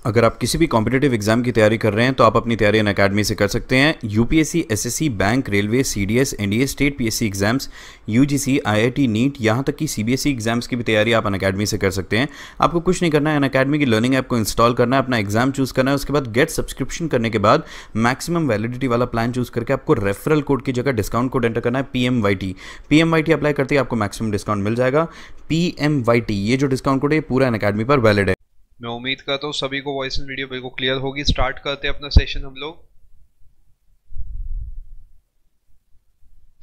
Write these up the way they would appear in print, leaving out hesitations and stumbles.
अगर आप किसी भी कॉम्पिटिटिव एग्जाम की तैयारी कर रहे हैं तो आप अपनी तैयारी अनअकैडमी से कर सकते हैं। UPSC, SSC, bank, railway, CDS, NDA, state PSC exams, UGC, IIT, NEET, यहाँ तक कि सीबीएसई एग्जाम्स की भी तैयारी आप अनअकैडमी से कर सकते हैं। आपको कुछ नहीं करना है, अनअकैडमी की लर्निंग ऐप को इंस्टॉल करना है, अपना एग्जाम चूज करना है, उसके बाद गेट सब्सक्रिप्शन करने के बाद मैक्सिमम वैलिडिटी वाला प्लान चूज करके आपको रेफरल कोड की जगह डिस्काउंट कोड एंटर करना है PMYT। PMYT अप्लाई करते ही आपको मैक्सिमम डिस्काउंट मिल जाएगा। PMYT ये जो डिस्काउंट कोड है पूरा अनअकैडमी पर वैलिड है। मैं उम्मीद करता हूँ सभी को वॉइस एंड वीडियो बिल्कुल क्लियर होगी। स्टार्ट करते हैं अपना सेशन हम लोग।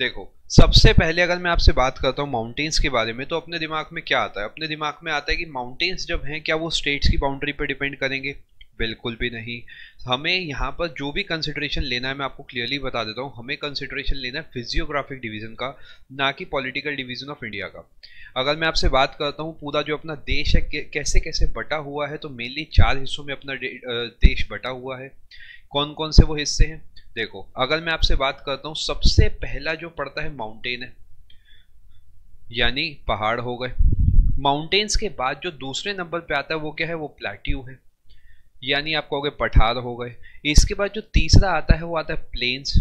देखो, सबसे पहले अगर मैं आपसे बात करता हूँ माउंटेन्स के बारे में तो अपने दिमाग में क्या आता है? अपने दिमाग में आता है कि माउंटेन्स जब हैं क्या वो स्टेट्स की बाउंड्री पर डिपेंड करेंगे? बिल्कुल भी नहीं। हमें यहाँ पर जो भी कंसिडरेशन लेना है मैं आपको क्लियरली बता देता हूँ। हमें कंसिडरेशन लेना है फिजियोग्राफिक डिवीजन का, ना कि पॉलिटिकल डिवीजन ऑफ इंडिया का। अगर मैं आपसे बात करता हूँ पूरा जो अपना देश है कैसे कैसे बटा हुआ है, तो मेनली 4 हिस्सों में अपना देश बटा हुआ है। कौन कौन से वो हिस्से हैं? देखो, अगर मैं आपसे बात करता हूँ, सबसे पहला जो पड़ता है माउंटेन है, यानी पहाड़ हो गए। माउंटेन्स के बाद जो दूसरे नंबर पे आता है वो क्या है? वो प्लेट्यू है, यानी आप कहोगे पठार हो गए। इसके बाद जो तीसरा आता है वो आता है प्लेन्स।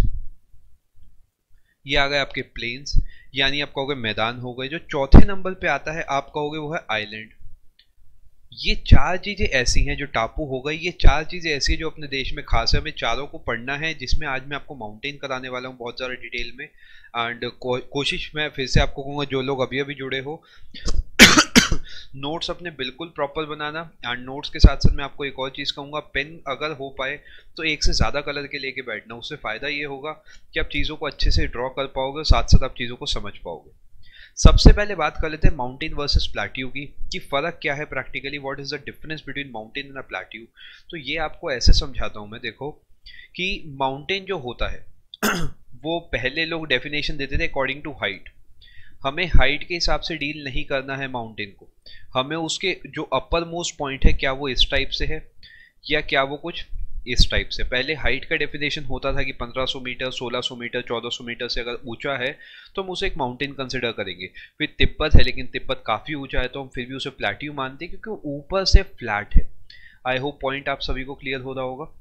ये आ गए आपके प्लेन्स, यानी आप कहोगे मैदान हो गए। जो चौथे नंबर पे आता है आप कहोगे वो है आइलैंड। ये 4 चीजें ऐसी हैं, जो टापू हो गई, ये 4 चीजें ऐसी हैं जो अपने देश में खास है। हमें चारों को पढ़ना है, जिसमें आज मैं आपको माउंटेन कराने वाला हूँ बहुत ज़्यादा डिटेल में। एंड कोशिश मैं फिर से आपको कहूँगा, जो लोग अभी अभी जुड़े हो नोट्स अपने बिल्कुल प्रॉपर बनाना। एंड नोट्स के साथ साथ मैं आपको एक और चीज़ कहूँगा, पेन अगर हो पाए तो एक से ज़्यादा कलर के लेके बैठना। उससे फ़ायदा ये होगा कि आप चीज़ों को अच्छे से ड्रॉ कर पाओगे, साथ साथ आप चीज़ों को समझ पाओगे। सबसे पहले बात कर लेते हैं माउंटेन वर्सेस प्लेट्यू की, कि फ़र्क क्या है practically, what is the difference between mountain and a plateau. तो ये आपको ऐसे समझाता हूँ मैं। देखो कि माउंटेन जो होता है वो पहले लोग डेफिनेशन देते थे अकॉर्डिंग टू हाइट। हमें हाइट के हिसाब से डील नहीं करना है माउंटेन को। हमें उसके जो अपर मोस्ट पॉइंट है, क्या वो इस टाइप से है या क्या वो कुछ इस टाइप से। पहले हाइट का डेफिनेशन होता था कि 1500 मीटर, 1600 मीटर, 1400 मीटर से अगर ऊंचा है तो हम उसे एक माउंटेन कंसिडर करेंगे। फिर तिब्बत है, लेकिन तिब्बत काफ़ी ऊंचा है तो हम फिर भी उसे प्लेट्यू मानते हैं, क्योंकि वो ऊपर से फ्लैट है। आई होप पॉइंट आप सभी को क्लियर हो रहा होगा।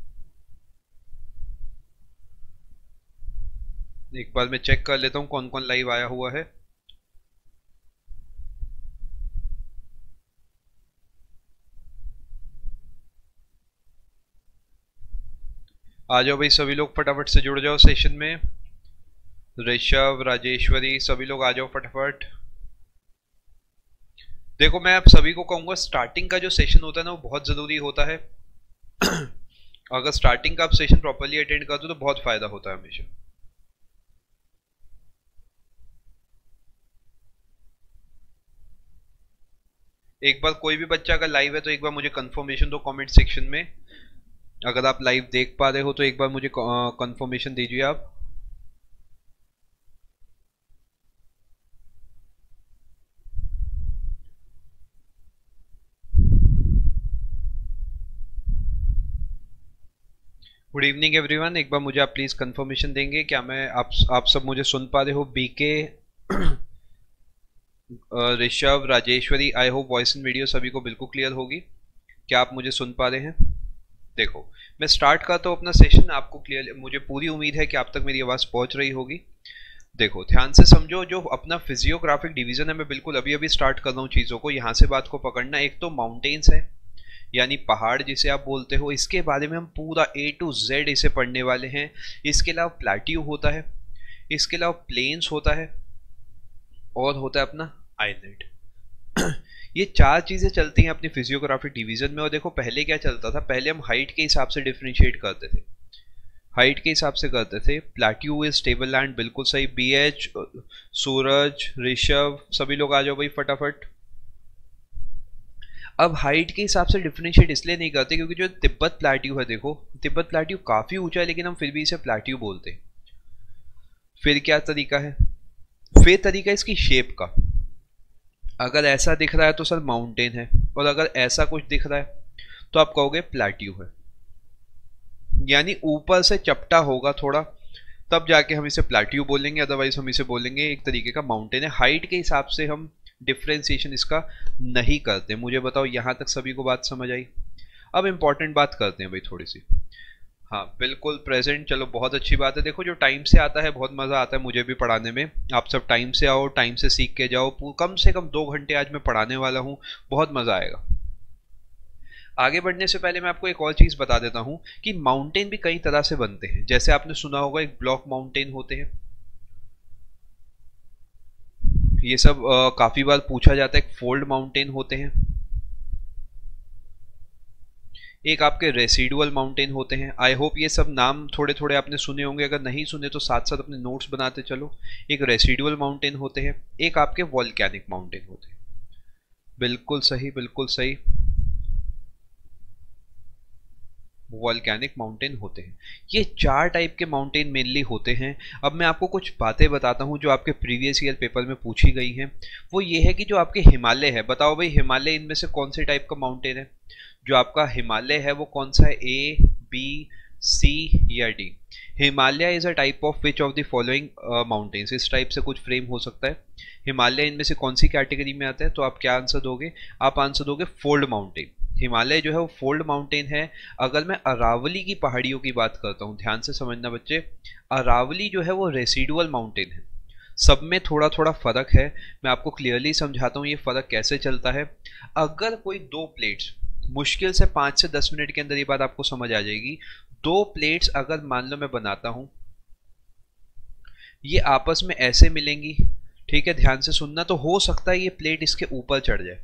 एक बार मैं चेक कर लेता हूँ कौन कौन लाइव आया हुआ है। आ जाओ भाई, सभी लोग फटाफट से जुड़ जाओ सेशन में। ऋषभ, राजेश्वरी, सभी लोग आ जाओ फटाफट। देखो, मैं आप सभी को कहूंगा, स्टार्टिंग का जो सेशन होता है ना वो बहुत ज़रूरी होता है। अगर स्टार्टिंग का आप सेशन प्रॉपरली अटेंड करते हो तो बहुत फायदा होता है हमेशा। एक बार कोई भी बच्चा अगर लाइव है तो एक बार मुझे कंफर्मेशन दो कमेंट सेक्शन में। अगर आप लाइव देख पा रहे हो तो एक बार मुझे कंफर्मेशन दीजिए आप। Good evening everyone. एक बार मुझे आप प्लीज़ कंफर्मेशन देंगे, क्या मैं आप सब मुझे सुन पा रहे हो? BK, Rishabh, Rajeshwari, I hope voice and video सभी को बिल्कुल क्लियर होगी। क्या आप मुझे सुन पा रहे हैं? देखो, मैं स्टार्ट करता हूँ अपना सेशन। आपको क्लियर, मुझे पूरी उम्मीद है कि आप तक मेरी आवाज़ पहुँच रही होगी। देखो, ध्यान से समझो। जो अपना फिजियोग्राफिक डिवीजन है, मैं बिल्कुल अभी अभी स्टार्ट कर रहा हूँ चीज़ों को, यहाँ से बात को पकड़ना। एक तो माउंटेन्स है, यानी पहाड़ जिसे आप बोलते हो, इसके बारे में हम पूरा A to Z इसे पढ़ने वाले हैं। इसके अलावा प्लेट्यू होता है, इसके अलावा प्लेन्स होता है, और होता है अपना आइलैंड। ये 4 चीज़ें चलती हैं अपनी फिजियोग्राफिक डिवीजन में। और देखो, पहले क्या चलता था, पहले हम हाइट के हिसाब से डिफ्रेंशिएट करते थे। हाइट के हिसाब से करते थे। प्लेट्यू इज स्टेबल लैंड, बिल्कुल सही। BH, सूरज, ऋषभ, सभी लोग आ जाओ भाई फटाफट। अब हाइट के हिसाब से डिफरेंशिएट इसलिए नहीं करते क्योंकि जो तिब्बत प्लेट्यू है, देखो तिब्बत प्लेट्यू काफ़ी ऊंचा है, लेकिन हम फिर भी इसे प्लेट्यू बोलते हैं। फिर क्या तरीका है? फिर तरीका इसकी शेप का। अगर ऐसा दिख रहा है तो सर माउंटेन है, और अगर ऐसा कुछ दिख रहा है तो आप कहोगे प्लेट्यू है। यानी ऊपर से चपटा होगा थोड़ा, तब जाके हम इसे प्लेट्यू बोलेंगे, अदरवाइज हम इसे बोलेंगे एक तरीके का माउंटेन है। हाइट के हिसाब से हम डिफ्रेंसिएशन इसका नहीं करते। मुझे बताओ, यहाँ तक सभी को बात समझ आई? अब इंपॉर्टेंट बात करते हैं भाई थोड़ी सी। हाँ बिल्कुल प्रेजेंट, चलो बहुत अच्छी बात है। देखो जो टाइम से आता है बहुत मज़ा आता है मुझे भी पढ़ाने में। आप सब टाइम से आओ, टाइम से सीख के जाओ। कम से कम 2 घंटे आज मैं पढ़ाने वाला हूँ, बहुत मज़ा आएगा। आगे बढ़ने से पहले मैं आपको एक और चीज़ बता देता हूँ कि माउंटेन भी कई तरह से बनते हैं। जैसे आपने सुना होगा एक ब्लॉक माउंटेन होते हैं, ये सब काफ़ी बार पूछा जाता है। एक फोल्ड माउंटेन होते हैं, एक आपके रेसिडुअल माउंटेन होते हैं। आई होप ये सब नाम थोड़े थोड़े आपने सुने होंगे, अगर नहीं सुने तो साथ साथ अपने नोट्स बनाते चलो। एक रेसिडुअल माउंटेन होते हैं, एक आपके वॉल्केनिक माउंटेन होते हैं। बिल्कुल सही, बिल्कुल सही, वॉल्केनिक माउंटेन होते हैं। ये 4 टाइप के माउंटेन मेनली होते हैं। अब मैं आपको कुछ बातें बताता हूँ जो आपके प्रीवियस ईयर पेपर में पूछी गई हैं। वो ये है कि जो आपके हिमालय है, बताओ भाई हिमालय इनमें से कौन से टाइप का माउंटेन है? जो आपका हिमालय है वो कौन सा है, ए, बी, सी या D? Himalaya is a type of which of the following mountains? इस टाइप से कुछ फ्रेम हो सकता है। हिमालय इनमें से कौन सी कैटेगरी में आता है? तो आप क्या आंसर दोगे? आप आंसर दोगे फोल्ड माउंटेन। हिमालय जो है वो फोल्ड माउंटेन है। अगर मैं अरावली की पहाड़ियों की बात करता हूँ, ध्यान से समझना बच्चे, अरावली जो है वो रेसिडुअल माउंटेन है। सब में थोड़ा थोड़ा फर्क है, मैं आपको क्लियरली समझाता हूँ ये फर्क कैसे चलता है। अगर कोई 2 प्लेट्स, मुश्किल से 5 से 10 मिनट के अंदर ये बात आपको समझ आ जाएगी। 2 प्लेट्स अगर मान लो मैं बनाता हूं, ये आपस में ऐसे मिलेंगी, ठीक है, ध्यान से सुनना। तो हो सकता है ये प्लेट इसके ऊपर चढ़ जाए।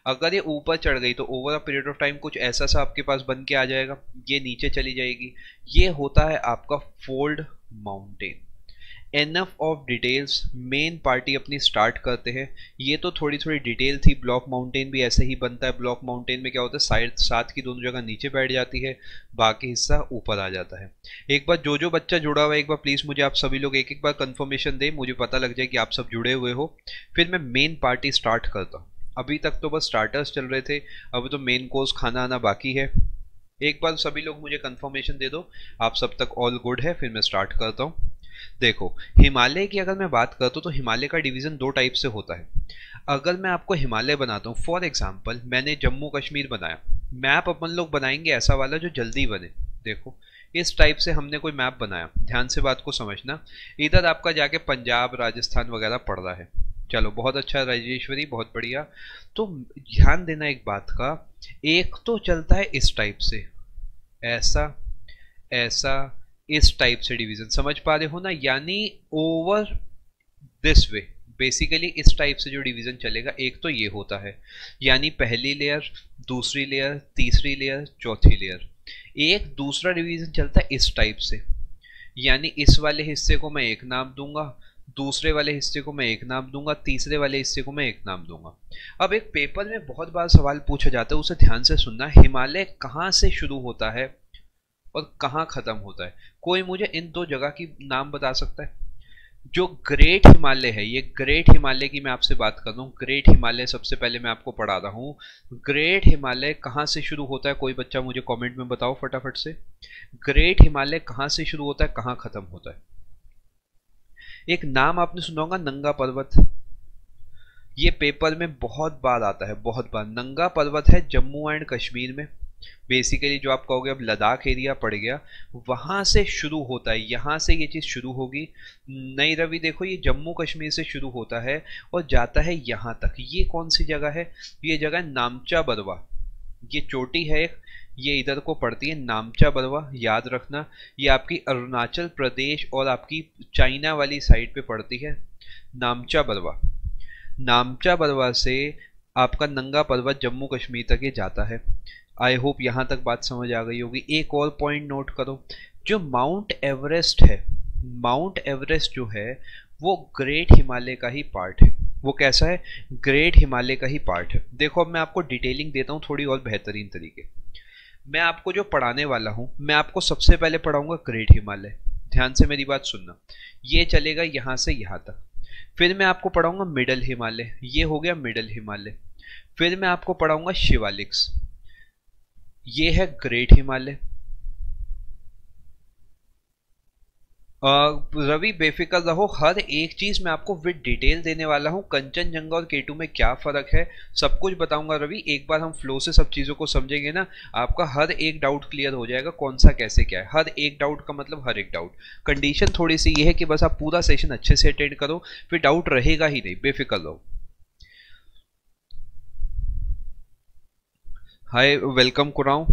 अगर ये ऊपर चढ़ गई तो over a period of time कुछ ऐसा सा आपके पास बन के आ जाएगा, ये नीचे चली जाएगी। ये होता है आपका fold mountain. Enough of details, main party अपनी स्टार्ट करते हैं। ये तो थोड़ी थोड़ी डिटेल थी। ब्लॉक माउंटेन भी ऐसे ही बनता है। ब्लॉक माउंटेन में क्या होता है, साइड साथ की दोनों जगह नीचे बैठ जाती है, बाकी हिस्सा ऊपर आ जाता है। एक बार जो बच्चा जुड़ा हुआ है, एक बार प्लीज़ मुझे आप सभी लोग एक एक बार कंफर्मेशन दें, मुझे पता लग जाए कि आप सब जुड़े हुए हो। फिर मैं मेन पार्टी स्टार्ट करता हूँ। अभी तक तो बस स्टार्टर्स चल रहे थे, अभी तो मेन कोर्स खाना आना बाकी है। एक बार सभी लोग मुझे कंफर्मेशन दे दो आप सब तक ऑल गुड है, फिर मैं स्टार्ट करता हूँ। देखो हिमालय की अगर मैं बात करता हूँ तो हिमालय का डिवीजन 2 टाइप से होता है। अगर मैं आपको हिमालय बनाता हूँ, फॉर एग्जांपल मैंने जम्मू कश्मीर बनाया, मैप अपन लोग बनाएंगे ऐसा वाला जो जल्दी बने। देखो इस टाइप से हमने कोई मैप बनाया, ध्यान से बात को समझना। इधर आपका जाके पंजाब राजस्थान वगैरह पड़ रहा है। चलो बहुत अच्छा राजेश्वरी, बहुत बढ़िया। तो ध्यान देना एक बात का, एक तो चलता है इस टाइप से, ऐसा ऐसा, इस टाइप से डिवीजन, समझ पा रहे हो ना? यानी ओवर दिस वे, बेसिकली इस टाइप से जो डिवीजन चलेगा, एक तो ये होता है, यानी पहली लेयर, दूसरी लेयर, तीसरी लेयर, चौथी लेयर। एक दूसरा डिवीजन चलता है इस टाइप से, यानी इस वाले हिस्से को मैं एक नाम दूंगा, दूसरे वाले हिस्से को मैं एक नाम दूंगा, तीसरे वाले हिस्से को मैं एक नाम दूंगा। अब एक पेपर में बहुत बार सवाल पूछा जाता है, उसे ध्यान से सुनना। हिमालय कहाँ से शुरू होता है और कहाँ खत्म होता है? कोई मुझे इन 2 जगह की नाम बता सकता है? जो ग्रेट हिमालय है, ये ग्रेट हिमालय की मैं आपसे बात कर रहा हूँ। ग्रेट हिमालय सबसे पहले मैं आपको पढ़ा रहा हूँ। ग्रेट हिमालय कहाँ से शुरू होता है? कोई बच्चा मुझे कमेंट में बताओ फटाफट से। ग्रेट हिमालय कहाँ से शुरू होता है, कहाँ खत्म होता है? एक नाम आपने सुना होगा, नंगा पर्वत। ये पेपर में बहुत बार आता है, बहुत बार। नंगा पर्वत है जम्मू एंड कश्मीर में। बेसिकली जो आप कहोगे अब लद्दाख एरिया पड़ गया, वहां से शुरू होता है, यहां से ये चीज शुरू होगी। नहीं रवि देखो, ये जम्मू कश्मीर से शुरू होता है और जाता है यहां तक। ये कौन सी जगह है? ये जगह है नामचा बरवा। ये चोटी है एक, ये इधर को पड़ती है, नामचा बरवा, याद रखना। ये आपकी अरुणाचल प्रदेश और आपकी चाइना वाली साइड पे पड़ती है, नामचा बरवा। नामचा बरवा से आपका नंगा पर्वत जम्मू कश्मीर तक ये जाता है। आई होप यहाँ तक बात समझ आ गई होगी। एक और पॉइंट नोट करो, जो माउंट एवरेस्ट है, माउंट एवरेस्ट जो है वो ग्रेट हिमालय का ही पार्ट है। वो कैसा है? ग्रेट हिमालय का ही पार्ट है। देखो अब मैं आपको डिटेलिंग देता हूँ थोड़ी और बेहतरीन तरीके। मैं आपको जो पढ़ाने वाला हूँ, मैं आपको सबसे पहले पढ़ाऊंगा ग्रेट हिमालय। ध्यान से मेरी बात सुनना, ये चलेगा यहाँ से यहाँ तक। फिर मैं आपको पढ़ाऊंगा मिडल हिमालय, ये हो गया मिडल हिमालय। फिर मैं आपको पढ़ाऊंगा शिवालिक्स, ये है ग्रेट हिमालय। रवि बेफिक्र रहो, हर एक चीज मैं आपको विद डिटेल देने वाला हूँ। कंचनजंगा और K2 में क्या फर्क है सब कुछ बताऊंगा रवि। एक बार हम फ्लो से सब चीजों को समझेंगे ना, आपका हर एक डाउट क्लियर हो जाएगा, कौन सा कैसे क्या है। हर एक डाउट का मतलब हर एक डाउट। कंडीशन थोड़ी सी ये है कि बस आप पूरा सेशन अच्छे से अटेंड करो, फिर डाउट रहेगा ही नहीं, बेफिक्र रहो। हाय, वेलकम कराऊं।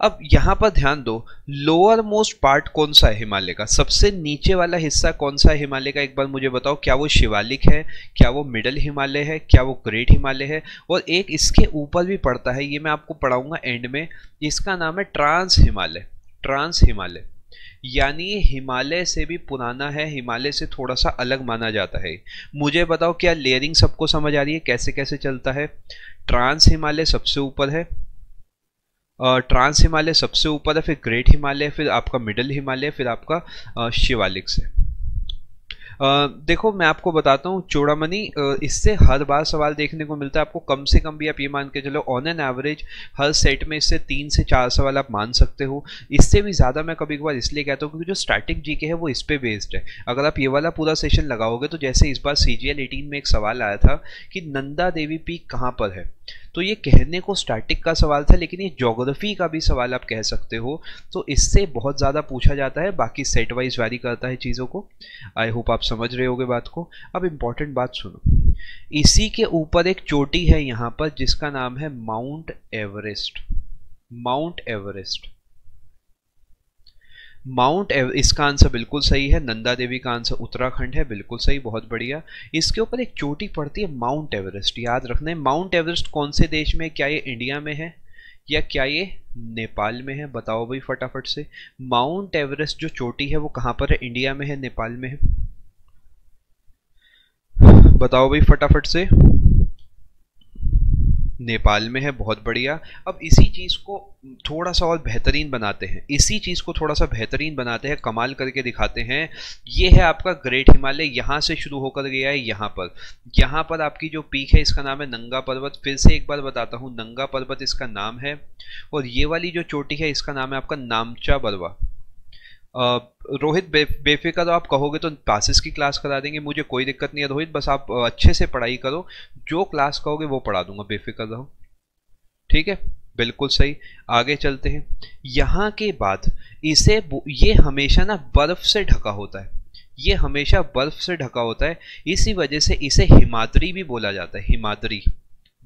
अब यहां पर ध्यान दो, लोअर मोस्ट पार्ट कौन सा है हिमालय का, सबसे नीचे वाला हिस्सा कौन सा है हिमालय का, एक बार मुझे बताओ। क्या वो शिवालिक है, क्या वो मिडल हिमालय है, क्या वो ग्रेट हिमालय है? और एक इसके ऊपर भी पड़ता है, ये मैं आपको पढ़ाऊंगा एंड में, इसका नाम है ट्रांस हिमालय। ट्रांस हिमालय यानी ये हिमालय से भी पुराना है, हिमालय से थोड़ा सा अलग माना जाता है। मुझे बताओ, क्या लेयरिंग सबको समझ आ रही है, कैसे कैसे चलता है? ट्रांस हिमालय सबसे ऊपर है, ट्रांस हिमालय सबसे ऊपर है, फिर ग्रेट हिमालय, फिर आपका मिडल हिमालय, फिर आपका शिवालिक से। देखो मैं आपको बताता हूँ चूड़ामणि, इससे हर बार सवाल देखने को मिलता है आपको। कम से कम भी आप ये मान के चलो, on an average her set में इससे 3 से 4 सवाल आप मान सकते हो। इससे भी ज़्यादा मैं कभी कभार इसलिए कहता हूँ क्योंकि जो स्टैटिक जीके है वो इस पे बेस्ड है। अगर आप ये वाला पूरा सेशन लगाओगे तो जैसे इस बार CGL 18 में एक सवाल आया था कि नंदा देवी पीक कहाँ पर है, तो ये कहने को स्टैटिक का सवाल था, लेकिन ये ज्योग्राफी का भी सवाल आप कह सकते हो। तो इससे बहुत ज़्यादा पूछा जाता है, बाकी सेट वाइज वैरी करता है चीज़ों को। आई होप आप समझ रहे होगे बात को। अब इम्पॉर्टेंट बात सुनो, इसी के ऊपर एक चोटी है यहाँ पर जिसका नाम है माउंट एवरेस्ट। माउंट एवरेस्ट, इसका आंसर बिल्कुल सही है। नंदा देवी का आंसर उत्तराखंड है, बिल्कुल सही, बहुत बढ़िया। इसके ऊपर एक चोटी पड़ती है माउंट एवरेस्ट, याद रखना है। माउंट एवरेस्ट कौन से देश में, क्या ये इंडिया में है या क्या ये नेपाल में है? बताओ भाई फटाफट से। माउंट एवरेस्ट जो चोटी है वो कहाँ पर है, इंडिया में है, नेपाल में है? बताओ भाई फटाफट से। नेपाल में है, बहुत बढ़िया। अब इसी चीज़ को थोड़ा सा और बेहतरीन बनाते हैं, इसी चीज़ को थोड़ा सा बेहतरीन बनाते हैं, कमाल करके दिखाते हैं। ये है आपका ग्रेट हिमालय, यहाँ से शुरू होकर गया है यहाँ पर। यहाँ पर आपकी जो पीक है इसका नाम है नंगा पर्वत। फिर से एक बार बताता हूँ, नंगा पर्वत इसका नाम है। और ये वाली जो चोटी है इसका नाम है आपका नामचा बरवा। रोहित बेफिक्र आप कहोगे तो क्लासेस की क्लास करा देंगे, मुझे कोई दिक्कत नहीं है रोहित, बस आप अच्छे से पढ़ाई करो, जो क्लास कहोगे वो पढ़ा दूंगा, बेफिक्र रहो, ठीक है? बिल्कुल सही। आगे चलते हैं। यहाँ के बाद ये हमेशा ना बर्फ से ढका होता है, ये हमेशा बर्फ से ढका होता है, इसी वजह से इसे हिमाद्री भी बोला जाता है, हिमाद्री,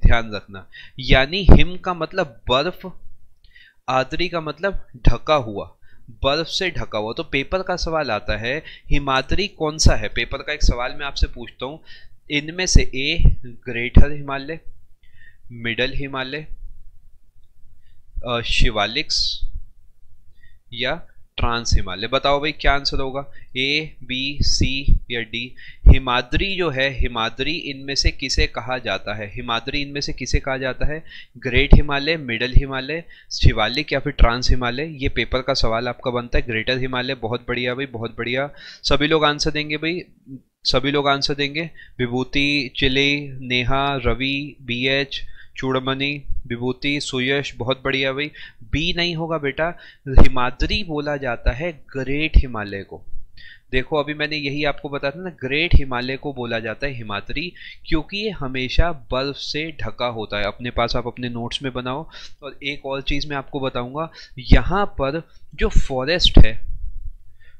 ध्यान रखना। यानी हिम का मतलब बर्फ, आद्री का मतलब ढका हुआ, बर्फ से ढका हुआ। तो पेपर का सवाल आता है हिमाद्री कौन सा है, पेपर का एक सवाल मैं आपसे पूछता हूँ, इनमें से ए ग्रेटर हिमालय, मिडल हिमालय, शिवालिक्स या ट्रांस हिमालय? बताओ भाई क्या आंसर होगा, A, B, C या D? हिमाद्री जो है, हिमाद्री इनमें से किसे कहा जाता है, हिमाद्री इनमें से किसे कहा जाता है? ग्रेट हिमालय, मिडल हिमालय, शिवालिक या फिर ट्रांस हिमालय? ये पेपर का सवाल आपका बनता है। ग्रेटर हिमालय, बहुत बढ़िया भाई, बहुत बढ़िया। सभी लोग आंसर देंगे भाई, सभी लोग आंसर देंगे। विभूति, चिले, नेहा, रवि, BH, चूड़मणि, विभूति, सुयश, बहुत बढ़िया भाई। बी नहीं होगा बेटा, हिमाद्री बोला जाता है ग्रेट हिमालय को। देखो अभी मैंने यही आपको बताया था ना, ग्रेट हिमालय को बोला जाता है हिमाद्री, क्योंकि ये हमेशा बर्फ से ढका होता है। अपने पास आप अपने नोट्स में बनाओ। और एक और चीज़ मैं आपको बताऊंगा, यहाँ पर जो फॉरेस्ट है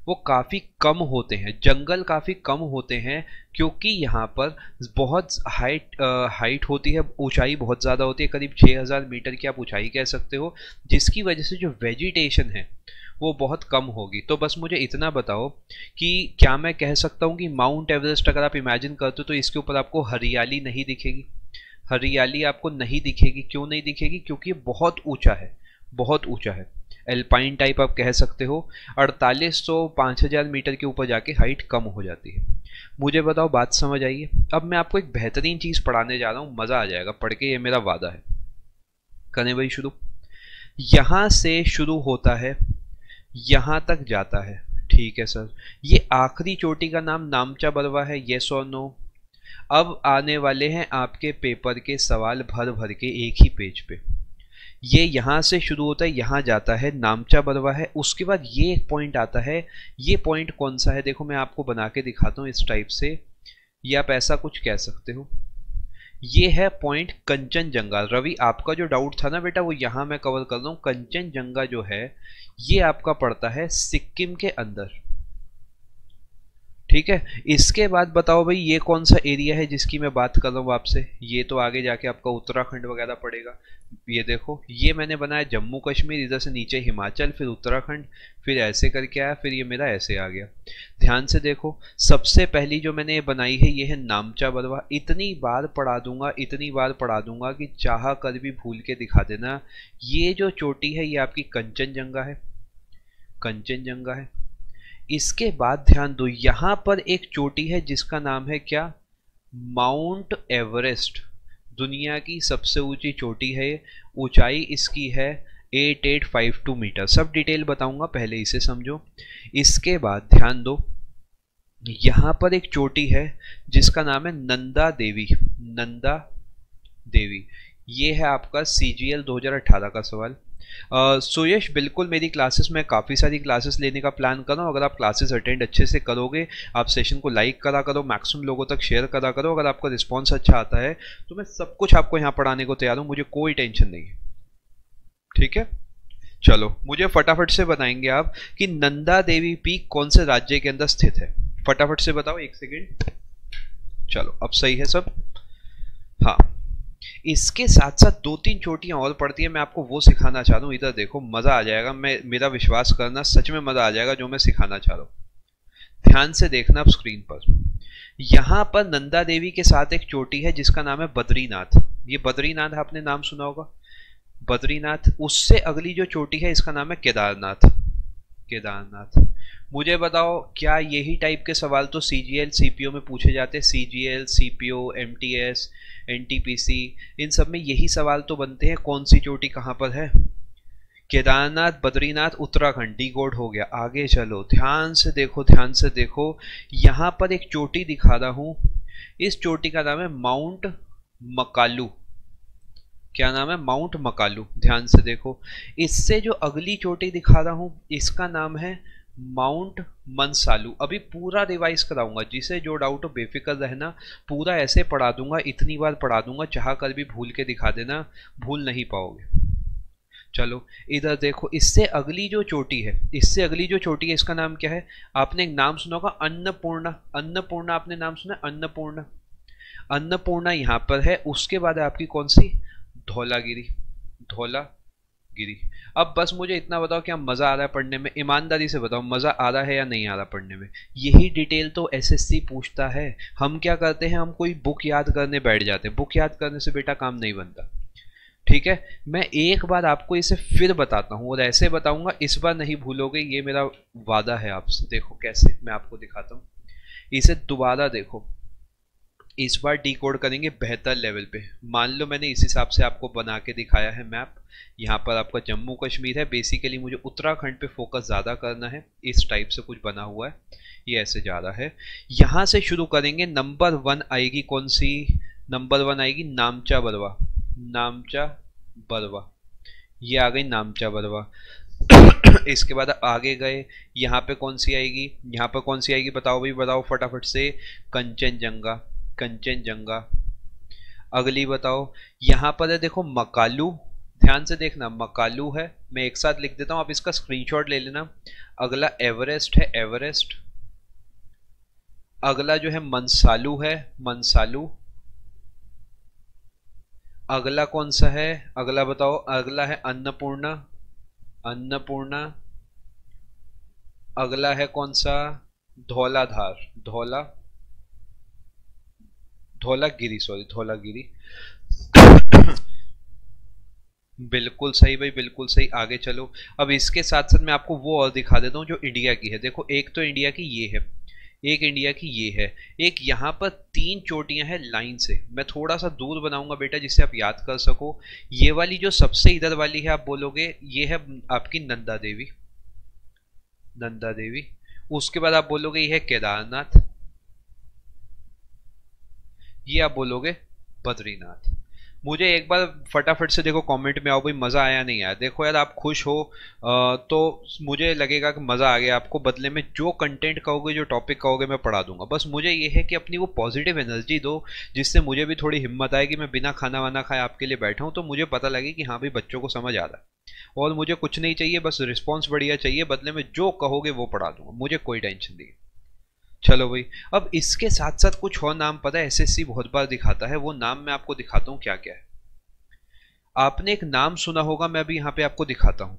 वो काफ़ी कम होते हैं, जंगल काफ़ी कम होते हैं, क्योंकि यहाँ पर बहुत हाइट होती है, ऊंचाई बहुत ज़्यादा होती है, करीब 6000 मीटर की आप ऊंचाई कह सकते हो, जिसकी वजह से जो वेजिटेशन है वो बहुत कम होगी। तो बस मुझे इतना बताओ कि क्या मैं कह सकता हूँ कि माउंट एवरेस्ट अगर आप इमेजिन करते हो तो इसके ऊपर आपको हरियाली नहीं दिखेगी? हरियाली आपको नहीं दिखेगी, क्यों नहीं दिखेगी? क्योंकि ये बहुत ऊंचा है, बहुत ऊंचा है, एल्पाइन टाइप आप कह सकते हो। 4800-5000 मीटर के ऊपर जाके हाइट कम हो जाती है। मुझे बताओ बात समझ आई है? अब मैं आपको एक बेहतरीन चीज़ पढ़ाने जा रहा हूँ, मज़ा आ जाएगा पढ़ के, ये मेरा वादा है। करें भाई शुरू। यहाँ से शुरू होता है, यहाँ तक जाता है, ठीक है सर। ये आखिरी चोटी का नाम नामचा बरवा है, येस और नो? अब आने वाले हैं आपके पेपर के सवाल भर भर के एक ही पेज पे। ये यहाँ से शुरू होता है, यहाँ जाता है, नामचा बरवा है, उसके बाद ये एक पॉइंट आता है। ये पॉइंट कौन सा है, देखो मैं आपको बना के दिखाता हूँ इस टाइप से, ये आप ऐसा कुछ कह सकते हो। ये है पॉइंट कंचनजंगा। रवि आपका जो डाउट था ना बेटा वो यहाँ मैं कवर कर रहा हूँ। कंचनजंगा जो है ये आपका पड़ता है सिक्किम के अंदर, ठीक है। इसके बाद बताओ भाई ये कौन सा एरिया है जिसकी मैं बात कर रहा हूँ आपसे, ये तो आगे जाके आपका उत्तराखंड वगैरह पड़ेगा। ये देखो ये मैंने बनाया जम्मू कश्मीर, इधर से नीचे हिमाचल, फिर उत्तराखंड, फिर ऐसे करके आया, फिर ये मेरा ऐसे आ गया। ध्यान से देखो, सबसे पहली जो मैंने ये बनाई है ये है नामचा बरवा। इतनी बार पढ़ा दूंगा, इतनी बार पढ़ा दूंगा कि चाह कर भी भूल के दिखा देना। ये जो चोटी है ये आपकी कंचनजंगा है, कंचनजंगा है। इसके बाद ध्यान दो, यहां पर एक चोटी है जिसका नाम है क्या, माउंट एवरेस्ट। दुनिया की सबसे ऊंची चोटी है, ऊंचाई इसकी है 8852 मीटर। सब डिटेल बताऊंगा, पहले इसे समझो। इसके बाद ध्यान दो, यहां पर एक चोटी है जिसका नाम है नंदा देवी, नंदा देवी। ये है आपका CGL 2018 का सवाल। सुयश बिल्कुल मेरी क्लासेस में काफ़ी सारी क्लासेस लेने का प्लान कर रहा हूँ। अगर आप क्लासेस अटेंड अच्छे से करोगे, आप सेशन को लाइक करा करो, मैक्सिमम लोगों तक शेयर करा करो, अगर आपका रिस्पॉन्स अच्छा आता है तो मैं सब कुछ आपको यहाँ पढ़ाने को तैयार हूँ, मुझे कोई टेंशन नहीं है, ठीक है। चलो मुझे फटाफट से बताएंगे आप कि नंदा देवी पीक कौन से राज्य के अंदर स्थित है, फटाफट से बताओ, एक सेकेंड। चलो अब सही है सब, हाँ। इसके साथ साथ दो तीन चोटियां और पड़ती है, मैं आपको वो सिखाना चाह रहा हूँ। इधर देखो मजा आ जाएगा, मैं मेरा विश्वास करना, सच में मजा आ जाएगा जो मैं सिखाना चाह रहा हूँ। ध्यान से देखना आप स्क्रीन पर, यहां पर नंदा देवी के साथ एक चोटी है जिसका नाम है बद्रीनाथ। ये बद्रीनाथ आपने नाम सुना होगा, बद्रीनाथ। उससे अगली जो चोटी है इसका नाम है केदारनाथ, केदारनाथ। मुझे बताओ क्या यही टाइप के सवाल तो CGL CPO में पूछे जाते हैं, CGL CPO MTS NTPC, इन सब में यही सवाल तो बनते हैं, कौन सी चोटी कहाँ पर है। केदारनाथ, बद्रीनाथ, उत्तराखंड, डी कोड हो गया। आगे चलो, ध्यान से देखो, ध्यान से देखो, यहाँ पर एक चोटी दिखा रहा हूं, इस चोटी का नाम है माउंट मकालू। क्या नाम है, माउंट मकालू। ध्यान से देखो, इससे जो अगली चोटी दिखा रहा हूं इसका नाम है माउंट मनसालू। अभी पूरा रिवाइज कराऊंगा, जिसे जो डाउट हो बेफिक्र रहना, पूरा ऐसे पढ़ा दूंगा, इतनी बार पढ़ा दूंगा, चाह कर भी भूल के दिखा देना, भूल नहीं पाओगे। चलो इधर देखो, इससे अगली जो चोटी है, इससे अगली जो चोटी है इसका नाम क्या है, आपने एक नाम सुना होगा अन्नपूर्णा। अन्नपूर्णा आपने नाम सुना, अन्नपूर्णा। अन्नपूर्णा यहाँ पर है। उसके बाद है आपकी कौन सी, धौलागिरी, धौलागिरी। अब बस मुझे इतना बताओ क्या मजा आ रहा है पढ़ने में, ईमानदारी से बताओ मजा आ रहा है या नहीं आ रहा पढ़ने में। यही डिटेल तो SSC पूछता है। हम क्या करते हैं, हम कोई बुक याद करने बैठ जाते हैं, बुक याद करने से बेटा काम नहीं बनता, ठीक है। मैं एक बार आपको इसे फिर बताता हूँ और ऐसे बताऊंगा, इस बार नहीं भूलोगे, ये मेरा वादा है आपसे। देखो कैसे मैं आपको दिखाता हूँ, इसे दोबारा देखो, इस बार डिकोड करेंगे बेहतर लेवल पे। मान लो मैंने इस हिसाब से आपको बना के दिखाया है मैप, यहाँ पर आपका जम्मू कश्मीर है, बेसिकली मुझे उत्तराखंड पे फोकस ज़्यादा करना है, इस टाइप से कुछ बना हुआ है, ये ऐसे जा रहा है। यहाँ से शुरू करेंगे, नंबर 1 आएगी कौन सी, नंबर 1 आएगी नामचा बरवा, नामचा बरवा, ये आ गई नामचा बरवा। इसके बाद आगे गए, यहाँ पे कौन सी आएगी, यहाँ पर कौन सी आएगी बताओ भाई, बताओ फटाफट से, कंचनजंगा, कंचनजंगा। अगली बताओ, यहाँ पर है देखो मकालू, ध्यान से देखना मकालू है, मैं एक साथ लिख देता हूँ, आप इसका स्क्रीनशॉट ले लेना। अगला एवरेस्ट है, एवरेस्ट। अगला जो है मनसालू है, मनसालू। अगला कौन सा है, अगला बताओ, अगला है अन्नपूर्णा, अन्नपूर्णा। अगला है कौन सा, धौलाधार, धौला, धौलागिरी, सॉरी धौलागिरी। बिल्कुल सही भाई, बिल्कुल सही। आगे चलो, अब इसके साथ साथ मैं आपको वो और दिखा देता हूँ जो इंडिया की है। देखो एक तो इंडिया की ये है, एक इंडिया की ये है, एक यहाँ पर 3 चोटियां हैं लाइन से। मैं थोड़ा सा दूर बनाऊंगा बेटा जिससे आप याद कर सको। ये वाली जो सबसे इधर वाली है आप बोलोगे ये है आपकी नंदा देवी, नंदा देवी। उसके बाद आप बोलोगे ये है केदारनाथ, ये आप बोलोगे बद्रीनाथ। मुझे एक बार फटाफट से देखो कमेंट में आओ भाई, मजा आया नहीं आया। देखो यार, आप खुश हो तो मुझे लगेगा कि मजा आ गया आपको। बदले में जो कंटेंट कहोगे, जो टॉपिक कहोगे, मैं पढ़ा दूंगा। बस मुझे ये है कि अपनी वो पॉजिटिव एनर्जी दो, जिससे मुझे भी थोड़ी हिम्मत आए कि मैं बिना खाना वाना खाए आपके लिए बैठा हूँ, तो मुझे पता लगे कि हाँ भाई बच्चों को समझ आ रहा है। और मुझे कुछ नहीं चाहिए, बस रिस्पॉन्स बढ़िया चाहिए। बदले में जो कहोगे वो पढ़ा दूंगा, मुझे कोई टेंशन नहीं। चलो भाई, अब इसके साथ साथ कुछ और नाम पता है एसएससी बहुत बार दिखाता है, वो नाम मैं आपको दिखाता हूँ क्या क्या है। आपने एक नाम सुना होगा, मैं अभी यहाँ पे आपको दिखाता हूँ।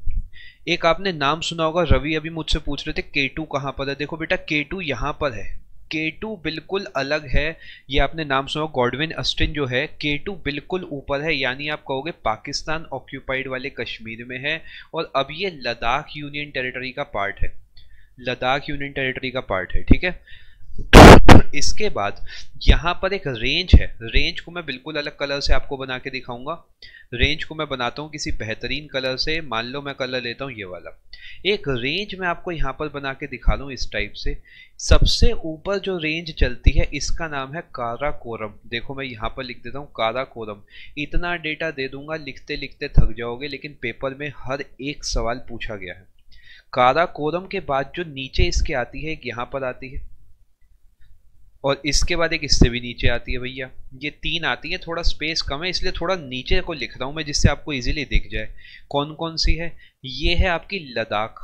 एक आपने नाम सुना होगा, रवि अभी मुझसे पूछ रहे थे K2 कहाँ पर है। देखो बेटा, K2 यहाँ पर है। K2 बिल्कुल अलग है। ये आपने नाम सुना, गॉडविन अस्टिन जो है, K2 बिल्कुल ऊपर है, यानी आप कहोगे पाकिस्तान ऑक्यूपाइड वाले कश्मीर में है। और अब ये लद्दाख यूनियन टेरिटरी का पार्ट है, लद्दाख यूनियन टेरिटरी का पार्ट है, ठीक है। इसके बाद यहाँ पर एक रेंज है, रेंज को मैं बिल्कुल अलग कलर से आपको बना के दिखाऊंगा। रेंज को मैं बनाता हूँ किसी बेहतरीन कलर से, मान लो मैं कलर लेता हूँ ये वाला। एक रेंज मैं आपको यहाँ पर बना के दिखा दूँ इस टाइप से। सबसे ऊपर जो रेंज चलती है इसका नाम है काराकोरम। देखो मैं यहाँ पर लिख देता हूँ काराकोरम। इतना डेटा दे दूंगा, लिखते लिखते थक जाओगे, लेकिन पेपर में हर एक सवाल पूछा गया है। काराकोरम के बाद जो नीचे इसके आती है, एक यहाँ पर आती है, और इसके बाद एक इससे भी नीचे आती है भैया। ये तीन आती है, थोड़ा स्पेस कम है इसलिए थोड़ा नीचे को लिख रहा हूं मैं, जिससे आपको इजीली दिख जाए कौन कौन सी है। ये है आपकी लद्दाख,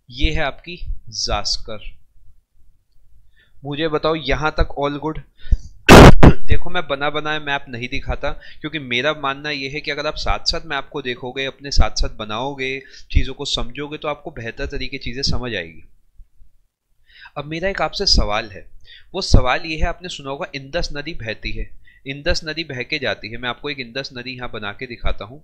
ये है आपकी जास्कर। मुझे बताओ यहां तक ऑल गुड। देखो मैं बना बनाया मैप नहीं दिखाता, क्योंकि मेरा मानना यह है कि अगर आप साथ साथ मैप को देखोगे, अपने साथ साथ बनाओगे, चीजों को समझोगे, तो आपको बेहतर तरीके चीजें समझ आएगी। अब मेरा एक आपसे सवाल है, वो सवाल ये है, आपने सुना होगा इंदस नदी बहती है, इंदस नदी बह के जाती है। मैं आपको एक इंदस नदी यहाँ बना के दिखाता हूँ।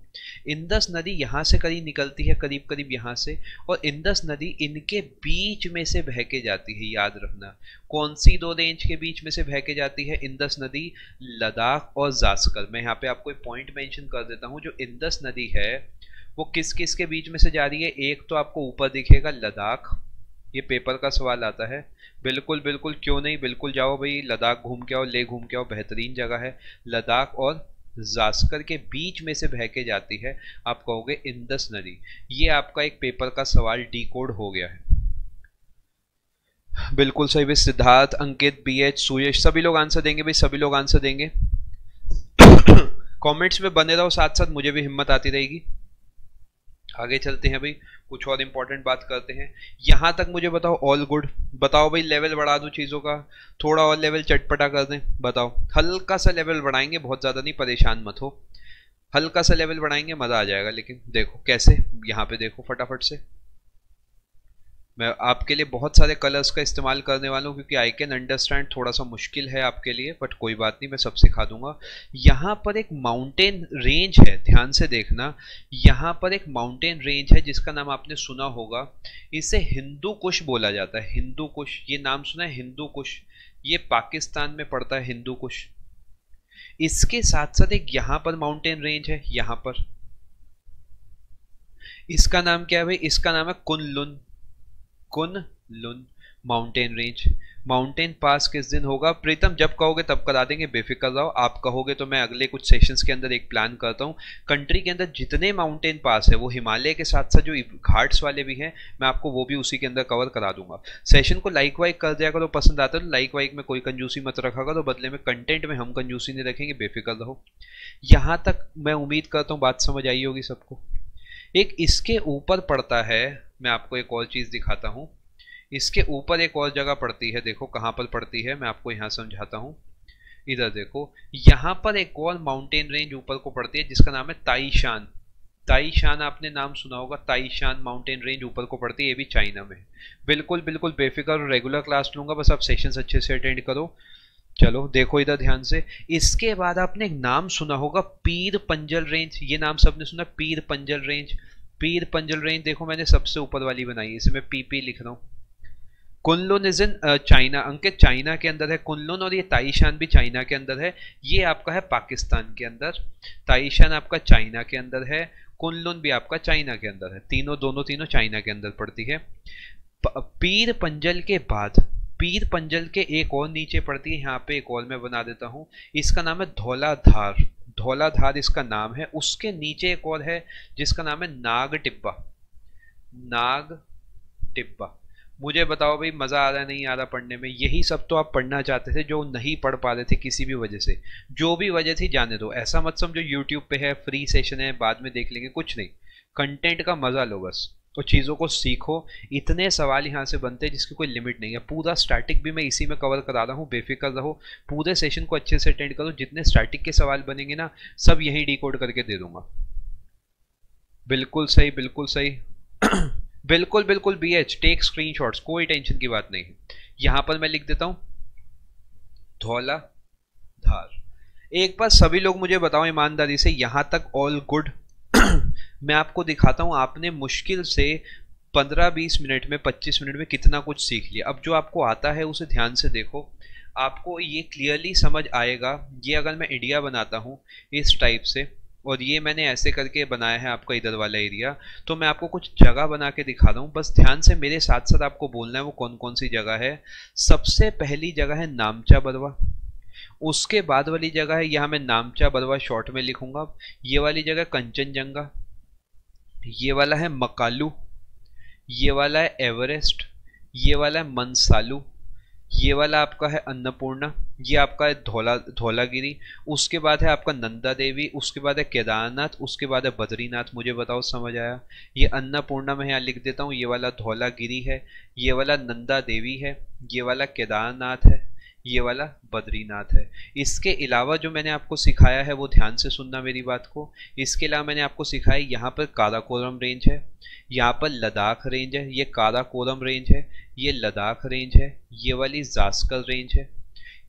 इंदस नदी यहाँ से करीब निकलती है, करीब करीब यहाँ से, और इंदस नदी इनके बीच में से बह के जाती है। याद रखना, कौन सी दो रेंज के बीच में से बह के जाती है इंदस नदी? लद्दाख और जास्कर। मैं यहाँ पे आपको एक पॉइंट मेंशन कर देता हूँ, जो इंदस नदी है वो किस किस के बीच में से जा रही है। एक तो आपको ऊपर दिखेगा लद्दाख, ये पेपर का सवाल आता है। बिल्कुल बिल्कुल, क्यों नहीं, बिल्कुल जाओ भाई, लद्दाख घूम के आओ, ले घूम के आओ, बेहतरीन जगह है। लद्दाख और जास्कर के बीच में से बह के जाती है, आप कहोगे इंदस नदी। ये आपका एक पेपर का सवाल डिकोड हो गया है। बिल्कुल सही भाई, सिद्धार्थ, अंकित, BH, सुयश, सभी लोग आंसर देंगे भाई, सभी लोग आंसर देंगे। कमेंट्स में बने रहो साथ साथ, मुझे भी हिम्मत आती रहेगी। आगे चलते हैं भाई, कुछ और इंपॉर्टेंट बात करते हैं। यहां तक मुझे बताओ ऑल गुड। बताओ भाई, लेवल बढ़ा दूं चीजों का, थोड़ा और लेवल चटपटा कर दें? बताओ। हल्का सा लेवल बढ़ाएंगे, बहुत ज्यादा नहीं, परेशान मत हो। हल्का सा लेवल बढ़ाएंगे, मजा आ जाएगा। लेकिन देखो कैसे, यहाँ पे देखो फटाफट से। मैं आपके लिए बहुत सारे कलर्स का इस्तेमाल करने वाला हूँ, क्योंकि आई कैन अंडरस्टैंड थोड़ा सा मुश्किल है आपके लिए, बट कोई बात नहीं, मैं सब सिखा दूंगा। यहाँ पर एक माउंटेन रेंज है, ध्यान से देखना। यहाँ पर एक माउंटेन रेंज है जिसका नाम आपने सुना होगा, इसे हिंदू कुश बोला जाता है। हिंदू कुश, ये नाम सुना है हिंदू कुश? ये पाकिस्तान में पड़ता है हिंदू कुश। इसके साथ साथ एक यहाँ पर माउंटेन रेंज है, यहाँ पर। इसका नाम क्या है भाई? इसका नाम है Kunlun, Kunlun mountain range. Mountain pass किस दिन होगा? प्रीतम जब कहोगे तब करा देंगे, बेफिक्र रहो। आप कहोगे तो मैं अगले कुछ सेशंस के अंदर एक प्लान करता हूँ। कंट्री के अंदर जितने माउंटेन पास है, वो हिमालय के साथ साथ जो घाट्स वाले भी हैं, मैं आपको वो भी उसी के अंदर कवर करा दूंगा। सेशन को लाइक वाइक कर दिया करो, पसंद आता है तो। लाइक वाइक में कोई कंजूसी मत रखा करो, बदले में कंटेंट में हम कंजूसी नहीं रखेंगे, बेफिक्र रहो। यहाँ तक मैं उम्मीद करता हूँ बात समझ आई होगी सबको। एक इसके ऊपर पड़ता है, मैं आपको एक और चीज दिखाता हूं। इसके ऊपर एक और जगह पड़ती है, देखो कहां पर पड़ती है, मैं आपको यहां समझाता हूं। इधर देखो, यहां पर एक और माउंटेन रेंज ऊपर को पड़ती है जिसका नाम है ताइशान। ताइशान आपने नाम सुना होगा, ताइशान माउंटेन रेंज ऊपर को पड़ती है, ये भी चाइना में। बिल्कुल बिल्कुल बेफिक्र, रेगुलर क्लास लूंगा, बस आप सेशंस अच्छे से अटेंड करो। चलो देखो इधर ध्यान से। इसके बाद आपने एक नाम सुना होगा, पीर पंजल रेंज। ये नाम सबने सुना, पीर पंजल रेंज। पीर पंजल रेंज देखो मैंने सबसे ऊपर वाली बनाई है, इसे मैं PP लिख रहा हूँ। Kunlun is in China, Ankit China के अंदर है कुनलुन, और ये ताइशान भी चाइना के अंदर है। ये आपका है पाकिस्तान के अंदर, ताइशान आपका चाइना के अंदर है, कुनलुन भी आपका चाइना के अंदर है। तीनों चाइना के अंदर पड़ती है। पीर पंजल के बाद पीर पंजल के एक और नीचे पड़ती है, यहाँ पे एक और मैं बना देता हूँ, इसका नाम है धौलाधार। धौलाधार इसका नाम है। उसके नीचे एक और है जिसका नाम है नाग टिब्बा। नाग टिब्बा। मुझे बताओ भाई, मजा आ रहा है नहीं आ रहा पढ़ने में? यही सब तो आप पढ़ना चाहते थे, जो नहीं पढ़ पा रहे थे किसी भी वजह से। जो भी वजह थी जाने दो, ऐसा मत समझो यूट्यूब पे है फ्री सेशन है बाद में देख लेंगे, कुछ नहीं। कंटेंट का मजा लो बस, तो चीज़ों को सीखो। इतने सवाल यहाँ से बनते हैं जिसकी कोई लिमिट नहीं है। पूरा स्टैटिक भी मैं इसी में कवर करा रहा हूँ, बेफिक्र रहो। पूरे सेशन को अच्छे से अटेंड करो, जितने स्टैटिक के सवाल बनेंगे ना सब यही डिकोड करके दे दूंगा। बिल्कुल सही, बिल्कुल सही। बिल्कुल बिल्कुल BH, टेक स्क्रीनशॉट्स, कोई टेंशन की बात नहीं है। यहां पर मैं लिख देता हूं धौलाधार। एक बार सभी लोग मुझे बताओ ईमानदारी से, यहां तक ऑल गुड? मैं आपको दिखाता हूं, आपने मुश्किल से 15-20 मिनट में, 25 मिनट में कितना कुछ सीख लिया। अब जो आपको आता है उसे ध्यान से देखो, आपको ये क्लियरली समझ आएगा। ये अगर मैं इंडिया बनाता हूं इस टाइप से, और ये मैंने ऐसे करके बनाया है आपका इधर वाला एरिया, तो मैं आपको कुछ जगह बना के दिखा रहा हूँ। बस ध्यान से मेरे साथ साथ आपको बोलना है वो कौन कौन सी जगह है। सबसे पहली जगह है नामचा बरवा। उसके बाद वाली जगह है, यहाँ मैं नामचा बरवा शॉर्ट में लिखूंगा। ये वाली जगह कंचनजंगा, ये वाला है मकालू, ये वाला है एवरेस्ट, ये वाला है मनसालू, ये वाला आपका है अन्नपूर्णा, ये आपका है धौलागिरी। उसके बाद है आपका नंदा देवी, उसके बाद है केदारनाथ, उसके बाद है बद्रीनाथ। मुझे बताओ समझ आया? ये अन्नपूर्णा मैं यहाँ लिख देता हूँ, ये वाला धौलागिरी है, ये वाला नंदा देवी है, ये वाला केदारनाथ है, ये वाला बद्रीनाथ है। इसके अलावा जो मैंने आपको सिखाया है वो ध्यान से सुनना मेरी बात को। इसके अलावा मैंने आपको सिखाया यहाँ पर काराकोरम रेंज है, यहाँ पर लद्दाख रेंज है, ये काराकोरम रेंज है, ये लद्दाख रेंज है, ये वाली जास्कर रेंज है।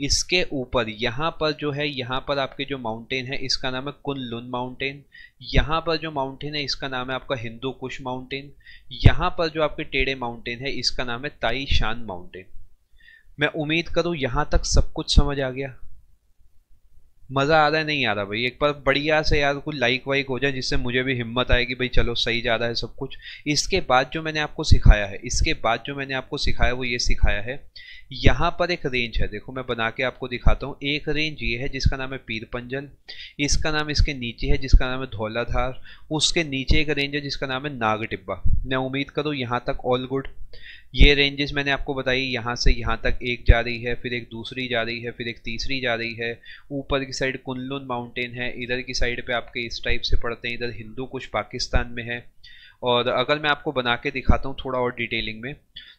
इसके ऊपर यहाँ पर जो है, यहाँ पर आपके जो माउंटेन है इसका नाम है कुन-लुन माउंटेन। यहाँ पर जो माउंटेन है इसका नाम है आपका हिंदू कुश माउंटेन। यहाँ पर जो आपके टेढ़े माउंटेन है इसका नाम है ताई शान माउंटेन। मैं उम्मीद करूँ यहाँ तक सब कुछ समझ आ गया। मज़ा आ रहा है नहीं आ रहा भाई? एक बार बढ़िया से यार कुछ लाइक वाइक हो जाए, जिससे मुझे भी हिम्मत आए कि भाई चलो सही जा रहा है सब कुछ। इसके बाद जो मैंने आपको सिखाया है, इसके बाद जो मैंने आपको सिखाया वो ये सिखाया है, यहाँ पर एक रेंज है, देखो मैं बना के आपको दिखाता हूँ। एक रेंज ये है जिसका नाम है पीर पंजल, इसका नाम इसके नीचे है जिसका नाम है धौलाधार, उसके नीचे एक रेंज है जिसका नाम है नाग टिब्बा। मैं उम्मीद करूँ यहाँ तक ऑल गुड। ये रेंजेस मैंने आपको बताई, यहाँ से यहाँ तक एक जा रही है, फिर एक दूसरी जा रही है, फिर एक तीसरी जा रही है। ऊपर की साइड कुन-लुन माउंटेन है, इधर की साइड पे आपके इस टाइप से पड़ते हैं, इधर हिंदू कुश पाकिस्तान में है। और अगर मैं आपको बना के दिखाता हूँ थोड़ा और डिटेलिंग में,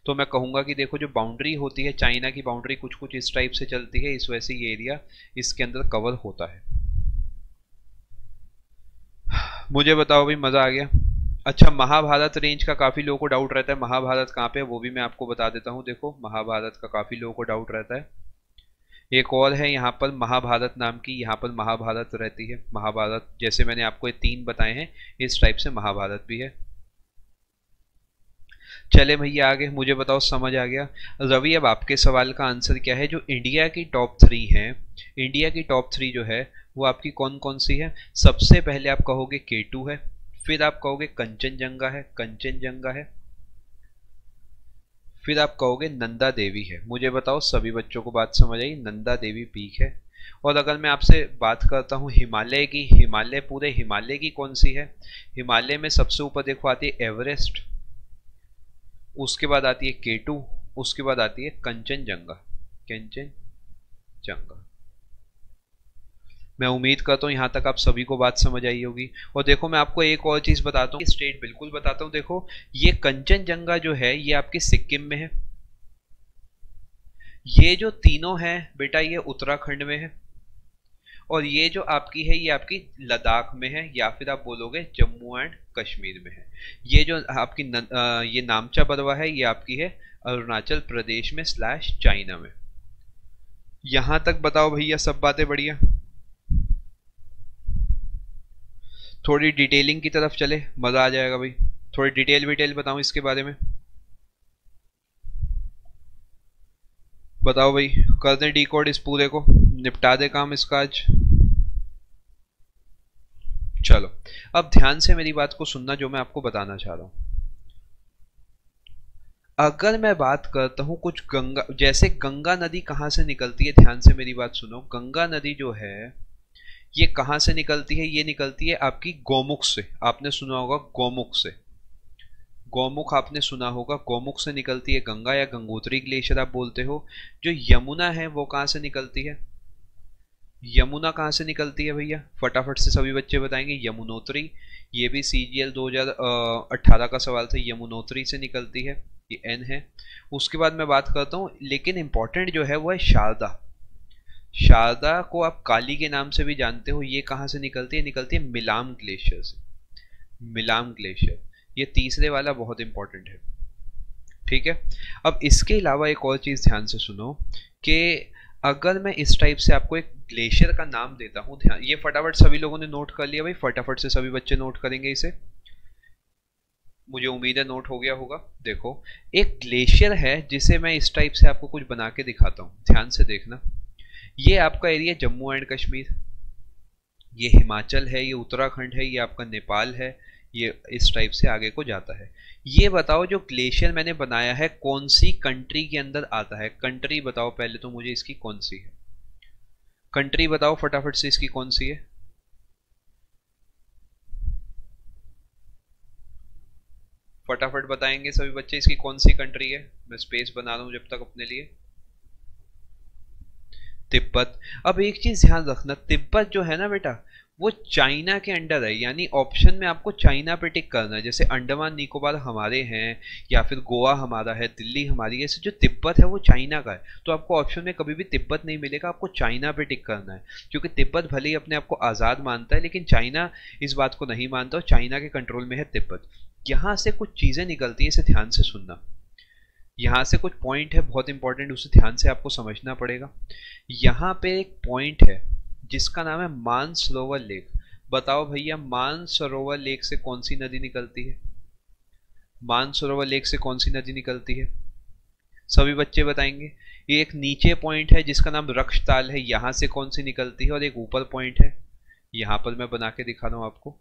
तो मैं कहूँगा कि देखो जो बाउंड्री होती है, चाइना की बाउंड्री कुछ कुछ इस टाइप से चलती है, इस वजह से ये एरिया इसके अंदर कवर होता है। मुझे बताओ भाई, मज़ा आ गया? अच्छा, महाभारत रेंज का काफ़ी लोगों को डाउट रहता है, महाभारत कहाँ पे है वो भी मैं आपको बता देता हूँ। देखो महाभारत का काफ़ी लोगों को डाउट रहता है। एक और है यहाँ पर महाभारत नाम की, यहाँ पर महाभारत रहती है। महाभारत जैसे मैंने आपको ये 3 बताए हैं, इस टाइप से महाभारत भी है। चले भैया आगे, मुझे बताओ समझ आ गया? रवि, अब आपके सवाल का आंसर क्या है? जो इंडिया की टॉप 3 है, इंडिया की टॉप 3 जो है वो आपकी कौन कौन सी है? सबसे पहले आप कहोगे K2 है, फिर आप कहोगे कंचनजंगा है, कंचनजंगा है, फिर आप कहोगे नंदा देवी है। मुझे बताओ सभी बच्चों को बात समझ आई? नंदा देवी पीक है। और अगर मैं आपसे बात करता हूँ हिमालय की, हिमालय पूरे हिमालय की कौन सी है? हिमालय में सबसे ऊपर देखो आती है एवरेस्ट, उसके बाद आती है K2, उसके बाद आती है कंचनजंगा। कंचनजंगा। मैं उम्मीद करता हूँ यहाँ तक आप सभी को बात समझ आई होगी। और देखो मैं आपको एक और चीज़ बताता हूँ, स्टेट बिल्कुल बताता हूँ। देखो ये कंचनजंगा जो है ये आपके सिक्किम में है, ये जो तीनों है बेटा ये उत्तराखंड में है, और ये जो आपकी है ये आपकी लद्दाख में है, या फिर आप बोलोगे जम्मू एंड कश्मीर में है। ये जो आपकी ये नामचा बरवा है ये आपकी है अरुणाचल प्रदेश में / चाइना में। यहां तक बताओ भैया सब बातें बढ़िया? थोड़ी डिटेलिंग की तरफ चले, मजा आ जाएगा भाई। थोड़ी डिटेल बताऊं इसके बारे में? बताओ भाई, कर दें डिकोड इस पूरे को, निपटा दे काम इसका आज। चलो अब ध्यान से मेरी बात को सुनना जो मैं आपको बताना चाह रहा हूं। अगर मैं बात करता हूं कुछ गंगा, जैसे गंगा नदी कहाँ से निकलती है, ध्यान से मेरी बात सुनो। गंगा नदी जो है ये कहाँ से निकलती है, ये निकलती है आपकी गौमुख से। आपने सुना होगा गौमुख से, गौमुख आपने सुना होगा, गौमुख से निकलती है गंगा, या गंगोत्री ग्लेशियर आप बोलते हो। जो यमुना है वो कहाँ से निकलती है, यमुना कहाँ से निकलती है भैया, फटाफट से सभी बच्चे बताएंगे। यमुनोत्री, ये भी CGL 2018 का सवाल था, यमुनोत्री से निकलती है, ये N है। उसके बाद मैं बात करता हूँ, लेकिन इंपॉर्टेंट जो है वो है शारदा। शारदा को आप काली के नाम से भी जानते हो, ये कहाँ से निकलती है, निकलती है मिलाम ग्लेशियर से, मिलाम ग्लेशियर। ये तीसरे वाला बहुत इंपॉर्टेंट है, ठीक है। अब इसके अलावा एक और चीज ध्यान से सुनो कि अगर मैं इस टाइप से आपको एक ग्लेशियर का नाम देता हूं, ध्यान, ये फटाफट सभी लोगों ने नोट कर लिया भाई, फटाफट से सभी बच्चे नोट करेंगे इसे, मुझे उम्मीद है नोट हो गया होगा। देखो, एक ग्लेशियर है जिसे मैं इस टाइप से आपको कुछ बना के दिखाता हूं, ध्यान से देखना। ये आपका एरिया जम्मू एंड कश्मीर, ये हिमाचल है, ये उत्तराखंड है, ये आपका नेपाल है, ये इस टाइप से आगे को जाता है। ये बताओ जो ग्लेशियर मैंने बनाया है कौन सी कंट्री के अंदर आता है, कंट्री बताओ पहले तो मुझे इसकी कौन सी है, कंट्री बताओ फटाफट से इसकी कौन सी है। फटाफट बताएंगे सभी बच्चे इसकी कौन सी कंट्री है, मैं स्पेस बना रहा हूं जब तक अपने लिए। तिब्बत। अब एक चीज ध्यान रखना, तिब्बत जो है ना बेटा वो चाइना के अंडर है, यानी ऑप्शन में आपको चाइना पे टिक करना है। जैसे अंडमान निकोबार हमारे हैं, या फिर गोवा हमारा है, दिल्ली हमारी है, ऐसे जो तिब्बत है वो चाइना का है, तो आपको ऑप्शन में कभी भी तिब्बत नहीं मिलेगा, आपको चाइना पे टिक करना है। क्योंकि तिब्बत भले ही अपने आप को आज़ाद मानता है, लेकिन चाइना इस बात को नहीं मानता, और चाइना के कंट्रोल में है तिब्बत। यहाँ से कुछ चीज़ें निकलती है, इसे ध्यान से सुनना। यहाँ से कुछ पॉइंट है बहुत इंपॉर्टेंट, उसे ध्यान से आपको समझना पड़ेगा। यहाँ पे एक पॉइंट है जिसका नाम है मानसरोवर लेक। बताओ भैया मानसरोवर लेक से कौन सी नदी निकलती है, मानसरोवर लेक से कौन सी नदी निकलती है, सभी बच्चे बताएंगे। ये एक नीचे पॉइंट है जिसका नाम रक्षताल है, यहां से कौन सी निकलती है, और एक ऊपर पॉइंट है, यहां पर मैं बना के दिखा रहा हूं आपको।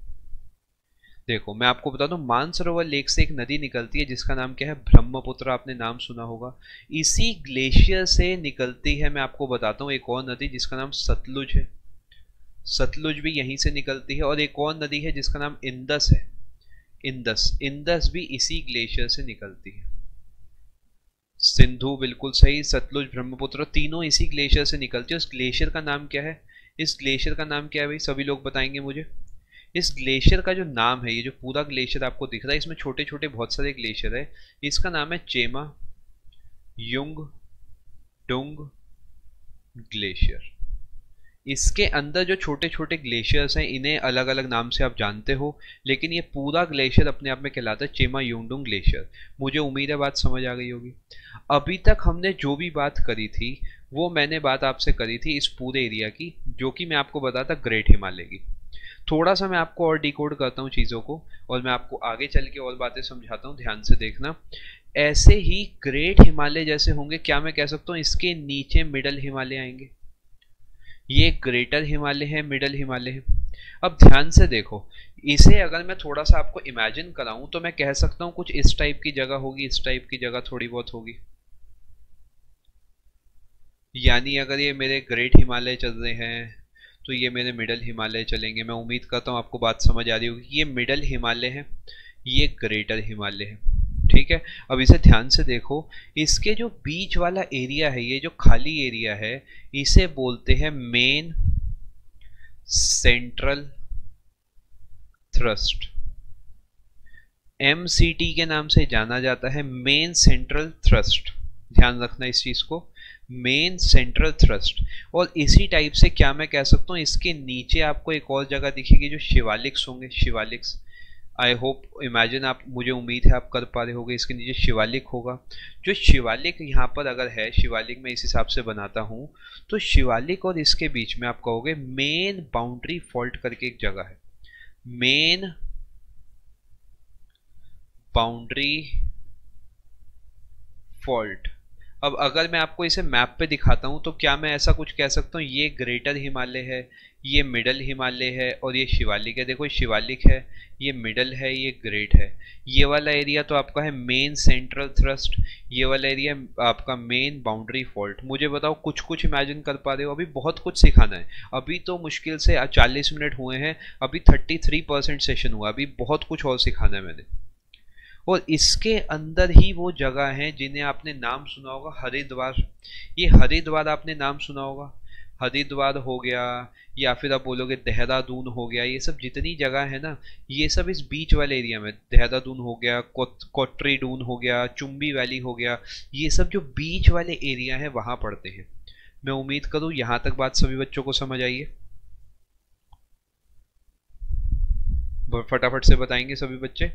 देखो मैं आपको बता दूं, मानसरोवर लेक से एक नदी निकलती है जिसका नाम क्या है, ब्रह्मपुत्र, आपने नाम सुना होगा। इसी ग्लेशियर से निकलती है, मैं आपको बताता हूँ, एक और नदी जिसका नाम सतलुज है, सतलुज भी यहीं से निकलती है। और एक और नदी है जिसका नाम इंदस है, इंदस, इंदस भी इसी ग्लेशियर से निकलती है। सिंधु बिल्कुल सही, सतलुज, ब्रह्मपुत्र तीनों इसी ग्लेशियर से निकलती है। उस ग्लेशियर का नाम क्या है, इस ग्लेशियर का नाम क्या है भाई, सभी लोग बताएंगे मुझे। इस ग्लेशियर का जो नाम है, ये जो पूरा ग्लेशियर आपको दिख रहा है, इसमें छोटे छोटे बहुत सारे ग्लेशियर है, इसका नाम है चेमा युंग डुंग ग्लेशियर। इसके अंदर जो छोटे छोटे ग्लेशियर्स हैं इन्हें अलग अलग नाम से आप जानते हो, लेकिन ये पूरा ग्लेशियर अपने आप में कहलाता है चेमा युंगडुंग ग्लेशियर। मुझे उम्मीद है बात समझ आ गई होगी। अभी तक हमने जो भी बात करी थी वो मैंने बात आपसे करी थी इस पूरे एरिया की, जो कि मैं आपको बताता ग्रेट हिमालय की। थोड़ा सा मैं आपको और डिकोड करता हूँ चीज़ों को, और मैं आपको आगे चल के और बातें समझाता हूँ, ध्यान से देखना। ऐसे ही ग्रेट हिमालय जैसे होंगे, क्या मैं कह सकता हूँ इसके नीचे मिडल हिमालय आएंगे, ये ग्रेटर हिमालय है, मिडल हिमालय है। अब ध्यान से देखो, इसे अगर मैं थोड़ा सा आपको इमेजिन कराऊं तो मैं कह सकता हूं कुछ इस टाइप की जगह होगी, इस टाइप की जगह थोड़ी बहुत होगी। यानी अगर ये मेरे ग्रेट हिमालय चल रहे हैं तो ये मेरे मिडल हिमालय चलेंगे। मैं उम्मीद करता हूँ आपको बात समझ आ रही होगी। ये मिडल हिमालय है, ये ग्रेटर हिमालय है, ठीक है। अब इसे ध्यान से देखो, इसके जो बीच वाला एरिया है, ये जो खाली एरिया है, इसे बोलते हैं मेन सेंट्रल थ्रस्ट, MCT के नाम से जाना जाता है, मेन सेंट्रल थ्रस्ट। ध्यान रखना इस चीज को, मेन सेंट्रल थ्रस्ट। और इसी टाइप से क्या मैं कह सकता हूँ, इसके नीचे आपको एक और जगह दिखेगी जो शिवालिक्स होंगे, शिवालिक्स। आई होप इमेजिन आप, मुझे उम्मीद है आप कर पा रहे होगे, इसके नीचे शिवालिक होगा। जो शिवालिक यहाँ पर अगर है, शिवालिक मैं इस हिसाब से बनाता हूँ, तो शिवालिक और इसके बीच में आप कहोगे मेन बाउंड्री फॉल्ट करके एक जगह है, मेन बाउंड्री फॉल्ट। अब अगर मैं आपको इसे मैप पे दिखाता हूँ तो क्या मैं ऐसा कुछ कह सकता हूँ ये ग्रेटर हिमालय है, ये मिडल हिमालय है और ये शिवालिक है। देखो शिवालिक है, ये मिडल है, ये ग्रेट है। ये वाला एरिया तो आपका है मेन सेंट्रल थ्रस्ट, ये वाला एरिया आपका मेन बाउंड्री फॉल्ट। मुझे बताओ कुछ कुछ इमेजिन कर पा रहे हो? अभी बहुत कुछ सिखाना है, अभी तो मुश्किल से 40 मिनट हुए हैं, अभी 33% सेशन हुआ, अभी बहुत कुछ और सिखाना है मैंने। और इसके अंदर ही वो जगह है जिन्हें आपने नाम सुना होगा, हरिद्वार। ये हरिद्वार आपने नाम सुना होगा, हरिद्वार हो गया, या फिर आप बोलोगे देहरादून हो गया। ये सब जितनी जगह है ना, ये सब इस बीच वाले एरिया में, देहरादून हो गया, कोट्रीडून हो गया, चुम्बी वैली हो गया, ये सब जो बीच वाले एरिया है वहां पड़ते हैं। मैं उम्मीद करूं यहां तक बात सभी बच्चों को समझ आई है। फटाफट से बताएंगे सभी बच्चे।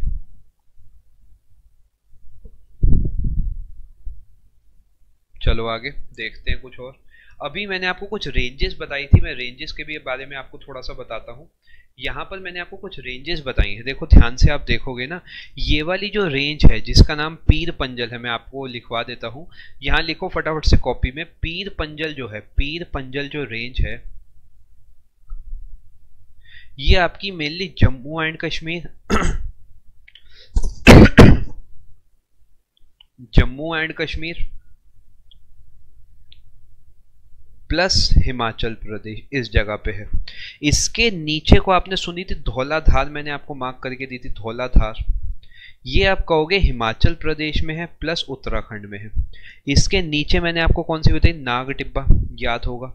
चलो आगे देखते हैं कुछ और। अभी मैंने आपको कुछ रेंजेस बताई थी, मैं रेंजेस के भी बारे में आपको थोड़ा सा बताता हूँ। यहाँ पर मैंने आपको कुछ रेंजेस बताई हैं, देखो ध्यान से आप देखोगे ना, ये वाली जो रेंज है जिसका नाम पीर पंजल है, मैं आपको लिखवा देता हूँ। यहाँ लिखो फटाफट से कॉपी में, पीर पंजल जो है, पीर पंजल जो रेंज है, ये आपकी mainly Jammu and Kashmir Jammu and Kashmir plus Himachal Pradesh इस जगह पे है। इसके नीचे को आपने सुनी थी धौलाधार, मैंने आपको मार्क करके दी थी धौलाधार, ये आप कहोगे हिमाचल प्रदेश में है प्लस उत्तराखंड में है। इसके नीचे मैंने आपको कौन सी बताई, नाग टिब्बा, याद होगा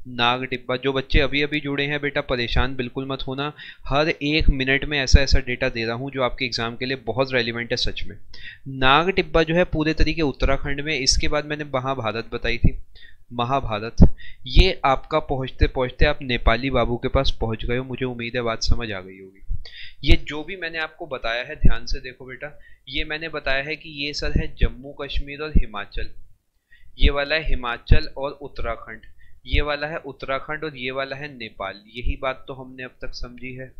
नाग टिब्बा। जो बच्चे अभी अभी जुड़े हैं बेटा परेशान बिल्कुल मत होना, हर एक मिनट में ऐसा ऐसा डेटा दे रहा हूं जो आपके एग्जाम के लिए बहुत रेलिवेंट है सच में। नाग टिब्बा जो है पूरे तरीके उत्तराखंड में। इसके बाद मैंने महाभारत बताई थी, महाभारत, ये आपका पहुंचते पहुंचते आप नेपाली बाबू के पास पहुंच गए हो, मुझे उम्मीद है बात समझ आ गई होगी। ये जो भी मैंने आपको बताया है ध्यान से देखो बेटा, ये मैंने बताया है कि ये सर है जम्मू कश्मीर और हिमाचल, ये वाला है हिमाचल और उत्तराखंड, ये वाला है उत्तराखंड और ये वाला है नेपाल। यही बात तो हमने अब तक समझी है।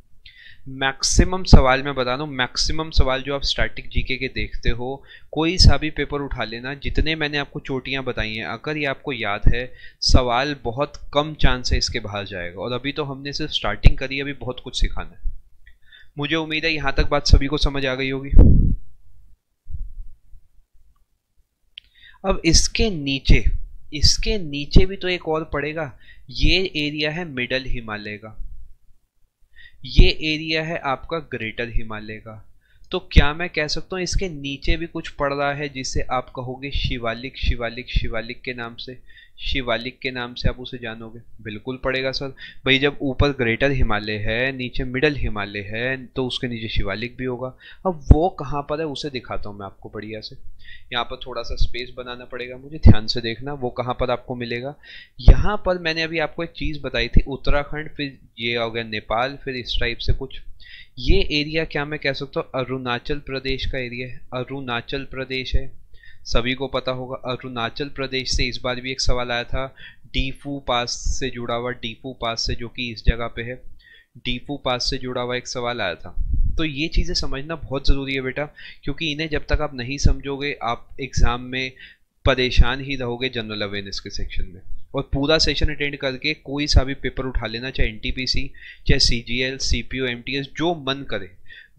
मैक्सिमम सवाल मैं बता रहा हूँ, मैक्सिमम सवाल जो आप स्टैटिक जीके के देखते हो, कोई सा भी पेपर उठा लेना, जितने मैंने आपको चोटियां बताई हैं अगर ये आपको याद है, सवाल बहुत कम चांस है इसके बाहर जाएगा। और अभी तो हमने सिर्फ स्टार्टिंग करी है, अभी बहुत कुछ सिखाना है। मुझे उम्मीद है यहां तक बात सभी को समझ आ गई होगी। अब इसके नीचे भी तो एक और पड़ेगा, ये एरिया है मिडल हिमालय का, ये एरिया है आपका ग्रेटर हिमालय का। तो क्या मैं कह सकता हूँ इसके नीचे भी कुछ पड़ रहा है जिसे आप कहोगे शिवालिक, शिवालिक, शिवालिक के नाम से, शिवालिक के नाम से आप उसे जानोगे? बिल्कुल पड़ेगा सर भाई, जब ऊपर ग्रेटर हिमालय है नीचे मिडल हिमालय है तो उसके नीचे शिवालिक भी होगा। अब वो कहाँ पर है उसे दिखाता हूँ मैं आपको बढ़िया से। यहाँ पर थोड़ा सा स्पेस बनाना पड़ेगा मुझे, ध्यान से देखना वो कहाँ पर आपको मिलेगा। यहाँ पर मैंने अभी आपको एक चीज़ बताई थी, उत्तराखंड, फिर ये हो गया नेपाल, फिर इस टाइप से कुछ। ये एरिया क्या मैं कह सकता हूँ अरुणाचल प्रदेश का एरिया है, अरुणाचल प्रदेश है, सभी को पता होगा। अरुणाचल प्रदेश से इस बार भी एक सवाल आया था, डीफू पास से जुड़ा हुआ, डीफू पास से जो कि इस जगह पे है, डीफू पास से जुड़ा हुआ एक सवाल आया था। तो ये चीज़ें समझना बहुत ज़रूरी है बेटा, क्योंकि इन्हें जब तक आप नहीं समझोगे आप एग्ज़ाम में परेशान ही रहोगे जनरल अवेयरनेस के सेक्शन में। और पूरा सेशन अटेंड करके कोई सा भी पेपर उठा लेना, चाहे एनटीपीसी, चाहे सीजीएल, सीपीओ, एमटीएस, जो मन करे,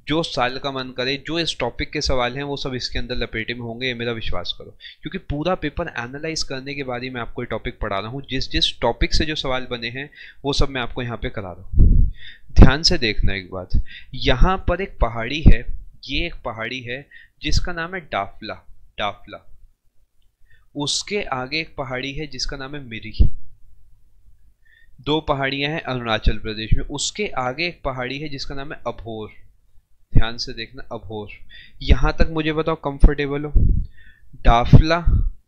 जो साल का मन करे, जो इस टॉपिक के सवाल हैं वो सब इसके अंदर लपेटे में होंगे, ये मेरा विश्वास करो। क्योंकि पूरा पेपर एनालाइज करने के बाद ही मैं आपको ये टॉपिक पढ़ा रहा हूँ, जिस जिस टॉपिक से जो सवाल बने हैं वो सब मैं आपको यहाँ पे करा रहा हूँ। ध्यान से देखना एक बात, यहाँ पर एक पहाड़ी है, ये एक पहाड़ी है जिसका नाम है डाफला, डाफला। उसके आगे एक पहाड़ी है जिसका नाम है मिरी। दो पहाड़ियां हैं अरुणाचल प्रदेश में। उसके आगे एक पहाड़ी है जिसका नाम है अभोर, ध्यान से देखना अभोर। यहां तक मुझे बताओ कंफर्टेबल हो? डाफला,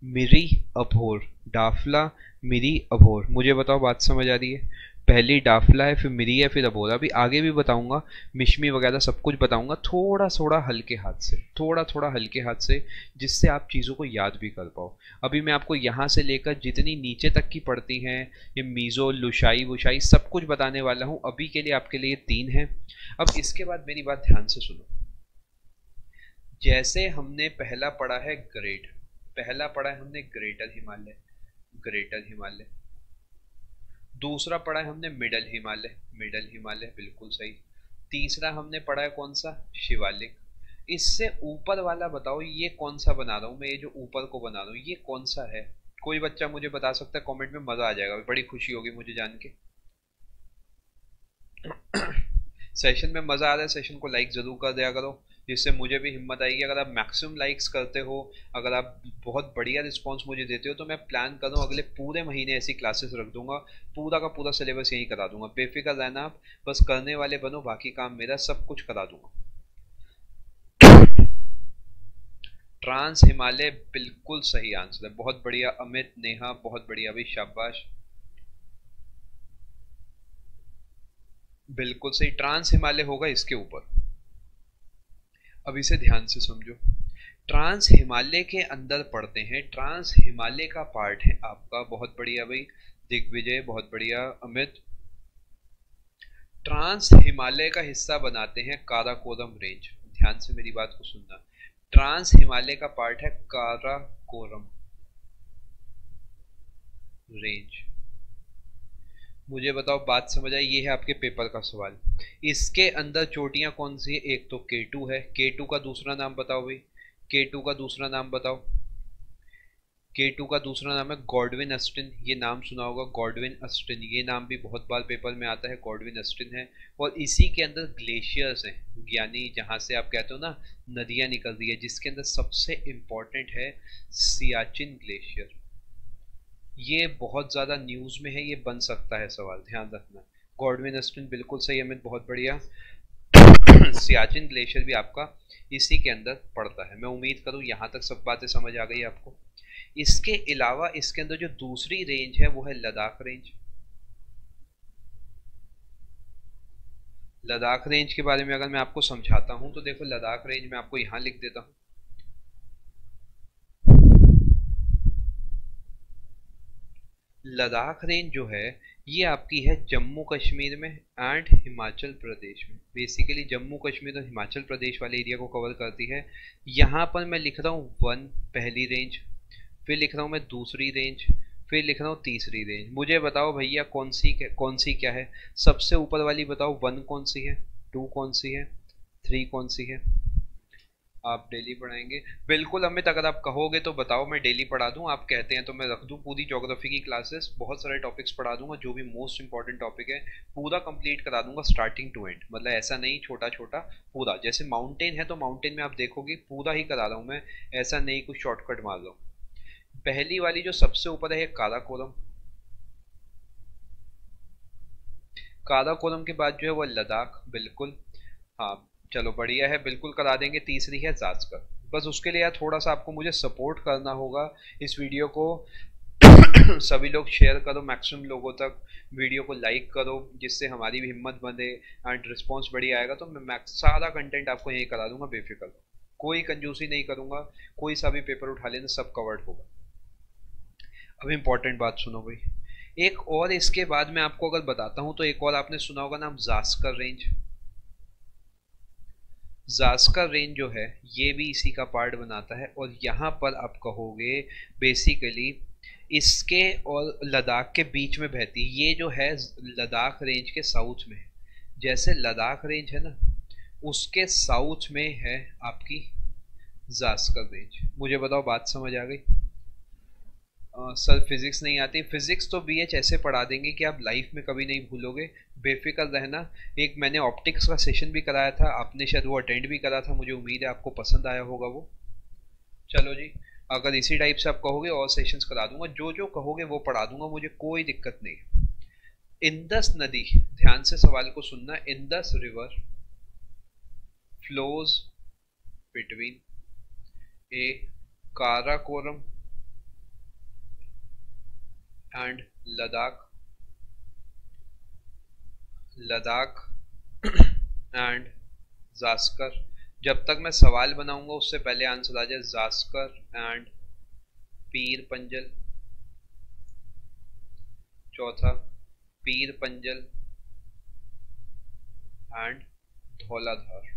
मिरी, अभोर, डाफला, मिरी, अभोर। मुझे बताओ बात समझ आ रही है? पहली डाफला है, फिर मिरी है, फिर अभोर। अभी आगे भी बताऊंगा, मिश्मी वगैरह सब कुछ बताऊंगा, थोड़ा थोड़ा हल्के हाथ से, थोड़ा थोड़ा हल्के हाथ से, जिससे आप चीज़ों को याद भी कर पाओ। अभी मैं आपको यहाँ से लेकर जितनी नीचे तक की पड़ती हैं, ये मीज़ो, लुशाई वुशाई सब कुछ बताने वाला हूँ। अभी के लिए आपके लिए 3 है। अब इसके बाद मेरी बात ध्यान से सुनो। जैसे हमने पहला पढ़ा है ग्रेड, पहला पढ़ा है हमने ग्रेटर हिमालय, ग्रेटर हिमालय। दूसरा पढ़ा है हमने मिडल हिमालय, मिडल हिमालय, बिल्कुल सही। तीसरा हमने पढ़ा है कौन सा, शिवालिक। इससे ऊपर वाला बताओ ये कौन सा बना रहा हूँ मैं, ये जो ऊपर को बना रहा हूँ ये कौन सा है? कोई बच्चा मुझे बता सकता है कमेंट में, मजा आ जाएगा, बड़ी खुशी होगी मुझे जान के। सेशन में मजा आ रहा है, सेशन को लाइक जरूर कर दिया करो, जिससे मुझे भी हिम्मत आएगी। अगर आप मैक्सिमम लाइक्स करते हो, अगर आप बहुत बढ़िया रिस्पांस मुझे देते हो, तो मैं प्लान कर रहा हूँ अगले पूरे महीने ऐसी क्लासेस रख दूंगा, पूरा का पूरा सिलेबस यहीं करा दूंगा। बेफिक्र रहना आप, बस करने वाले बनो, बाकी काम मेरा, सब कुछ करा दूंगा। ट्रांस हिमालय बिल्कुल सही आंसर है, बहुत बढ़िया अमित, नेहा बहुत बढ़िया भाई, शाबाश, बिल्कुल सही। ट्रांस हिमालय होगा इसके ऊपर। अब इसे ध्यान से समझो, ट्रांस हिमालय के अंदर पढ़ते हैं, ट्रांस हिमालय का पार्ट है आपका, बहुत बढ़िया भाई दिग्विजय, बहुत बढ़िया अमित। ट्रांस हिमालय का हिस्सा बनाते हैं काराकोरम रेंज, ध्यान से मेरी बात को सुनना। ट्रांस हिमालय का पार्ट है काराकोरम रेंज। मुझे बताओ, बात समझ आई? ये है आपके पेपर का सवाल। इसके अंदर चोटियां कौन सी है? एक तो K2 है, K2 का दूसरा नाम बताओ भाई, K2 का दूसरा नाम बताओ। K2 का दूसरा नाम है गॉडविन अस्टिन, ये नाम सुना होगा, गॉडविन अस्टिन, ये नाम भी बहुत बार पेपर में आता है, गॉडविन अस्टिन है। और इसी के अंदर ग्लेशियर्स हैं, यानी जहां से आप कहते हो ना नदियां निकल रही है, जिसके अंदर सबसे इंपॉर्टेंट है सियाचिन ग्लेशियर। ये बहुत ज्यादा न्यूज में है, ये बन सकता है सवाल, ध्यान रखना। गॉडविन अस्टिन बिल्कुल सही अमित, बहुत बढ़िया। सियाचिन ग्लेशियर भी आपका इसी के अंदर पड़ता है। मैं उम्मीद करूं यहां तक सब बातें समझ आ गई आपको। इसके अलावा इसके अंदर जो दूसरी रेंज है वो है लद्दाख रेंज। लद्दाख रेंज के बारे में अगर मैं आपको समझाता हूं तो देखो, लद्दाख रेंज में आपको यहां लिख देता हूं। लद्दाख रेंज जो है ये आपकी है जम्मू कश्मीर में एंड हिमाचल प्रदेश में, बेसिकली जम्मू कश्मीर और हिमाचल प्रदेश वाले एरिया को कवर करती है। यहाँ पर मैं लिख रहा हूँ वन, पहली रेंज, फिर लिख रहा हूँ मैं दूसरी रेंज, फिर लिख रहा हूँ तीसरी रेंज। मुझे बताओ भैया कौन सी क्या है? सबसे ऊपर वाली बताओ, वन कौन सी है, टू कौन सी है, थ्री कौन सी है? आप डेली पढ़ाएंगे? बिल्कुल अमित, अगर आप कहोगे तो बताओ, मैं डेली पढ़ा दूं। आप कहते हैं तो मैं रख दूं पूरी ज्योग्राफी की क्लासेस, बहुत सारे टॉपिक्स पढ़ा दूंगा, जो भी मोस्ट इंपॉर्टेंट टॉपिक है पूरा कंप्लीट करा दूंगा स्टार्टिंग टू एंड। मतलब ऐसा नहीं छोटा छोटा, पूरा। जैसे माउंटेन है तो माउंटेन में आप देखोगे पूरा ही करा रहा हूँ मैं, ऐसा नहीं कुछ शॉर्टकट मार रहा हूँ। पहली वाली जो सबसे ऊपर है काराकोरम, काराकोरम के बाद जो है वो लद्दाख, बिल्कुल। हाँ चलो बढ़िया है, बिल्कुल करा देंगे। तीसरी है जास्कर। बस उसके लिए यार थोड़ा सा आपको मुझे सपोर्ट करना होगा, इस वीडियो को सभी लोग शेयर करो मैक्सिमम लोगों तक, वीडियो को लाइक करो, जिससे हमारी भी हिम्मत बंधे एंड रिस्पॉन्स बढ़िया आएगा तो मैं सारा कंटेंट आपको यही करा दूंगा, बेफिक्र। कोई कंजूसी नहीं करूंगा, कोई सा भी पेपर उठा लेना, सब कवर्ड होगा। अब इम्पोर्टेंट बात सुनो भाई, एक और इसके बाद मैं आपको अगर बताता हूं तो एक और आपने सुना होगा नाम जास्कर रेंज। जास्कर रेंज जो है ये भी इसी का पार्ट बनाता है, और यहाँ पर आप कहोगे बेसिकली इसके और लद्दाख के बीच में बहती, ये जो है लद्दाख रेंज के साउथ में है। जैसे लद्दाख रेंज है ना, उसके साउथ में है आपकी जास्कर रेंज। मुझे बताओ बात समझ आ गई? सर फिजिक्स नहीं आती? फिजिक्स तो बीएच ऐसे पढ़ा देंगे कि आप लाइफ में कभी नहीं भूलोगे, बेफिक्र रहना। एक मैंने ऑप्टिक्स का सेशन भी कराया था, आपने शायद वो अटेंड भी करा था, मुझे उम्मीद है आपको पसंद आया होगा वो। चलो जी, अगर इसी टाइप से आप कहोगे और सेशंस करा दूंगा, जो जो कहोगे वो पढ़ा दूंगा, मुझे कोई दिक्कत नहीं। इंदस नदी, ध्यान से सवाल को सुनना, Indus river flows between A Karakoram and Ladakh, Ladakh and Zanskar. जब तक मैं सवाल बनाऊंगा उससे पहले आंसर आ जाए, जास्कर एंड पीर पंजल। चौथा पीर पंजल एंड धौलाधार।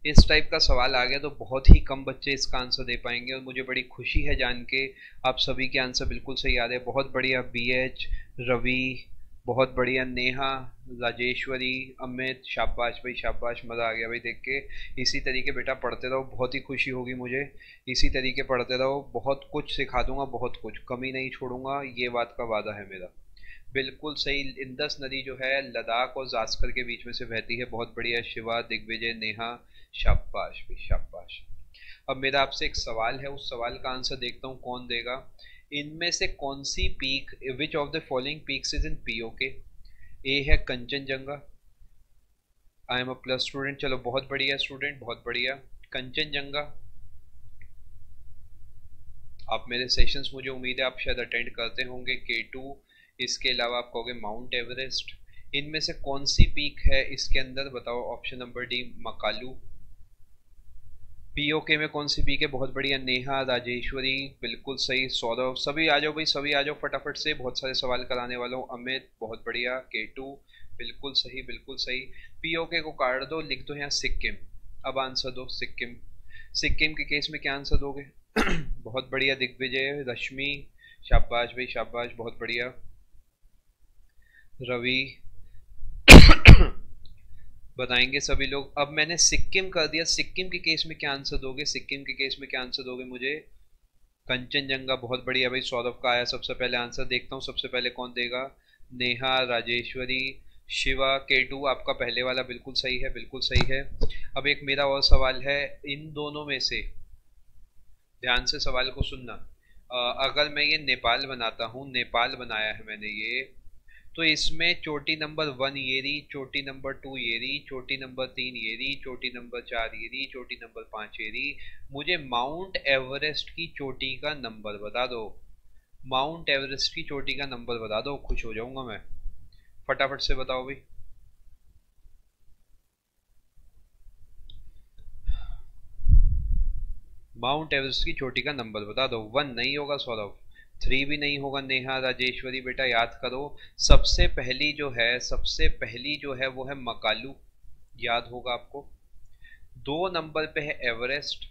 इस टाइप का सवाल आ गया तो बहुत ही कम बच्चे इसका आंसर दे पाएंगे, और मुझे बड़ी खुशी है जान के आप सभी के आंसर बिल्कुल सही आ रहे हैं। बहुत बढ़िया BH, रवि, बहुत बढ़िया नेहा, राजेश्वरी, अमित, शाबाश भाई शाबाश, मज़ा आ गया भाई देख के। इसी तरीके बेटा पढ़ते रहो, बहुत ही खुशी होगी मुझे। इसी तरीके पढ़ते रहो, बहुत कुछ सिखा दूंगा, बहुत कुछ कमी नहीं छोड़ूंगा, ये बात का वादा है मेरा। बिल्कुल सही। इंदस नदी जो है लद्दाख और जास्कर के बीच में से बहती है। बहुत बढ़िया शिवा, दिग्विजय, नेहा, शाबाश भाई शाबाश। अब मेरा आपसे एक सवाल है, उस सवाल का आंसर देखता हूँ कौन देगा। इनमें से कौन सी peak, which of the following peaks is in POK? A है Kanchenjunga. I am A plus student, चलो बहुत बढ़िया स्टूडेंट, बहुत बढ़िया। कंचनजंगा, आप मेरे सेशंस मुझे उम्मीद है आप शायद अटेंड करते होंगे। K2, इसके अलावा आप कहोगे माउंट एवरेस्ट। इनमें से कौन सी पीक है इसके अंदर, बताओ। Option number D Makalu. POK में कौन सी पीक है, बहुत बढ़िया। नेहा, राजेश्वरी, बिल्कुल सही। सौरभ, सभी आ जाओ भाई, सभी आ जाओ फटाफट से, बहुत सारे सवाल कराने वाला हूँ। अमित, बहुत बढ़िया। K2, बिल्कुल सही, बिल्कुल सही। POK को काट दो, लिख दो यहाँ सिक्किम। अब आंसर दो सिक्किम। सिक्किम के केस में क्या आंसर दोगे? बहुत बढ़िया दिग्विजय, रश्मि, शाबाश भाई शाबाश, बहुत बढ़िया। रवि, बताएंगे सभी लोग। अब मैंने सिक्किम कर दिया, सिक्किम के केस में क्या आंसर दोगे? सिक्किम के केस में क्या आंसर दोगे मुझे? कंचनजंगा, बहुत बढ़िया भाई। सौरभ का आया सबसे पहले आंसर, देखता हूँ सबसे पहले कौन देगा। नेहा, राजेश्वरी, शिवा। K2 आपका पहले वाला बिल्कुल सही है, बिल्कुल सही है। अब एक मेरा और सवाल है, इन दोनों में से ध्यान से सवाल को सुनना। अगर मैं ये नेपाल बनाता हूँ, नेपाल बनाया है मैंने ये, तो इसमें चोटी नंबर 1 ये रही, चोटी नंबर 2 ये रही, चोटी नंबर 3 ये रही, चोटी नंबर 4 ये रही, चोटी नंबर 5 ये रही। मुझे माउंट एवरेस्ट की चोटी का नंबर बता दो। माउंट एवरेस्ट की चोटी का नंबर बता दो, खुश हो जाऊंगा मैं। फटाफट से बताओ भाई। माउंट एवरेस्ट की चोटी का नंबर बता दो। 1 नहीं होगा सौरभ, 3 भी नहीं होगा। नेहा, राजेश्वरी, बेटा याद करो। सबसे पहली जो है, सबसे पहली जो है वो है मकालू, याद होगा आपको। 2 नंबर पे है एवरेस्ट,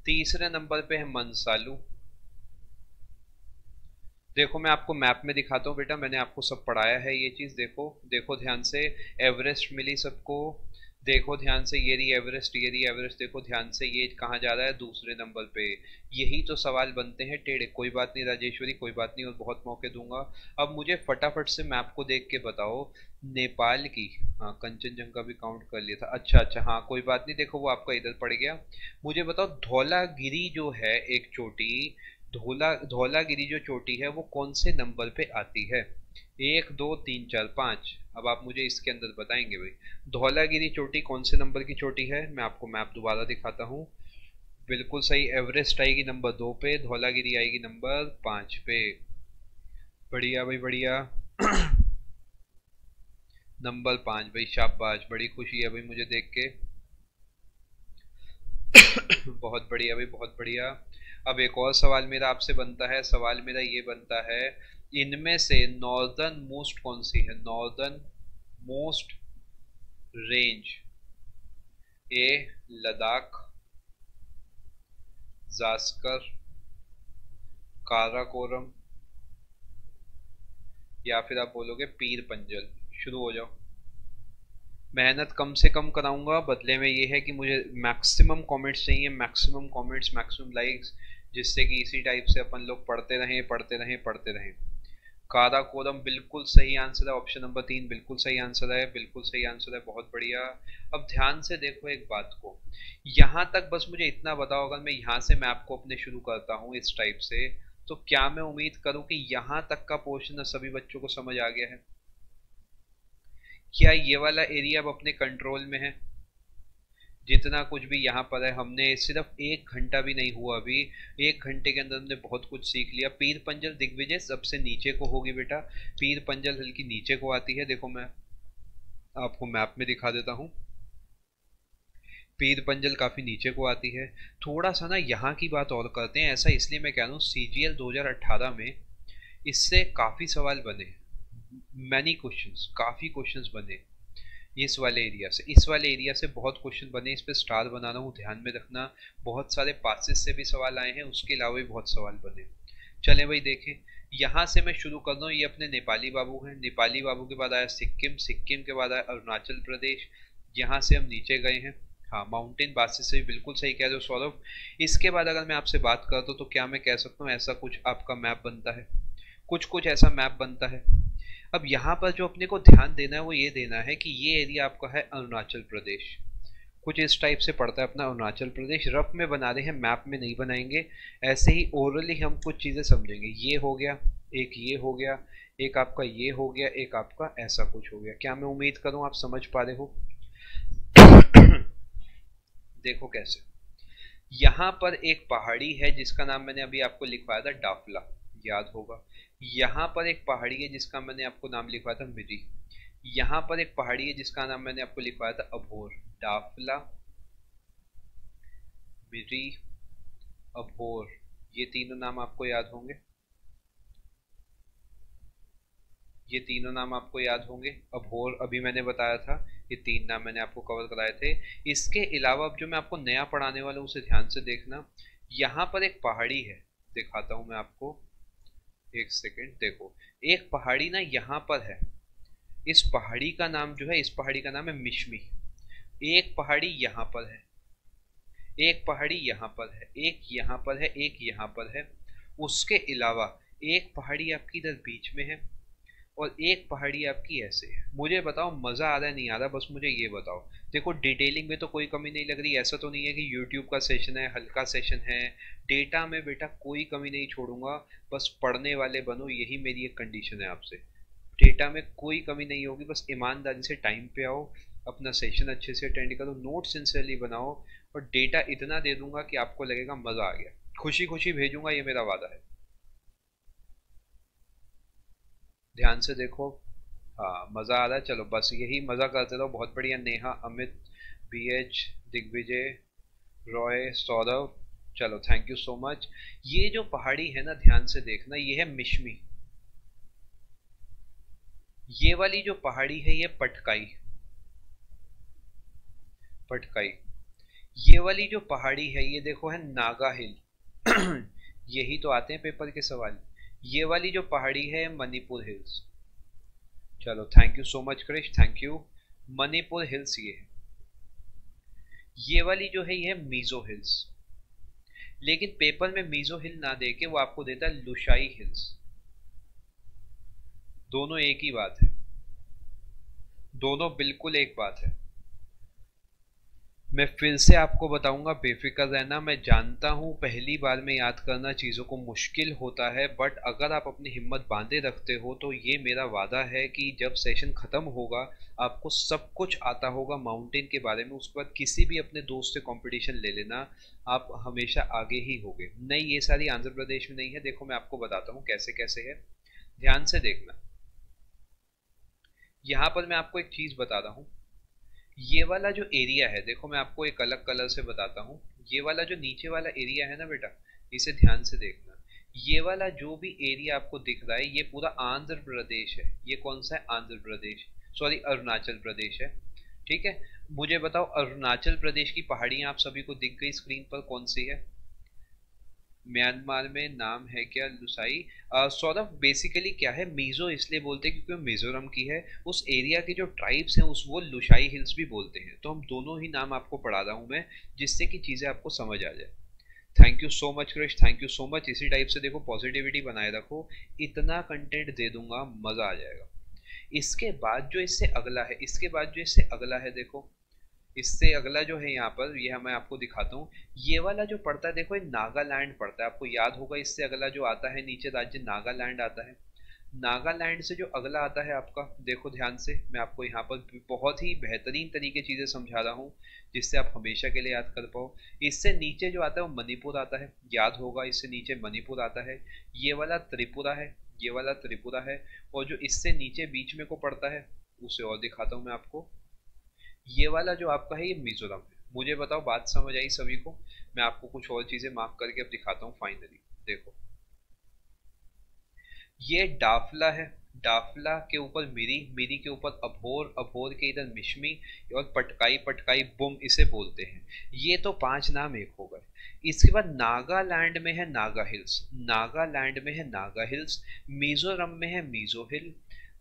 तीसरे नंबर पे है मनसालू। देखो मैं आपको मैप में दिखाता हूँ बेटा, मैंने आपको सब पढ़ाया है ये चीज़। देखो देखो ध्यान से, एवरेस्ट मिली सबको। देखो ध्यान से, ये रही एवरेस्ट, ये रही एवरेस्ट। देखो ध्यान से, ये कहाँ जा रहा है? दूसरे नंबर पे। यही तो सवाल बनते हैं टेढ़े। कोई बात नहीं राजेश्वरी, कोई बात नहीं, और बहुत मौके दूंगा। अब मुझे फटाफट से मैप को देख के बताओ नेपाल की। हाँ कंचनजंगा भी काउंट कर लिया था, अच्छा अच्छा, हाँ कोई बात नहीं। देखो वो आपका इधर पड़ गया। मुझे बताओ धौलागिरी जो है एक चोटी, धौलागिरी जो चोटी है वो कौन से नंबर पे आती है? 1, 2, 3, 4, 5। अब आप मुझे इसके अंदर बताएंगे भाई, धौलागिरी चोटी कौन से नंबर की चोटी है? मैं आपको मैप दोबारा दिखाता हूँ। बिल्कुल सही, एवरेस्ट आएगी नंबर 2 पे, धौलागिरी आएगी नंबर 5 पे। बढ़िया भाई बढ़िया। नंबर 5 भाई शाबाश, बड़ी खुशी है भाई मुझे देख के। बहुत बढ़िया भाई, बहुत बढ़िया। अब एक और सवाल मेरा आपसे बनता है, सवाल मेरा ये बनता है, इनमें से नॉर्दर्न मोस्ट कौन सी है? नॉर्दर्न मोस्ट रेंज, ए लद्दाख, जास्कर, काराकोरम, या फिर आप बोलोगे पीर पंजल। शुरू हो जाओ। मेहनत कम से कम कराऊंगा, बदले में ये है कि मुझे मैक्सिमम कमेंट्स चाहिए, मैक्सिमम कमेंट्स, मैक्सिमम लाइक्स, जिससे कि इसी टाइप से अपन लोग पढ़ते रहें पढ़ते रहें पढ़ते रहें। काराकोरम बिल्कुल सही आंसर है, ऑप्शन नंबर 3 बिल्कुल सही आंसर है, बिल्कुल सही आंसर है, बहुत बढ़िया। अब ध्यान से देखो एक बात को, यहाँ तक बस मुझे इतना बताओ, अगर मैं यहाँ से मैप को अपने शुरू करता हूँ इस टाइप से, तो क्या मैं उम्मीद करूँ कि यहाँ तक का पोर्शन सभी बच्चों को समझ आ गया है? क्या ये वाला एरिया अब अपने कंट्रोल में है? जितना कुछ भी यहाँ पर है, हमने सिर्फ 1 घंटा भी नहीं हुआ अभी, 1 घंटे के अंदर हमने बहुत कुछ सीख लिया। पीर पंजल दिग्विजय सबसे नीचे को होगी बेटा, पीर पंजल हल्की नीचे को आती है। देखो मैं आपको मैप में दिखा देता हूँ, पीर पंजल काफी नीचे को आती है। थोड़ा सा ना यहाँ की बात और करते हैं, ऐसा इसलिए मैं कह रहा हूँ, CGL 2018 में इससे काफी सवाल बने, मैनी क्वेश्चंस, काफी क्वेश्चंस बने। इस वाले एरिया से बहुत क्वेश्चन बने, इस पे स्टार बना रहा हूँ, ध्यान में रखना। बहुत सारे पासेस से भी सवाल आए हैं, उसके अलावा भी बहुत सवाल बने। चले भाई देखें, यहाँ से मैं शुरू कर रहा हूँ। ये अपने नेपाली बाबू हैं, नेपाली बाबू के बाद आया सिक्किम, सिक्किम के बाद आया अरुणाचल प्रदेश। यहाँ से हम नीचे गए हैं। हाँ, माउंटेन बासिस से भी बिल्कुल सही कह रहे हो सौरभ। इसके बाद अगर मैं आपसे बात करता हूँ तो क्या मैं कह सकता हूँ ऐसा कुछ आपका मैप बनता है, कुछ कुछ ऐसा मैप बनता है। अब यहाँ पर जो अपने को ध्यान देना है वो ये देना है कि ये एरिया आपका है अरुणाचल प्रदेश। कुछ इस टाइप से पड़ता है अपना अरुणाचल प्रदेश। रफ में बना रहे हैं, मैप में नहीं बनाएंगे। ऐसे ही ओरली हम कुछ चीज़ें समझेंगे। ये हो गया, एक ये हो गया, एक आपका ये हो गया, एक आपका ऐसा कुछ हो गया। क्या मैं उम्मीद करूँ आप समझ पा रहे हो? देखो कैसे, यहाँ पर एक पहाड़ी है जिसका नाम मैंने अभी आपको लिखवाया था डाफला, याद होगा। यहाँ पर एक पहाड़ी है जिसका मैंने आपको नाम लिखवाया था मिरी। यहाँ पर एक पहाड़ी है जिसका नाम मैंने आपको लिखवाया था अभोर। डाफला, मिरी, अभोर, ये तीनों नाम आपको याद होंगे। ये तीनों नाम आपको याद होंगे। अभोर अभी मैंने बताया था, ये तीन नाम मैंने आपको कवर कराए थे। इसके अलावा अब जो मैं आपको नया पढ़ाने वाला हूँ उसे ध्यान से देखना। यहाँ पर एक पहाड़ी है, दिखाता हूँ मैं आपको, एक सेकेंड। देखो, एक पहाड़ी ना यहाँ पर है। इस पहाड़ी का नाम जो है, इस पहाड़ी का नाम है मिश्मी। एक पहाड़ी यहाँ पर है, एक पहाड़ी यहाँ पर है, एक यहाँ पर है, एक यहाँ पर है। उसके अलावा एक पहाड़ी आपकी इधर बीच में है और एक पहाड़ी आपकी ऐसे है। मुझे बताओ मजा आ रहा है नहीं आ रहा, बस मुझे ये बताओ। देखो डिटेलिंग में तो कोई कमी नहीं लग रही, ऐसा तो नहीं है कि यूट्यूब का सेशन है, हल्का सेशन है। डेटा में बेटा कोई कमी नहीं छोड़ूंगा, बस पढ़ने वाले बनो, यही मेरी एक कंडीशन है आपसे। डेटा में कोई कमी नहीं होगी, बस ईमानदारी से टाइम पे आओ, अपना सेशन अच्छे से अटेंड करो, नोट सिंसियरली बनाओ, और डेटा इतना दे दूंगा कि आपको लगेगा मजा आ गया। खुशी खुशी भेजूंगा, ये मेरा वादा है। ध्यान से देखो। हाँ, मज़ा आ रहा है, चलो बस यही मज़ा करते रहो। बहुत बढ़िया। नेहा, अमित, BH, दिग्विजय, रॉय, सौरभ, चलो थैंक यू सो मच। ये जो पहाड़ी है ना, ध्यान से देखना, ये है मिश्मी। ये वाली जो पहाड़ी है ये पटकाई, पटकाई। ये वाली जो पहाड़ी है ये देखो है नागा हिल। यही तो आते हैं पेपर के सवाल। ये वाली जो पहाड़ी है मणिपुर हिल्स। चलो thank you so much Krish, thank you. Manipur hills ये है। ये वाली जो है ये है मीजो हिल्स। लेकिन पेपर में मीजो हिल ना दे के वो आपको देता है लुशाई हिल्स। दोनों एक ही बात है, दोनों बिल्कुल एक बात है। मैं फिर से आपको बताऊंगा, बेफिक्र रहना। मैं जानता हूं पहली बार में याद करना चीज़ों को मुश्किल होता है, बट अगर आप अपनी हिम्मत बांधे रखते हो तो ये मेरा वादा है कि जब सेशन ख़त्म होगा आपको सब कुछ आता होगा माउंटेन के बारे में। उसके बाद किसी भी अपने दोस्त से कंपटीशन ले लेना, आप हमेशा आगे ही होगे। नहीं, ये सारी आंध्र प्रदेश में नहीं है। देखो मैं आपको बताता हूँ कैसे कैसे है, ध्यान से देखना। यहाँ पर मैं आपको एक चीज़ बता रहा हूँ। ये वाला जो एरिया है, देखो मैं आपको एक अलग कलर से बताता हूँ। ये वाला जो नीचे वाला एरिया है ना बेटा, इसे ध्यान से देखना। ये वाला जो भी एरिया आपको दिख रहा है ये पूरा आंध्र प्रदेश है। ये कौन सा है? आंध्र प्रदेश, सॉरी अरुणाचल प्रदेश है। ठीक है, मुझे बताओ अरुणाचल प्रदेश की पहाड़ियाँ आप सभी को दिख गई स्क्रीन पर, कौन सी है? म्यांमार में नाम है क्या? लुसाई। सौरभ बेसिकली क्या है, मीजो इसलिए बोलते हैं क्योंकि वो मिजोरम की है। उस एरिया के जो ट्राइब्स हैं उस वो लुसाई हिल्स भी बोलते हैं। तो हम दोनों ही नाम आपको पढ़ा रहा हूँ मैं, जिससे कि चीज़ें आपको समझ आ जाए। Thank you so much Krish, thank you so much. इसी टाइप से देखो पॉजिटिविटी बनाए रखो, इतना कंटेंट दे दूंगा मज़ा आ जाएगा। इसके बाद जो इससे अगला है, इसके बाद जो इससे अगला है, देखो इससे अगला जो है यहाँ पर, ये मैं आपको दिखाता हूँ। ये वाला जो पड़ता है देखो, ये नागालैंड पड़ता है, आपको याद होगा। इससे अगला जो आता है नीचे राज्य नागालैंड आता है। नागालैंड से जो अगला आता है आपका, देखो ध्यान से, मैं आपको यहाँ पर बहुत ही बेहतरीन तरीके चीज़ें समझा रहा हूँ जिससे आप हमेशा के लिए याद कर पाओ। इससे नीचे जो आता है वो मणिपुर आता है, याद होगा। इससे नीचे मणिपुर आता है। ये वाला त्रिपुरा है, ये वाला त्रिपुरा है। और जो इससे नीचे बीच में को पड़ता है उसे और दिखाता हूँ मैं आपको। ये वाला जो आपका है ये मिजोरम है। मुझे बताओ बात समझ आई सभी को? मैं आपको कुछ और चीजें मार्क करके अब दिखाता हूँ फाइनली। देखो ये डाफला है, डाफला के ऊपर मिरी, मिरी के ऊपर अभोर, अभोर के इधर मिश्मी, और पटकाई, पटकाई बुम इसे बोलते हैं। ये तो 5 नाम एक हो गए। इसके बाद नागालैंड में है नागा हिल्स, नागालैंड में है नागा हिल्स, मिजोरम में है मिजो हिल,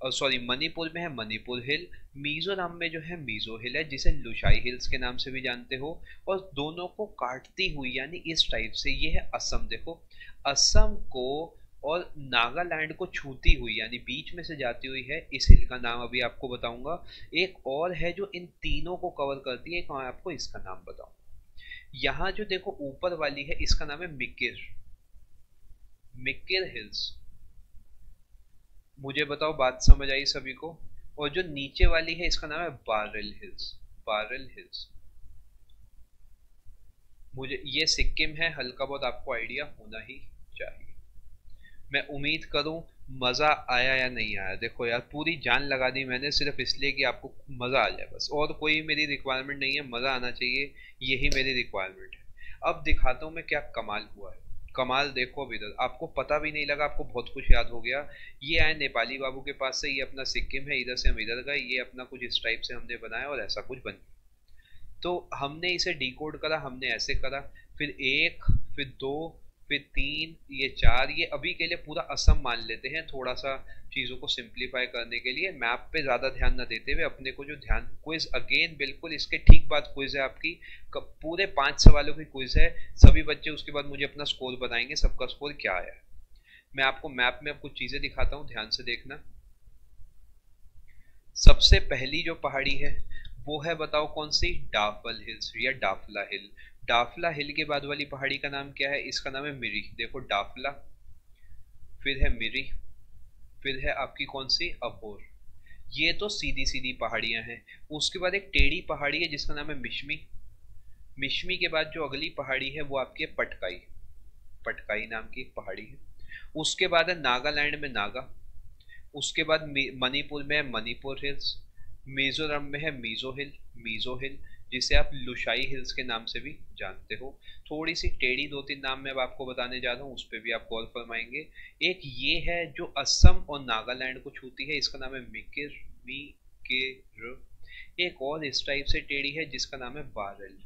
सॉरी मणिपुर में है मणिपुर हिल, मिजोरम में जो है मिजो हिल है जिसे लुशाई हिल्स के नाम से भी जानते हो, और दोनों को काटती हुई यानी इस टाइप से ये है असम। देखो असम को और नागालैंड को छूती हुई यानी बीच में से जाती हुई है, इस हिल का नाम अभी आपको बताऊंगा। एक और है जो इन तीनों को कवर करती है, मैं आपको इसका नाम बताऊंगा। यहाँ जो देखो ऊपर वाली है इसका नाम है मिकिर, मिकिर हिल्स। मुझे बताओ बात समझ आई सभी को। और जो नीचे वाली है इसका नाम है बारेल हिल्स, बारेल हिल्स। मुझे ये सिक्किम है, हल्का बहुत आपको आइडिया होना ही चाहिए। मैं उम्मीद करूं मजा आया या नहीं आया। देखो यार पूरी जान लगा दी मैंने सिर्फ इसलिए कि आपको मजा आ जाए, बस और कोई मेरी रिक्वायरमेंट नहीं है, मजा आना चाहिए, यही मेरी रिक्वायरमेंट है। अब दिखाता हूँ मैं क्या कमाल हुआ है। कमाल देखो अब इधर, आपको पता भी नहीं लगा, आपको बहुत कुछ याद हो गया। ये आए नेपाली बाबू के पास से, ये अपना सिक्किम है, इधर से हम इधर गए, ये अपना कुछ इस टाइप से हमने बनाया और ऐसा कुछ बन गया। तो हमने इसे डिकोड करा, हमने ऐसे करा, फिर 1, फिर 2, फिर 3, ये 4, ये अभी के लिए पूरा असम मान लेते हैं थोड़ा सा चीज़ों को सिंप्लीफाई करने के लिए। मैप पे ज़्यादा ध्यान न देते हुए अपने को जो ध्यान, क्विज अगेन बिल्कुल इसके ठीक बाद क्विज है आपकी, पूरे 5 सवालों की क्विज है। सभी बच्चे उसके बाद मुझे अपना स्कोर बताएंगे, सबका स्कोर क्या आया है। मैं आपको मैप में अब कुछ चीज़ें दिखाता हूँ, ध्यान से देखना। सबसे पहली जो पहाड़ी है वो है, बताओ कौन सी, डाफल हिल्स या डाफला हिल। डाफला हिल के बाद वाली पहाड़ी का नाम क्या है, इसका नाम है मिरी। देखो डाफला, फिर है मिरी, फिर है आपकी कौन सी, अबोर। ये तो सीधी सीधी पहाड़ियां हैं। उसके बाद एक टेढ़ी पहाड़ी है जिसका नाम है मिश्मी। मिश्मी के बाद जो अगली पहाड़ी है वो आपकी है पटकाई, पटकाई नाम की एक पहाड़ी है। उसके बाद है नागालैंड में नागा। उसके बाद मणिपुर में है मणिपुर हिल्स। मिजोरम में है मिजो हिल, मिजो हिल, जिसे आप लुशाई हिल्स के नाम से भी जानते हो। थोड़ी सी टेढ़ी 2-3 नाम मैं अब आपको बताने जा रहा हूँ, उस पर भी आप गौर फरमाएंगे। एक ये है जो असम और नागालैंड को छूती है, इसका नाम है मिकिर, मी के र। एक और इस टाइप से टेढ़ी है जिसका नाम है बारेल।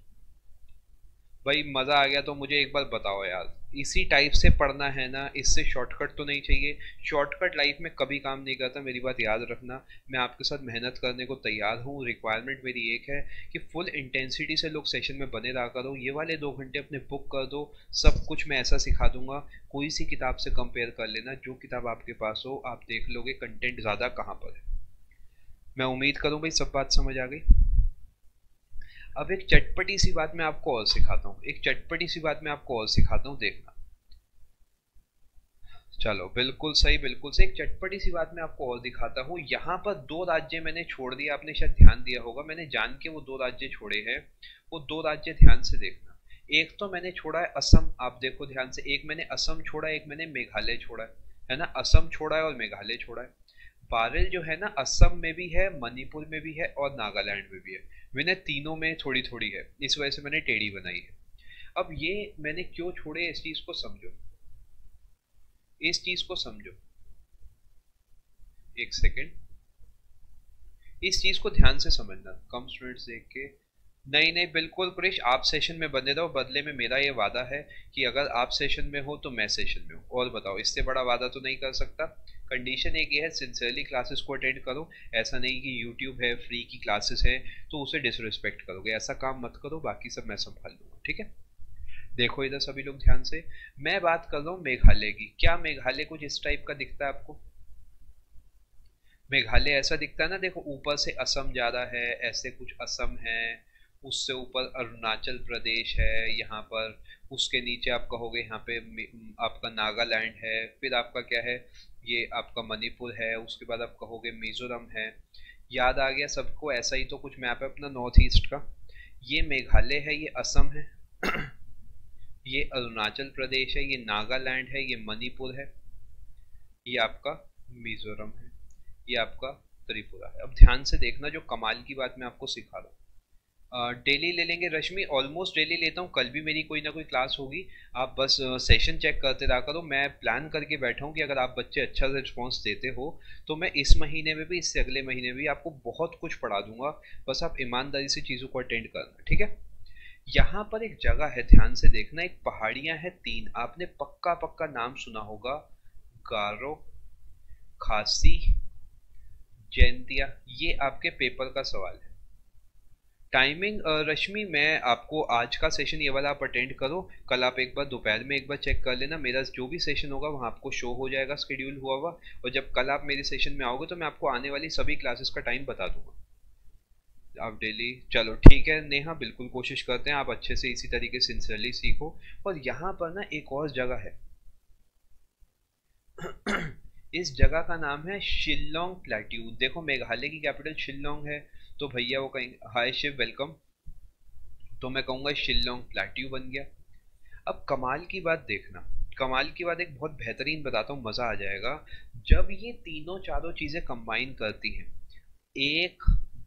भाई मजा आ गया तो मुझे एक बार बताओ यार, इसी टाइप से पढ़ना है ना, इससे शॉर्टकट तो नहीं चाहिए। शॉर्टकट लाइफ में कभी काम नहीं करता, मेरी बात याद रखना। मैं आपके साथ मेहनत करने को तैयार हूँ, रिक्वायरमेंट मेरी एक है कि फुल इंटेंसिटी से लोग सेशन में बने रहा करो। ये वाले 2 घंटे अपने बुक कर दो, सब कुछ मैं ऐसा सिखा दूंगा। कोई सी किताब से कंपेयर कर लेना, जो किताब आपके पास हो आप देख लोगे कंटेंट ज़्यादा कहाँ पर है। मैं उम्मीद करूँ भाई सब बात समझ आ गई। अब एक चटपटी सी बात मैं आपको और सिखाता हूँ, एक चटपटी सी बात मैं आपको और सिखाता हूँ, देखना। चलो बिल्कुल सही, बिल्कुल सही। एक चटपटी सी बात मैं आपको और दिखाता हूँ। यहाँ पर 2 राज्य मैंने छोड़ दिया, आपने शायद ध्यान दिया होगा, मैंने जान के वो 2 राज्य छोड़े हैं। वो 2 राज्य ध्यान से देखना। एक तो मैंने छोड़ा है असम, आप देखो ध्यान से, एक मैंने असम छोड़ा है, एक मैंने मेघालय छोड़ा है ना, असम छोड़ा है और मेघालय छोड़ा है। बारेल जो है ना असम में भी है, मणिपुर में भी है और नागालैंड में भी है। मैंने तीनों में थोड़ी थोड़ी है, इस वजह से मैंने टेढ़ी बनाई है। अब ये मैंने क्यों छोड़े, इस चीज को समझो, इस चीज को समझो, एक सेकेंड, इस चीज को ध्यान से समझना। कम स्टूडेंट्स देख के, नहीं नहीं बिल्कुल क्रिश, आप सेशन में बने रहो, बदले में मेरा ये वादा है कि अगर आप सेशन में हो तो मैं सेशन में हूँ। और बताओ, इससे बड़ा वादा तो नहीं कर सकता। कंडीशन एक ये है, सिंसियरली क्लासेस को अटेंड करो। ऐसा नहीं कि यूट्यूब है, फ्री की क्लासेस है तो उसे डिसरिस्पेक्ट करोगे, ऐसा काम मत करो। बाकी सब मैं संभाल लूंगा, ठीक है। देखो इधर सभी लोग ध्यान से, मैं बात कर रहा हूँ मेघालय की। क्या मेघालय कुछ इस टाइप का दिखता है आपको? मेघालय ऐसा दिखता है ना, देखो ऊपर से असम जा रहा है, ऐसे कुछ असम है, उससे ऊपर अरुणाचल प्रदेश है यहाँ पर, उसके नीचे आप कहोगे यहाँ पे आपका नागालैंड है, फिर आपका क्या है, ये आपका मणिपुर है, उसके बाद आप कहोगे मिजोरम है। याद आ गया सबको? ऐसा ही तो कुछ मैप है अपना नॉर्थ ईस्ट का। ये मेघालय है, ये असम है, ये अरुणाचल प्रदेश है, ये नागालैंड है, ये मणिपुर है, ये आपका मिजोरम है, ये आपका त्रिपुरा है। अब ध्यान से देखना, जो कमाल की बात मैं आपको सिखा रहा हूँ। डेली ले लेंगे रश्मि, ऑलमोस्ट डेली लेता हूँ, कल भी मेरी कोई ना कोई क्लास होगी। आप बस सेशन चेक करते रहा करो। मैं प्लान करके बैठा हूँ कि अगर आप बच्चे अच्छा रिस्पॉन्स देते हो तो मैं इस महीने में भी, इससे अगले महीने भी आपको बहुत कुछ पढ़ा दूंगा। बस आप ईमानदारी से चीज़ों को अटेंड करना, ठीक है। यहाँ पर एक जगह है, ध्यान से देखना, एक पहाड़ियाँ हैं तीन, आपने पक्का पक्का नाम सुना होगा, गारो, खासी, जैंतिया। ये आपके पेपर का सवाल है। टाइमिंग रश्मि, मैं आपको आज का सेशन ये वाला आप अटेंड करो, कल आप एक बार दोपहर में एक बार चेक कर लेना, मेरा जो भी सेशन होगा वहाँ आपको शो हो जाएगा शेड्यूल हुआ हुआ। और जब कल आप मेरे सेशन में आओगे तो मैं आपको आने वाली सभी क्लासेस का टाइम बता दूंगा। आप डेली, चलो ठीक है नेहा, बिल्कुल कोशिश करते हैं आप अच्छे से इसी तरीके सिंसियरली सीखो। और यहाँ पर ना एक और जगह है इस जगह का नाम है शिल्लोंग प्लेट्यू। देखो मेघालय की कैपिटल शिल्लोंग है, तो भैया वो कहीं, हाय शिव वेलकम, तो मैं कहूँगा शिल्लोंग प्लेट्यू बन गया। अब कमाल की बात देखना, कमाल की बात एक बहुत बेहतरीन बताता हूँ, मज़ा आ जाएगा। जब ये तीनों चारों चीज़ें कंबाइन करती हैं, एक,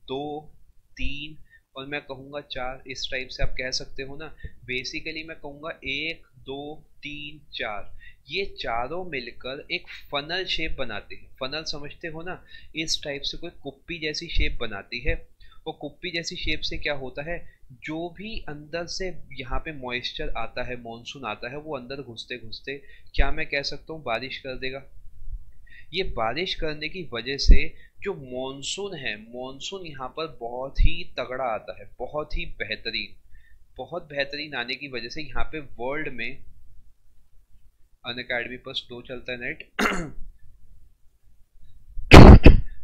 दो, तीन, और मैं कहूँगा चार, इस टाइप से आप कह सकते हो ना। बेसिकली मैं कहूँगा एक, दो, तीन, चार, ये चारों मिलकर एक फनल शेप बनाते हैं। फनल समझते हो ना, इस टाइप से कोई कुप्पी जैसी शेप बनाती है। और कुप्पी जैसी शेप से क्या होता है, जो भी अंदर से यहाँ पे मॉइस्चर आता है, मॉनसून आता है, वो अंदर घुसते घुसते क्या मैं कह सकता हूँ, बारिश कर देगा। ये बारिश करने की वजह से जो मॉनसून है, मॉनसून यहाँ पर बहुत ही तगड़ा आता है, बहुत ही बेहतरीन, बहुत बेहतरीन आने की वजह से यहाँ पे वर्ल्ड में, अन अकेडमी पर स्लो चलता है नेट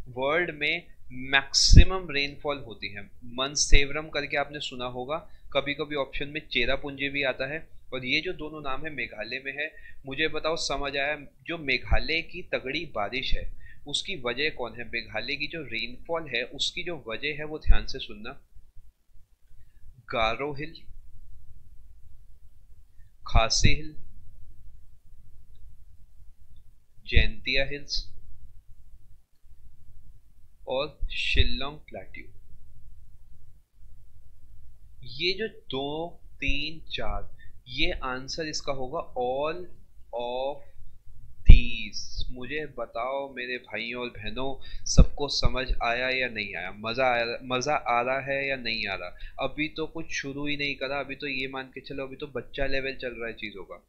वर्ल्ड में मैक्सिमम रेनफॉल होती है। मनसेवरम करके आपने सुना होगा, कभी कभी ऑप्शन में चेरापूंजी भी आता है। और ये जो दोनों नाम है मेघालय में है। मुझे बताओ समझ आया, जो मेघालय की तगड़ी बारिश है उसकी वजह कौन है, मेघालय की जो रेनफॉल है उसकी जो वजह है वो ध्यान से सुनना। गारो हिल, खासी हिल, जैंतिया हिल्स और शिल्लोंग प्लेट्यू। ये जो दो, तीन, चार, ये आंसर इसका होगा ऑल ऑफ दीज। मुझे बताओ मेरे भाइयों और बहनों, सबको समझ आया या नहीं आया, मजा आ रहा है या नहीं आ रहा। अभी तो कुछ शुरू ही नहीं करा, अभी तो ये मान के चलो अभी तो बच्चा लेवल चल रहा है चीजों का।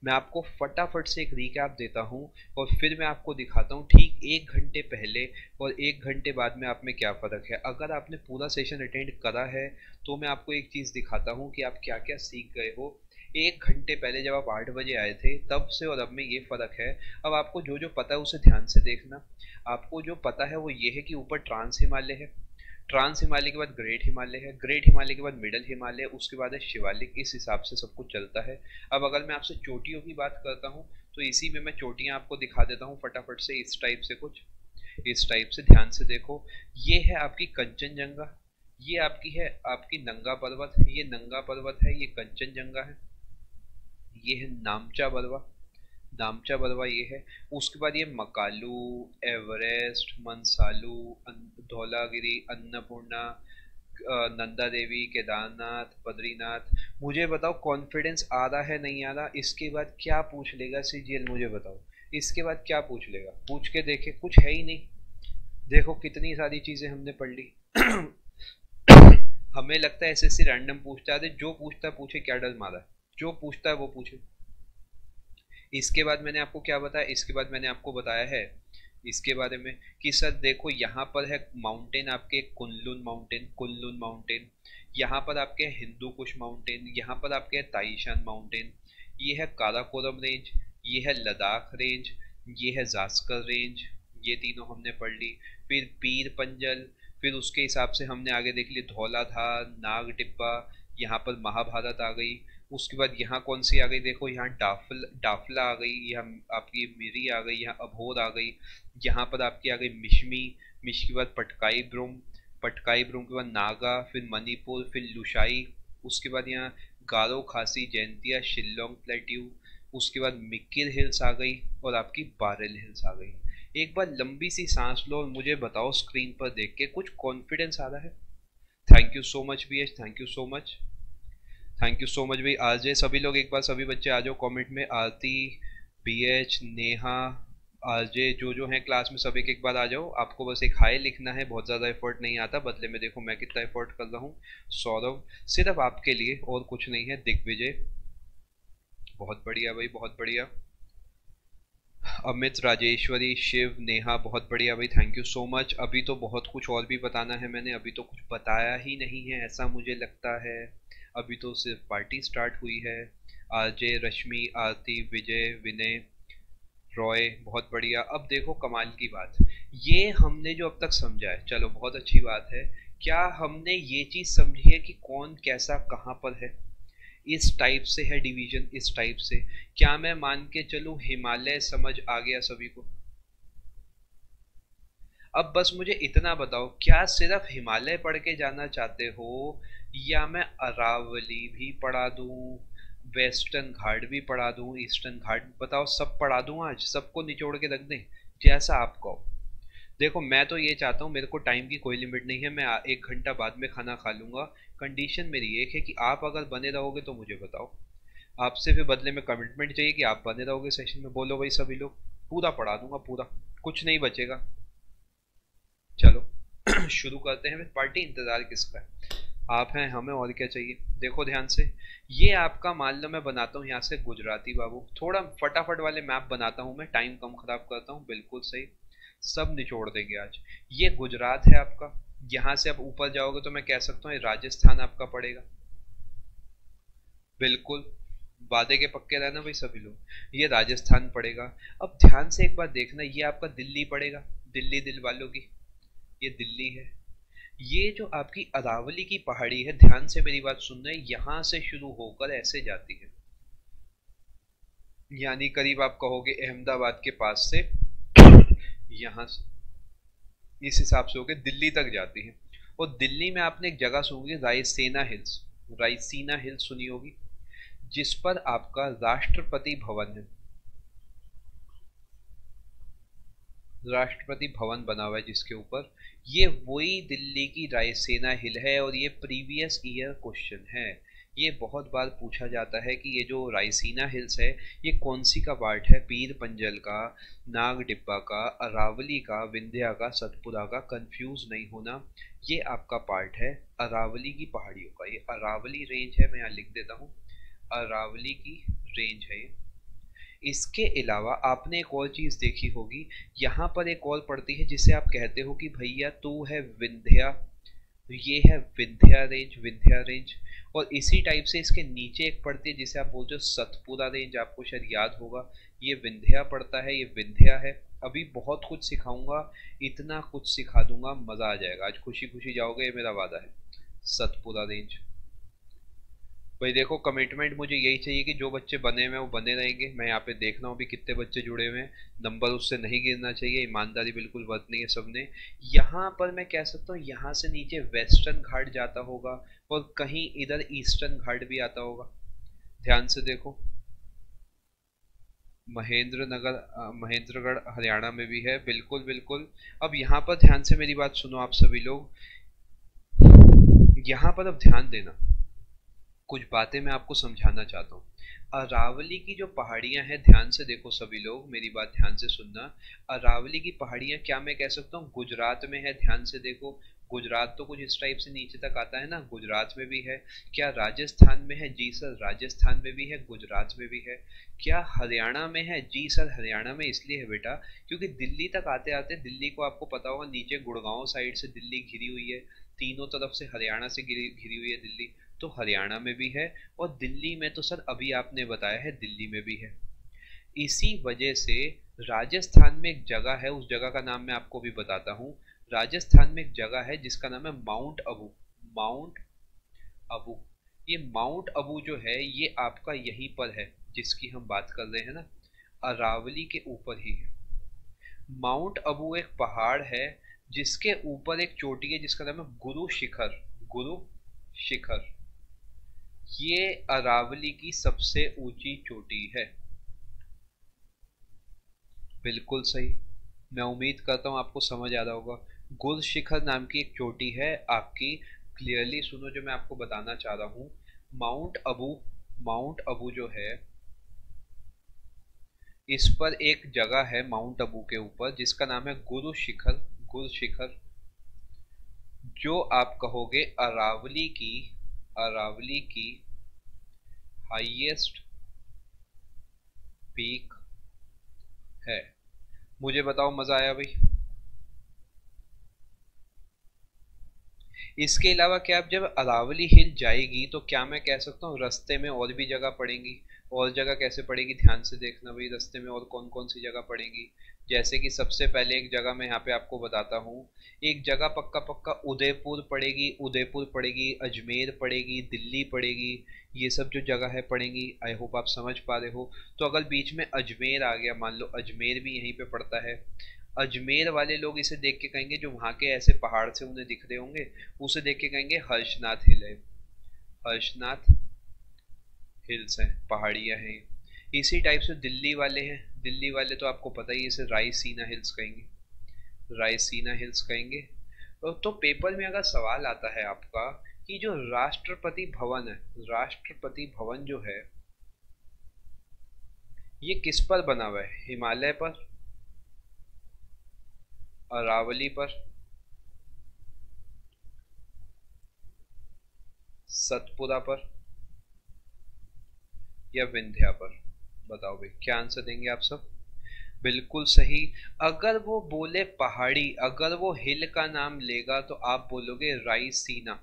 मैं आपको फटाफट से एक रिकैप देता हूँ और फिर मैं आपको दिखाता हूँ ठीक एक घंटे पहले और एक घंटे बाद में आप में क्या फ़र्क है। अगर आपने पूरा सेशन अटेंड करा है तो मैं आपको एक चीज़ दिखाता हूँ कि आप क्या क्या सीख गए हो। एक घंटे पहले जब आप 8 बजे आए थे तब से और अब में ये फ़र्क है। अब आपको जो जो पता है उसे ध्यान से देखना। आपको जो पता है वो ये है कि ऊपर ट्रांस हिमालय है, ट्रांस हिमालय के बाद ग्रेट हिमालय है, ग्रेट हिमालय के बाद मिडल हिमालय, उसके बाद है शिवालिक। इस हिसाब से सब कुछ चलता है। अब अगर मैं आपसे चोटियों की बात करता हूँ तो इसी में मैं चोटियाँ आपको दिखा देता हूँ फटाफट से, इस टाइप से कुछ, इस टाइप से ध्यान से देखो। ये है आपकी कंचनजंगा, ये आपकी है आपकी नंगा पर्वत, ये नंगा पर्वत है, ये कंचनजंगा है। ये है नामचा बरवा, नामचा बरवा ये है। उसके बाद ये मकालू, एवरेस्ट, मनसालू, धौलागिरी, अन्नपूर्णा, नंदा देवी, केदारनाथ, बद्रीनाथ। मुझे बताओ कॉन्फिडेंस आ रहा है नहीं आ रहा। इसके बाद क्या पूछ लेगा सीजीएल, मुझे बताओ इसके बाद क्या पूछ लेगा, पूछ के देखे, कुछ है ही नहीं। देखो कितनी सारी चीजें हमने पढ़ ली हमें लगता है एसएससी रैंडम पूछता है, जो पूछता है पूछे, क्या डर मारा है, जो पूछता है वो पूछे। इसके बाद मैंने आपको क्या बताया, इसके बाद मैंने आपको बताया है इसके बारे में कि सर देखो यहाँ पर है माउंटेन आपके, कुनलुन माउंटेन, कुनलुन माउंटेन। यहाँ पर आपके हिंदू कुश माउंटेन, यहाँ पर आपके ताइशान माउंटेन। ये है काराकोरम रेंज, ये है लद्दाख रेंज, ये है जास्कर रेंज। ये तीनों हमने पढ़ ली। फिर पीर पंजल, फिर उसके हिसाब से हमने आगे देख ली धौलाधार, नाग टिब्बा, यहाँ पर महाभारत आ गई। उसके बाद यहाँ कौन सी आ गई, देखो यहाँ डाफला आ गई, यहाँ आपकी मिरी आ गई, यहाँ अभोर आ गई। यहाँ पर आपकी आ गई मिशमी, मिश के बाद पटकाई ब्रूम, पटकाई ब्रूम के बाद नागा, फिर मणिपुर, फिर लुशाई। उसके बाद यहाँ गारो, खासी, जैंतिया, शिल्लोंग प्लेट्यू। उसके बाद मिकिर हिल्स आ गई और आपकी बारेल हिल्स आ गई। एक बार लंबी सी सांस लो और मुझे बताओ स्क्रीन पर देख के कुछ कॉन्फिडेंस आ रहा है। Thank you so much BH, thank you so much, thank you so much भाई। आज सभी लोग एक बार, सभी बच्चे आ जाओ कमेंट में। आरती, BH, नेहा, आरजे, जो हैं क्लास में, सब एक बार आ जाओ। आपको बस एक हाई लिखना है, बहुत ज़्यादा एफर्ट नहीं आता, बदले में देखो मैं कितना एफर्ट कर रहा हूँ। सौरभ, सिर्फ आपके लिए और कुछ नहीं है। दिग्विजय, बहुत बढ़िया भाई, बहुत बढ़िया। अमित, राजेश्वरी, शिव, नेहा, बहुत बढ़िया भाई, थैंक यू सो मच। अभी तो बहुत कुछ और भी बताना है, मैंने अभी तो कुछ बताया ही नहीं है ऐसा मुझे लगता है। अभी तो सिर्फ पार्टी स्टार्ट हुई है। आरजे, रश्मि, आरती, विजय, विनय, रॉय, बहुत बढ़िया। अब देखो कमाल की बात, ये हमने जो अब तक समझा है, चलो बहुत अच्छी बात है। क्या हमने ये चीज समझी है कि कौन कैसा कहाँ पर है? इस टाइप से है डिवीजन, इस टाइप से। क्या मैं मान के चलूं हिमालय समझ आ गया सभी को? अब बस मुझे इतना बताओ, क्या सिर्फ हिमालय पढ़ के जाना चाहते हो, या मैं अरावली भी पढ़ा दूं, वेस्टर्न घाट भी पढ़ा दूं, ईस्टर्न घाट, बताओ सब पढ़ा दूं? आज सबको निचोड़ के रख दें, जैसा आप कहो। देखो मैं तो ये चाहता हूँ, मेरे को टाइम की कोई लिमिट नहीं है, मैं 1 घंटा बाद में खाना खा लूंगा। कंडीशन मेरी एक है कि आप अगर बने रहोगे तो मुझे बताओ। आपसे फिर बदले में कमिटमेंट चाहिए कि आप बने रहोगे सेशन में। बोलो भाई सभी लोग, पूरा पढ़ा दूंगा, पूरा, कुछ नहीं बचेगा। चलो शुरू करते हैं फिर। पार्टी, इंतजार किसका है? आप हैं, हमें और क्या चाहिए। देखो ध्यान से, ये आपका मान लो मैं बनाता हूँ यहाँ से गुजराती बाबू, थोड़ा फटाफट वाले मैप बनाता हूँ मैं, टाइम कम खराब करता हूँ, बिल्कुल सही। सब निचोड़ देंगे आज। ये गुजरात है आपका। यहाँ से आप ऊपर जाओगे तो मैं कह सकता हूँ ये राजस्थान आपका पड़ेगा। बिल्कुल, वादे के पक्के रहना भाई सभी लोग। ये राजस्थान पड़ेगा। अब ध्यान से एक बार देखना, ये आपका दिल्ली पड़ेगा, दिल्ली दिल वालों की, ये दिल्ली है। ये जो आपकी अरावली की पहाड़ी है, ध्यान से मेरी बात सुनना है, यहां से शुरू होकर ऐसे जाती है, यानी करीब आप कहोगे अहमदाबाद के पास से, यहां से इस हिसाब से होकर दिल्ली तक जाती है। और दिल्ली में आपने एक जगह सुनी होगी, रायसेना हिल्स, रायसीना हिल्स सुनी होगी, जिस पर आपका राष्ट्रपति भवन है, राष्ट्रपति भवन बना हुआ है जिसके ऊपर। ये वही दिल्ली की रायसेना हिल है, और ये प्रीवियस ईयर क्वेश्चन है। ये बहुत बार पूछा जाता है कि ये जो रायसीना हिल्स है, ये कौन सी का पार्ट है? पीर पंजल का, नाग डिब्बा का, अरावली का, विंध्या का, सतपुरा का? कंफ्यूज नहीं होना, ये आपका पार्ट है अरावली की पहाड़ियों का। ये अरावली रेंज है, मैं यहाँ लिख देता हूँ, अरावली की रेंज है ये। इसके अलावा आपने एक और चीज देखी होगी, यहाँ पर एक और पड़ती है जिसे आप कहते हो कि भैया तू है विंध्या, तो ये है विंध्या रेंज, विंध्या रेंज। और इसी टाइप से इसके नीचे एक पड़ती है जिसे आप बोलते हो सतपुरा रेंज, आपको शायद याद होगा, ये विंध्या पड़ता है, ये विंध्या है। अभी बहुत कुछ सिखाऊंगा, इतना कुछ सिखा दूंगा, मजा आ जाएगा, आज खुशी खुशी जाओगे, ये मेरा वादा है। सतपुरा रेंज भाई, देखो कमिटमेंट मुझे यही चाहिए कि जो बच्चे बने हुए हैं वो बने रहेंगे। मैं यहाँ पे देख रहा हूँ भी कितने बच्चे जुड़े हुए हैं, नंबर उससे नहीं गिरना चाहिए, ईमानदारी बिल्कुल बरतनी है सबने। यहाँ पर मैं कह सकता हूँ यहाँ से नीचे वेस्टर्न घाट जाता होगा, और कहीं इधर ईस्टर्न घाट भी आता होगा। ध्यान से देखो, महेंद्र नगर, महेंद्रगढ़ हरियाणा में भी है, बिल्कुल बिल्कुल। अब यहाँ पर ध्यान से मेरी बात सुनो आप सभी लोग, यहाँ पर अब ध्यान देना, कुछ बातें मैं आपको समझाना चाहता हूँ। अरावली की जो पहाड़ियां हैं, ध्यान से देखो सभी लोग, मेरी बात ध्यान से सुनना। अरावली की पहाड़ियां क्या मैं कह सकता हूँ गुजरात में है? ध्यान से देखो, गुजरात तो कुछ इस टाइप से नीचे तक आता है ना, गुजरात में भी है। क्या राजस्थान में है? जी सर राजस्थान में भी है, गुजरात में भी है। क्या हरियाणा में है? जी सर हरियाणा में इसलिए है बेटा क्योंकि दिल्ली तक आते आते, दिल्ली को आपको पता होगा, नीचे गुड़गांव साइड से दिल्ली घिरी हुई है, तीनों तरफ से हरियाणा से घिरी घिरी हुई है दिल्ली, तो हरियाणा में भी है। और दिल्ली में तो सर अभी आपने बताया है दिल्ली में भी है। इसी वजह से राजस्थान में एक जगह है, उस जगह का नाम मैं आपको भी बताता हूँ। राजस्थान में एक जगह है जिसका नाम है माउंट अबू, माउंट अबू। ये माउंट अबू जो है ये आपका यहीं पर है, जिसकी हम बात कर रहे हैं ना, अरावली के ऊपर ही है। माउंट अबू एक पहाड़ है जिसके ऊपर एक चोटी है जिसका नाम है गुरु शिखर, गुरु शिखर। ये अरावली की सबसे ऊंची चोटी है, बिल्कुल सही। मैं उम्मीद करता हूँ आपको समझ आ रहा होगा। गुरु शिखर नाम की एक चोटी है आपकी क्लियरली सुनो जो मैं आपको बताना चाह रहा हूँ। माउंट अबू, माउंट अबू जो है, इस पर एक जगह है माउंट अबू के ऊपर जिसका नाम है गुरु शिखर, गुरु शिखर, जो आप कहोगे अरावली की हाईएस्ट पीक है। मुझे बताओ, मजा आया भाई? इसके अलावा क्या आप जब अरावली हिल जाएगी तो क्या मैं कह सकता हूँ रास्ते में और भी जगह पड़ेंगी? और जगह कैसे पड़ेगी, ध्यान से देखना भाई, रास्ते में और कौन कौन सी जगह पड़ेंगी। जैसे कि सबसे पहले एक जगह मैं यहाँ पे आपको बताता हूँ। एक जगह पक्का पक्का उदयपुर पड़ेगी, उदयपुर पड़ेगी, अजमेर पड़ेगी, दिल्ली पड़ेगी। ये सब जो जगह है पड़ेंगी। आई होप आप समझ पा रहे हो। तो अगर बीच में अजमेर आ गया, मान लो अजमेर भी यहीं पे पड़ता है, अजमेर वाले लोग इसे देख के कहेंगे, जो वहां के ऐसे पहाड़ से उन्हें दिख रहे होंगे, उसे देख के कहेंगे हर्षनाथ हिल है। हर्षनाथ हिल्स हैं, पहाड़ियां हैं। इसी टाइप से दिल्ली वाले हैं, दिल्ली वाले तो आपको पता ही है, इसे रायसीना हिल्स कहेंगे, रायसीना हिल्स कहेंगे। तो पेपर में अगर सवाल आता है आपका कि जो राष्ट्रपति भवन है, राष्ट्रपति भवन जो है ये किस पर बना हुआ है, हिमालय पर, अरावली पर, सतपुरा पर, या विंध्या पर? बताओ भाई, क्या आंसर देंगे आप सब? बिल्कुल सही। अगर वो बोले पहाड़ी, अगर वो हिल का नाम लेगा तो आप बोलोगे रायसीना।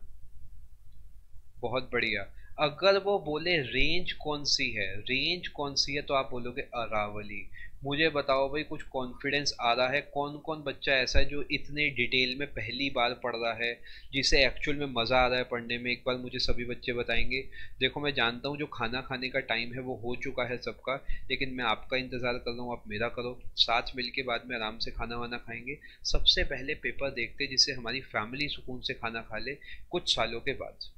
बहुत बढ़िया। अगर वो बोले रेंज कौन सी है, रेंज कौन सी है, तो आप बोलोगे अरावली। मुझे बताओ भाई, कुछ कॉन्फिडेंस आ रहा है? कौन कौन बच्चा ऐसा है जो इतने डिटेल में पहली बार पढ़ रहा है, जिसे एक्चुअल में मज़ा आ रहा है पढ़ने में? एक बार मुझे सभी बच्चे बताएंगे। देखो मैं जानता हूँ जो खाना खाने का टाइम है वो हो चुका है सबका, लेकिन मैं आपका इंतज़ार कर रहा हूँ, आप मेरा करो। साथ मिल के बाद में आराम से खाना वाना खाएंगे। सबसे पहले पेपर देखते जिससे हमारी फैमिली सुकून से खाना खा ले कुछ सालों के बाद।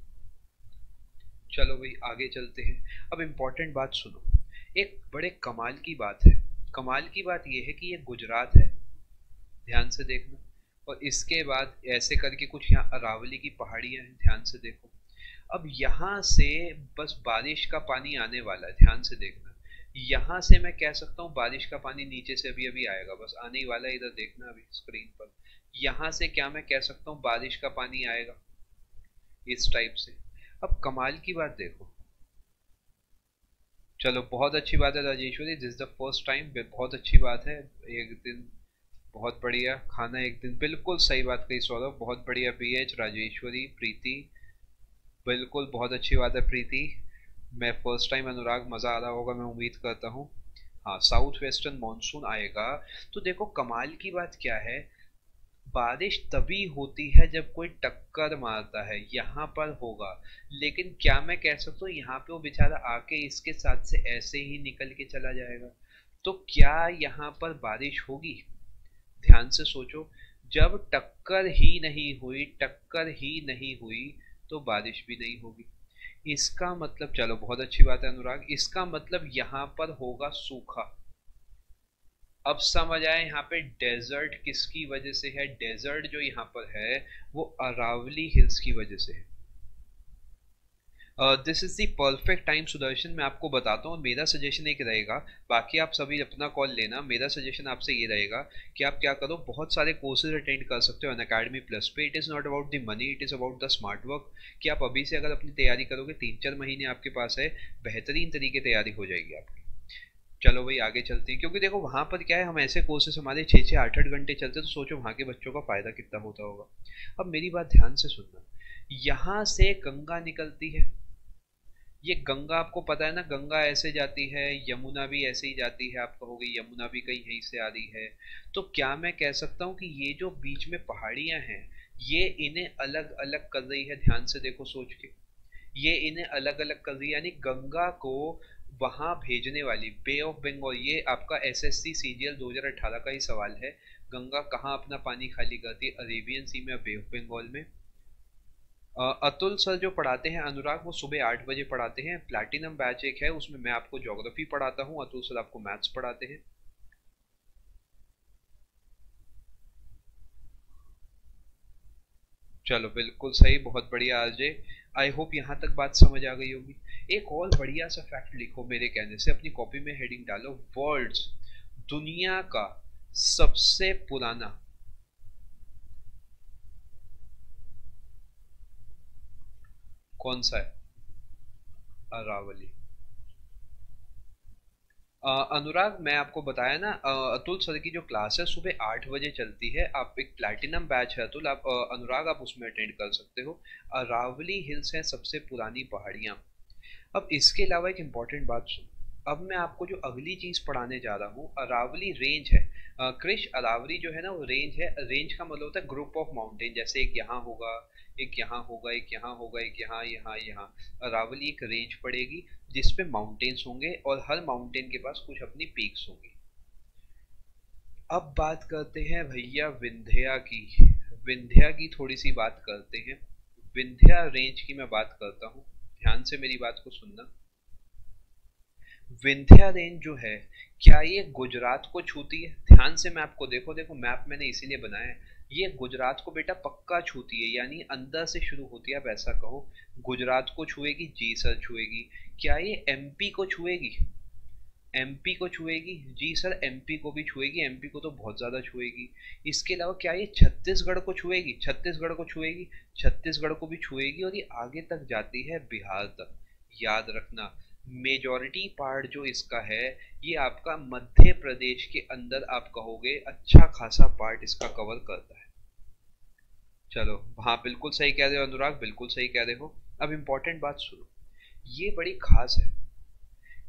चलो भाई आगे चलते हैं। अब इम्पोर्टेंट बात सुनो, एक बड़े कमाल की बात है। कमाल की बात यह है कि ये गुजरात है, ध्यान से देखना। और इसके बाद ऐसे करके कुछ यहाँ अरावली की पहाड़ियाँ हैं, ध्यान से देखो। अब यहाँ से बस बारिश का पानी आने वाला है, ध्यान से देखना। यहाँ से मैं कह सकता हूँ बारिश का पानी नीचे से अभी अभी आएगा, बस आने ही वाला है, इधर देखना अभी स्क्रीन पर। यहाँ से क्या मैं कह सकता हूँ बारिश का पानी आएगा इस टाइप से। अब कमाल की बात देखो, चलो बहुत अच्छी बात है Rajeshwari, this is the first time, बहुत अच्छी बात है। एक दिन, बहुत बढ़िया, खाना एक दिन, बिल्कुल सही बात कही सौरभ, बहुत बढ़िया। बीएच, राजेश्वरी, प्रीति, बिल्कुल बहुत अच्छी बात है प्रीति। मैं फर्स्ट टाइम, अनुराग, मज़ा आ रहा होगा मैं उम्मीद करता हूँ। हाँ, साउथ वेस्टर्न मानसून आएगा। तो देखो कमाल की बात क्या है, बारिश तभी होती है जब कोई टक्कर मारता है, यहाँ पर होगा। लेकिन क्या मैं कह सकता हूँ यहाँ पे वो बेचारा आके इसके साथ से ऐसे ही निकल के चला जाएगा? तो क्या यहाँ पर बारिश होगी? ध्यान से सोचो। जब टक्कर ही नहीं हुई, टक्कर ही नहीं हुई, तो बारिश भी नहीं होगी। इसका मतलब, चलो बहुत अच्छी बात है अनुराग, इसका मतलब यहाँ पर होगा सूखा। अब समझ आया यहाँ पे डेजर्ट किसकी वजह से है? डेजर्ट जो यहाँ पर है वो अरावली हिल्स की वजह से है। This is the perfect time Sudarshan, मैं आपको बताता हूँ। मेरा सजेशन एक रहेगा, बाकी आप सभी अपना कॉल लेना, मेरा सजेशन आपसे ये रहेगा कि आप क्या करो, बहुत सारे कोर्सेज अटेंड कर सकते हो अनअकैडमी प्लस पे। It is not about the money, it is about the smart work. कि आप अभी से अगर अपनी तैयारी करोगे, 3-4 महीने आपके पास है, बेहतरीन तरीके तैयारी हो जाएगी आपकी। चलो भाई आगे चलते हैं, क्योंकि देखो वहां पर क्या है, हम ऐसे कोर्सेज हमारे 6-6, 8-8 घंटे चलते हैं, तो सोचो वहां के बच्चों का फायदा कितना होता होगा। अब मेरी बात ध्यान से सुनना, यहाँ से गंगा निकलती है। ये गंगा आपको पता है ना, गंगा ऐसे जाती है, यमुना भी ऐसे ही जाती है, आप कहोगे यमुना भी कहीं यहीं से आ रही है। तो क्या मैं कह सकता हूँ कि ये जो बीच में पहाड़ियां हैं, ये इन्हें अलग अलग कर रही है? ध्यान से देखो सोच के, ये इन्हें अलग अलग कर रही है, यानी गंगा को वहां भेजने वाली बे ऑफ बंगाल, ये आपका एसएससी सीजीएल 2018 का ही सवाल है। गंगा कहाँ अपना पानी खाली करती है, अरेबियन सी में, बे ऑफ बंगाल में? अतुल सर जो पढ़ाते हैं अनुराग, वो सुबह 8 बजे पढ़ाते हैं। प्लैटिनम बैच एक है, उसमें मैं आपको ज्योग्राफी पढ़ाता हूँ, अतुल सर आपको मैथ्स पढ़ाते हैं। चलो बिल्कुल सही, बहुत बढ़िया आरजे। आई होप यहाँ तक बात समझ आ गई होगी। एक और बढ़िया सा फैक्ट लिखो मेरे कहने से, अपनी कॉपी में हेडिंग डालो, वर्ल्ड्स, दुनिया का सबसे पुराना कौन सा है? अरावली। अनुराग, मैं आपको बताया ना, अतुल सर की जो क्लास है सुबह 8 बजे चलती है। आप एक प्लैटिनम बैच है अतुल, आप अनुराग आप उसमें अटेंड कर सकते हो। अरावली हिल्स है सबसे पुरानी पहाड़ियाँ। अब इसके अलावा एक इम्पॉर्टेंट बात सुन। अब मैं आपको जो अगली चीज पढ़ाने जा रहा हूँ, अरावली रेंज है। क्रिश, अरावली जो है ना वो रेंज है। रेंज का मतलब होता है ग्रुप ऑफ माउंटेन, जैसे एक यहाँ होगा, एक यहाँ होगा, एक यहाँ होगा, एक यहाँ, यहाँ, यहाँ। अरावली एक रेंज पड़ेगी जिसपे माउंटेन्स होंगे और हर माउंटेन के पास कुछ अपनी पीक्स होंगी। अब बात करते हैं भैया विंध्या की। विंध्या की थोड़ी सी बात करते हैं। विंध्या रेंज की मैं बात करता हूँ, ध्यान से मेरी बात को सुनना। विंध्या रेंज जो है, क्या ये गुजरात को छूती है? ध्यान से मैप को देखो, देखो मैप मैंने इसीलिए बनाया है। ये गुजरात को बेटा पक्का छूती है, यानी अंदर से शुरू होती है, आप ऐसा कहो। गुजरात को छुएगी जी सर, छुएगी। क्या ये एमपी को छुएगी? एमपी को छुएगी जी सर, एमपी को भी छुएगी, एमपी को तो बहुत ज्यादा छुएगी। इसके अलावा क्या ये छत्तीसगढ़ को छुएगी? छत्तीसगढ़ को छुएगी, छत्तीसगढ़ को भी छुएगी, और ये आगे तक जाती है बिहार तक। याद रखना, मेजॉरिटी पार्ट जो इसका है, ये आपका मध्य प्रदेश के अंदर आप कहोगे अच्छा खासा पार्ट इसका कवर करता है। चलो, हाँ बिल्कुल सही कह रहे हो अनुराग, बिल्कुल सही कह रहे हो। अब इम्पोर्टेंट बात सुनो, ये बड़ी खास है।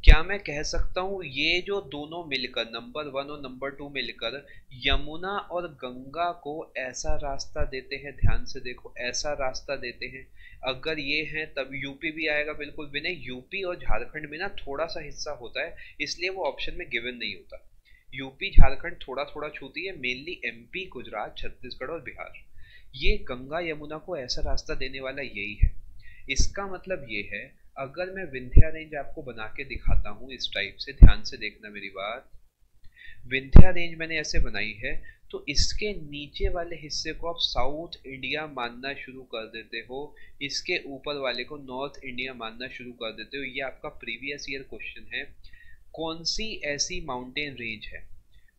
क्या मैं कह सकता हूँ ये जो दोनों मिलकर, नंबर 1 और नंबर 2 मिलकर, यमुना और गंगा को ऐसा रास्ता देते हैं, ध्यान से देखो, ऐसा रास्ता देते हैं। अगर ये है तब यूपी भी आएगा, बिल्कुल विनय। यूपी और झारखंड में ना थोड़ा सा हिस्सा होता है, इसलिए वो ऑप्शन में गिवन नहीं होता। यूपी झारखंड थोड़ा थोड़ा छूती है, मेनली एमपी, गुजरात, छत्तीसगढ़ और बिहार। ये गंगा यमुना को ऐसा रास्ता देने वाला यही है। इसका मतलब ये है, अगर मैं विंध्या रेंज आपको बना के दिखाता हूँ इस टाइप से, ध्यान से देखना मेरी बात। विंध्या रेंज मैंने ऐसे बनाई है, तो इसके नीचे वाले हिस्से को आप साउथ इंडिया मानना शुरू कर देते हो, इसके ऊपर वाले को नॉर्थ इंडिया मानना शुरू कर देते हो। ये आपका प्रीवियस ईयर क्वेश्चन है। कौन सी ऐसी माउंटेन रेंज है,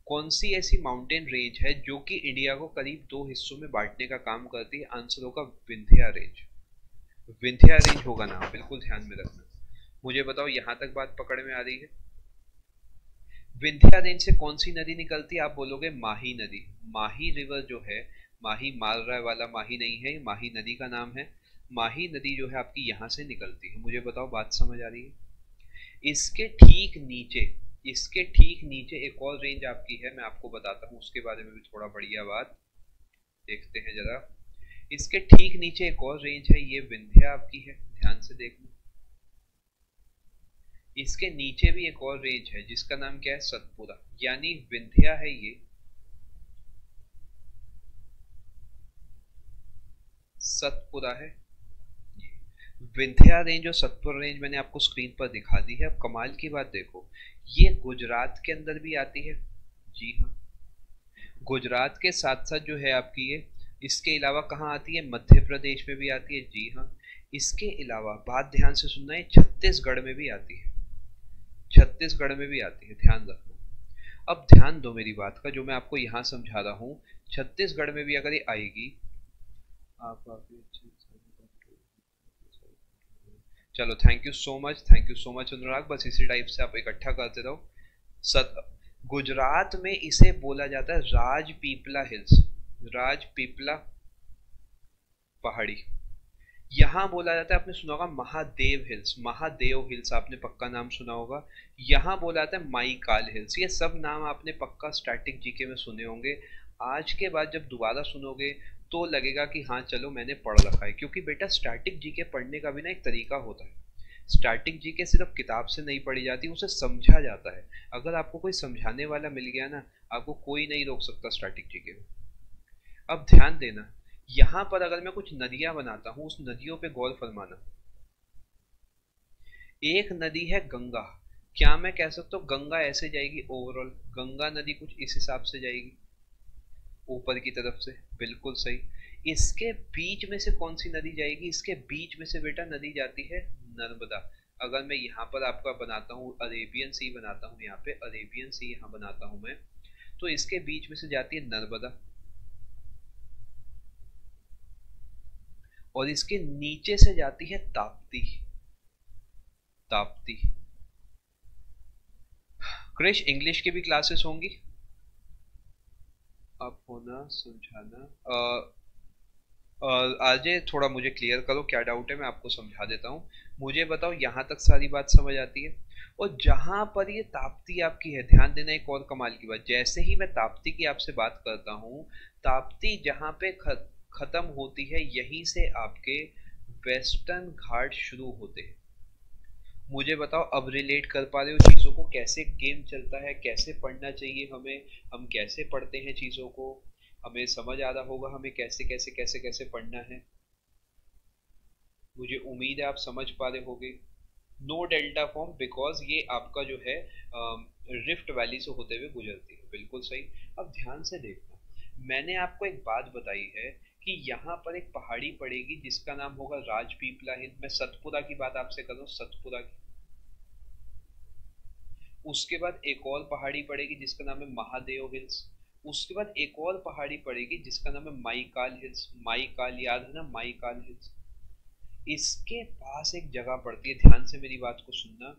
कौन सी ऐसी माउंटेन रेंज है जो कि इंडिया को करीब दो हिस्सों में बांटने का काम करती है? आंसर होगा विंध्या रेंज। विंध्या रेंज होगा नाम, बिल्कुल ध्यान में रखना। मुझे बताओ यहां तक बात पकड़ में आ रही है? विंध्या रेंज से कौन सी नदी निकलती है? आप बोलोगे माही नदी। माही रिवर जो है, माही मार रहा वाला माही नहीं है, माही नदी का नाम है। माही नदी जो है आपकी यहां से निकलती है। मुझे बताओ बात समझ आ रही है? इसके ठीक नीचे, इसके ठीक नीचे एक और रेंज आपकी है, मैं आपको बताता हूँ उसके बारे में भी थोड़ा बढ़िया बात देखते हैं जरा। इसके ठीक नीचे एक और रेंज है, ये विंध्या आपकी है, ध्यान से देखना। इसके नीचे भी एक और रेंज है जिसका नाम क्या है? सतपुरा। यानी विंध्या है ये, सतपुरा है। विंध्या रेंज और सतपुरा रेंज मैंने आपको स्क्रीन पर दिखा दी है। अब कमाल की बात देखो, ये गुजरात के अंदर भी आती है। जी हाँ, गुजरात के साथ साथ जो है आपकी ये, इसके अलावा कहाँ आती है? मध्य प्रदेश में भी आती है। जी हाँ, इसके अलावा बात ध्यान से सुनना है, छत्तीसगढ़ में भी आती है। छत्तीसगढ़ में भी आती है, ध्यान रखना। अब ध्यान दो मेरी बात का, जो मैं आपको यहाँ समझा रहा हूँ, छत्तीसगढ़ में भी अगर ये आएगी, आप चलो, thank you so much, thank you so much Anurag. बस इसी टाइप से आप इकट्ठा करते रहो। सत गुजरात में इसे बोला जाता है राजपीपला हिल्स, राजपीपला पहाड़ी। यहाँ बोला जाता है, आपने सुना होगा महादेव हिल्स, महादेव हिल्स आपने पक्का नाम सुना होगा। यहाँ बोला जाता है माईकाल हिल्स। ये सब नाम आपने पक्का स्टैटिक जीके में सुने होंगे। आज के बाद जब दोबारा सुनोगे तो लगेगा कि हाँ चलो मैंने पढ़ रखा है, क्योंकि बेटा स्टैटिक जीके पढ़ने का भी ना एक तरीका होता है। स्टैटिक जीके सिर्फ किताब से नहीं पढ़ी जाती, उसे समझा जाता है। अगर आपको कोई समझाने वाला मिल गया ना, आपको कोई नहीं रोक सकता स्टैटिक जीके में। अब ध्यान देना, यहां पर अगर मैं कुछ नदियां बनाता हूं, उस नदियों पे गौर फरमाना। एक नदी है गंगा। क्या मैं कह सकता हूँ गंगा ऐसे जाएगी? ओवरऑल गंगा नदी कुछ इस हिसाब से जाएगी। ऊपर की तरफ से, बिल्कुल सही। इसके बीच में से कौन सी नदी जाएगी? इसके बीच में से बेटा नदी जाती है नर्मदा। अगर मैं यहाँ पर आपका बनाता हूँ अरेबियन सी, बनाता हूँ यहाँ पे अरेबियन सी, यहाँ बनाता हूँ मैं, तो इसके बीच में से जाती है नर्मदा, और इसके नीचे से जाती है ताप्ती। ताप्ती। क्रिश, इंग्लिश की भी क्लासेस होंगी, आप होना समझाना। अजय थोड़ा मुझे क्लियर करो, क्या डाउट है, मैं आपको समझा देता हूँ। मुझे बताओ यहाँ तक सारी बात समझ आती है? और जहां पर ये ताप्ती आपकी है, ध्यान देना एक और कमाल की बात, जैसे ही मैं ताप्ती की आपसे बात करता हूँ, ताप्ती जहां पे खत्म होती है, यहीं से आपके वेस्टर्न घाट शुरू होते हैं। मुझे बताओ अब रिलेट कर पा रहे हो चीज़ों को, कैसे गेम चलता है, कैसे पढ़ना चाहिए हमें, हम कैसे पढ़ते हैं चीज़ों को, हमें समझ आ रहा होगा हमें कैसे कैसे कैसे कैसे पढ़ना है। मुझे उम्मीद है आप समझ पा रहे होगे। नो डेल्टा फॉर्म, बिकॉज ये आपका जो है रिफ्ट वैली से होते हुए गुजरती है, बिल्कुल सही। अब ध्यान से देखना, मैंने आपको एक बात बताई है कि यहाँ पर एक पहाड़ी पड़ेगी जिसका नाम होगा राजपीपला हिल। मैं सतपुरा की बात आपसे कर रहा हूँ, सतपुरा की। उसके बाद एक और पहाड़ी पड़ेगी जिसका नाम है महादेव हिल्स। उसके बाद एक और पहाड़ी पड़ेगी जिसका नाम है माईकाल हिल्स। माईकाल याद है ना, माईकाल हिल्स। इसके पास एक जगह पड़ती है, ध्यान से मेरी बात को सुनना,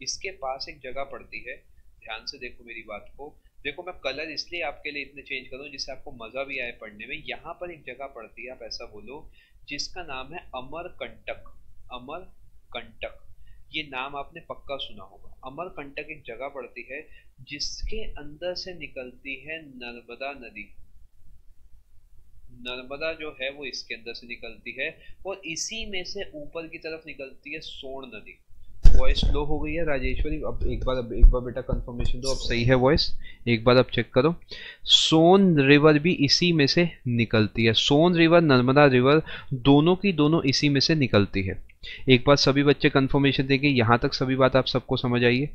इसके पास एक जगह पड़ती है, ध्यान से देखो मेरी बात को। देखो मैं कलर इसलिए आपके लिए इतने चेंज करूँ जिससे आपको मजा भी आए पढ़ने में। यहाँ पर एक जगह पड़ती है, आप ऐसा बोलो, जिसका नाम है अमरकंटक। अमरकंटक, ये नाम आपने पक्का सुना होगा। अमरकंटक एक जगह पड़ती है जिसके अंदर से निकलती है नर्मदा नदी। नर्मदा जो है वो इसके अंदर से निकलती है, और इसी में से ऊपर की तरफ निकलती है सोन नदी। वॉइस लो हो गई है राजेश्वरी, अब एक बार बेटा कंफर्मेशन दो, अब सही है वॉइस, एक बार अब चेक करो। सोन रिवर भी इसी में से निकलती है। सोन रिवर, नर्मदा रिवर, दोनों की दोनों इसी में से निकलती है। एक बार सभी बच्चे कंफर्मेशन देंगे, यहां तक सभी बात आप सबको समझ आई है?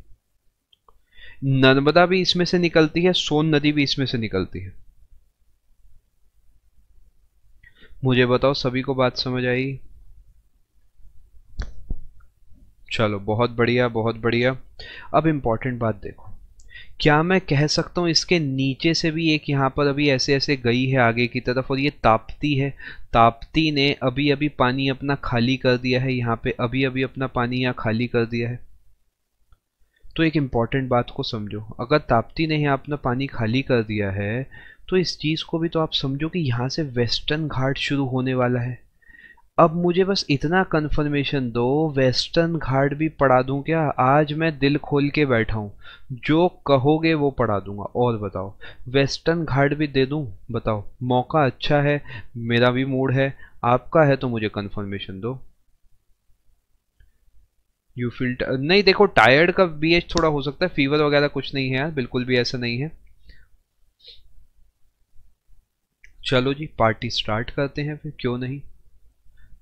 नर्मदा भी इसमें से निकलती है, सोन नदी भी इसमें से निकलती है। मुझे बताओ सभी को बात समझ आई? चलो बहुत बढ़िया, बहुत बढ़िया। अब इम्पोर्टेंट बात देखो, क्या मैं कह सकता हूँ इसके नीचे से भी एक यहाँ पर अभी ऐसे ऐसे गई है आगे की तरफ, और ये ताप्ती है। ताप्ती ने अभी अभी पानी अपना खाली कर दिया है, यहाँ पे अभी अभी अपना पानी यहाँ खाली कर दिया है। तो एक इम्पॉर्टेंट बात को समझो, अगर ताप्ती ने यहाँ अपना पानी खाली कर दिया है तो इस चीज़ को भी तो आप समझो कि यहाँ से वेस्टर्न घाट शुरू होने वाला है। अब मुझे बस इतना कंफर्मेशन दो, वेस्टर्न घाट भी पढ़ा दूं क्या? आज मैं दिल खोल के बैठा हूँ, जो कहोगे वो पढ़ा दूंगा। और बताओ, वेस्टर्न घाट भी दे दूं? बताओ, मौका अच्छा है, मेरा भी मूड है, आपका है तो मुझे कंफर्मेशन दो। यू फील नहीं, देखो टायर्ड का बीएच थोड़ा हो सकता है, फीवर वगैरह कुछ नहीं है यार, बिल्कुल भी ऐसा नहीं है। चलो जी पार्टी स्टार्ट करते हैं फिर, क्यों नहीं।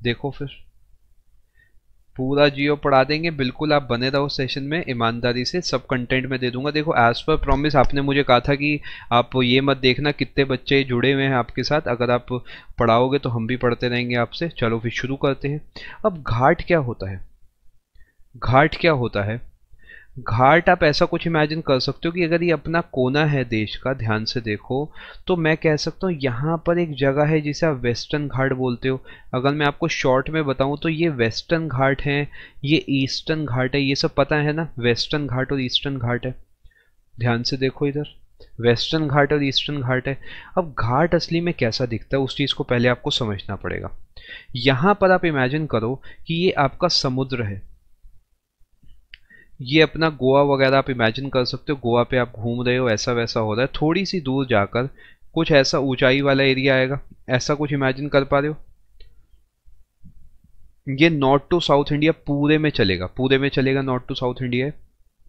देखो फिर पूरा जियो पढ़ा देंगे, बिल्कुल आप बने रहो सेशन में ईमानदारी से, सब कंटेंट में दे दूंगा। देखो एज पर प्रॉमिस आपने मुझे कहा था कि आप ये मत देखना कितने बच्चे जुड़े हुए हैं आपके साथ, अगर आप पढ़ाओगे तो हम भी पढ़ते रहेंगे आपसे। चलो फिर शुरू करते हैं। अब घाट क्या होता है? घाट क्या होता है? घाट आप ऐसा कुछ इमेजिन कर सकते हो कि अगर ये अपना कोना है देश का, ध्यान से देखो, तो मैं कह सकता हूँ यहाँ पर एक जगह है जिसे आप वेस्टर्न घाट बोलते हो। अगर मैं आपको शॉर्ट में बताऊँ तो ये वेस्टर्न घाट है, ये ईस्टर्न घाट है, ये सब पता है ना, वेस्टर्न घाट और ईस्टर्न घाट है। ध्यान से देखो इधर, वेस्टर्न घाट और ईस्टर्न घाट है। अब घाट असली में कैसा दिखता है उस चीज़ को पहले आपको समझना पड़ेगा। यहाँ पर आप इमेजिन करो कि ये आपका समुद्र है, ये अपना गोवा वगैरह आप इमेजिन कर सकते हो, गोवा पे आप घूम रहे हो, ऐसा वैसा हो रहा है। थोड़ी सी दूर जाकर कुछ ऐसा ऊंचाई वाला एरिया आएगा, ऐसा कुछ इमेजिन कर पा रहे हो? ये नॉर्थ टू साउथ इंडिया पूरे में चलेगा, पूरे में चलेगा, नॉर्थ टू साउथ इंडिया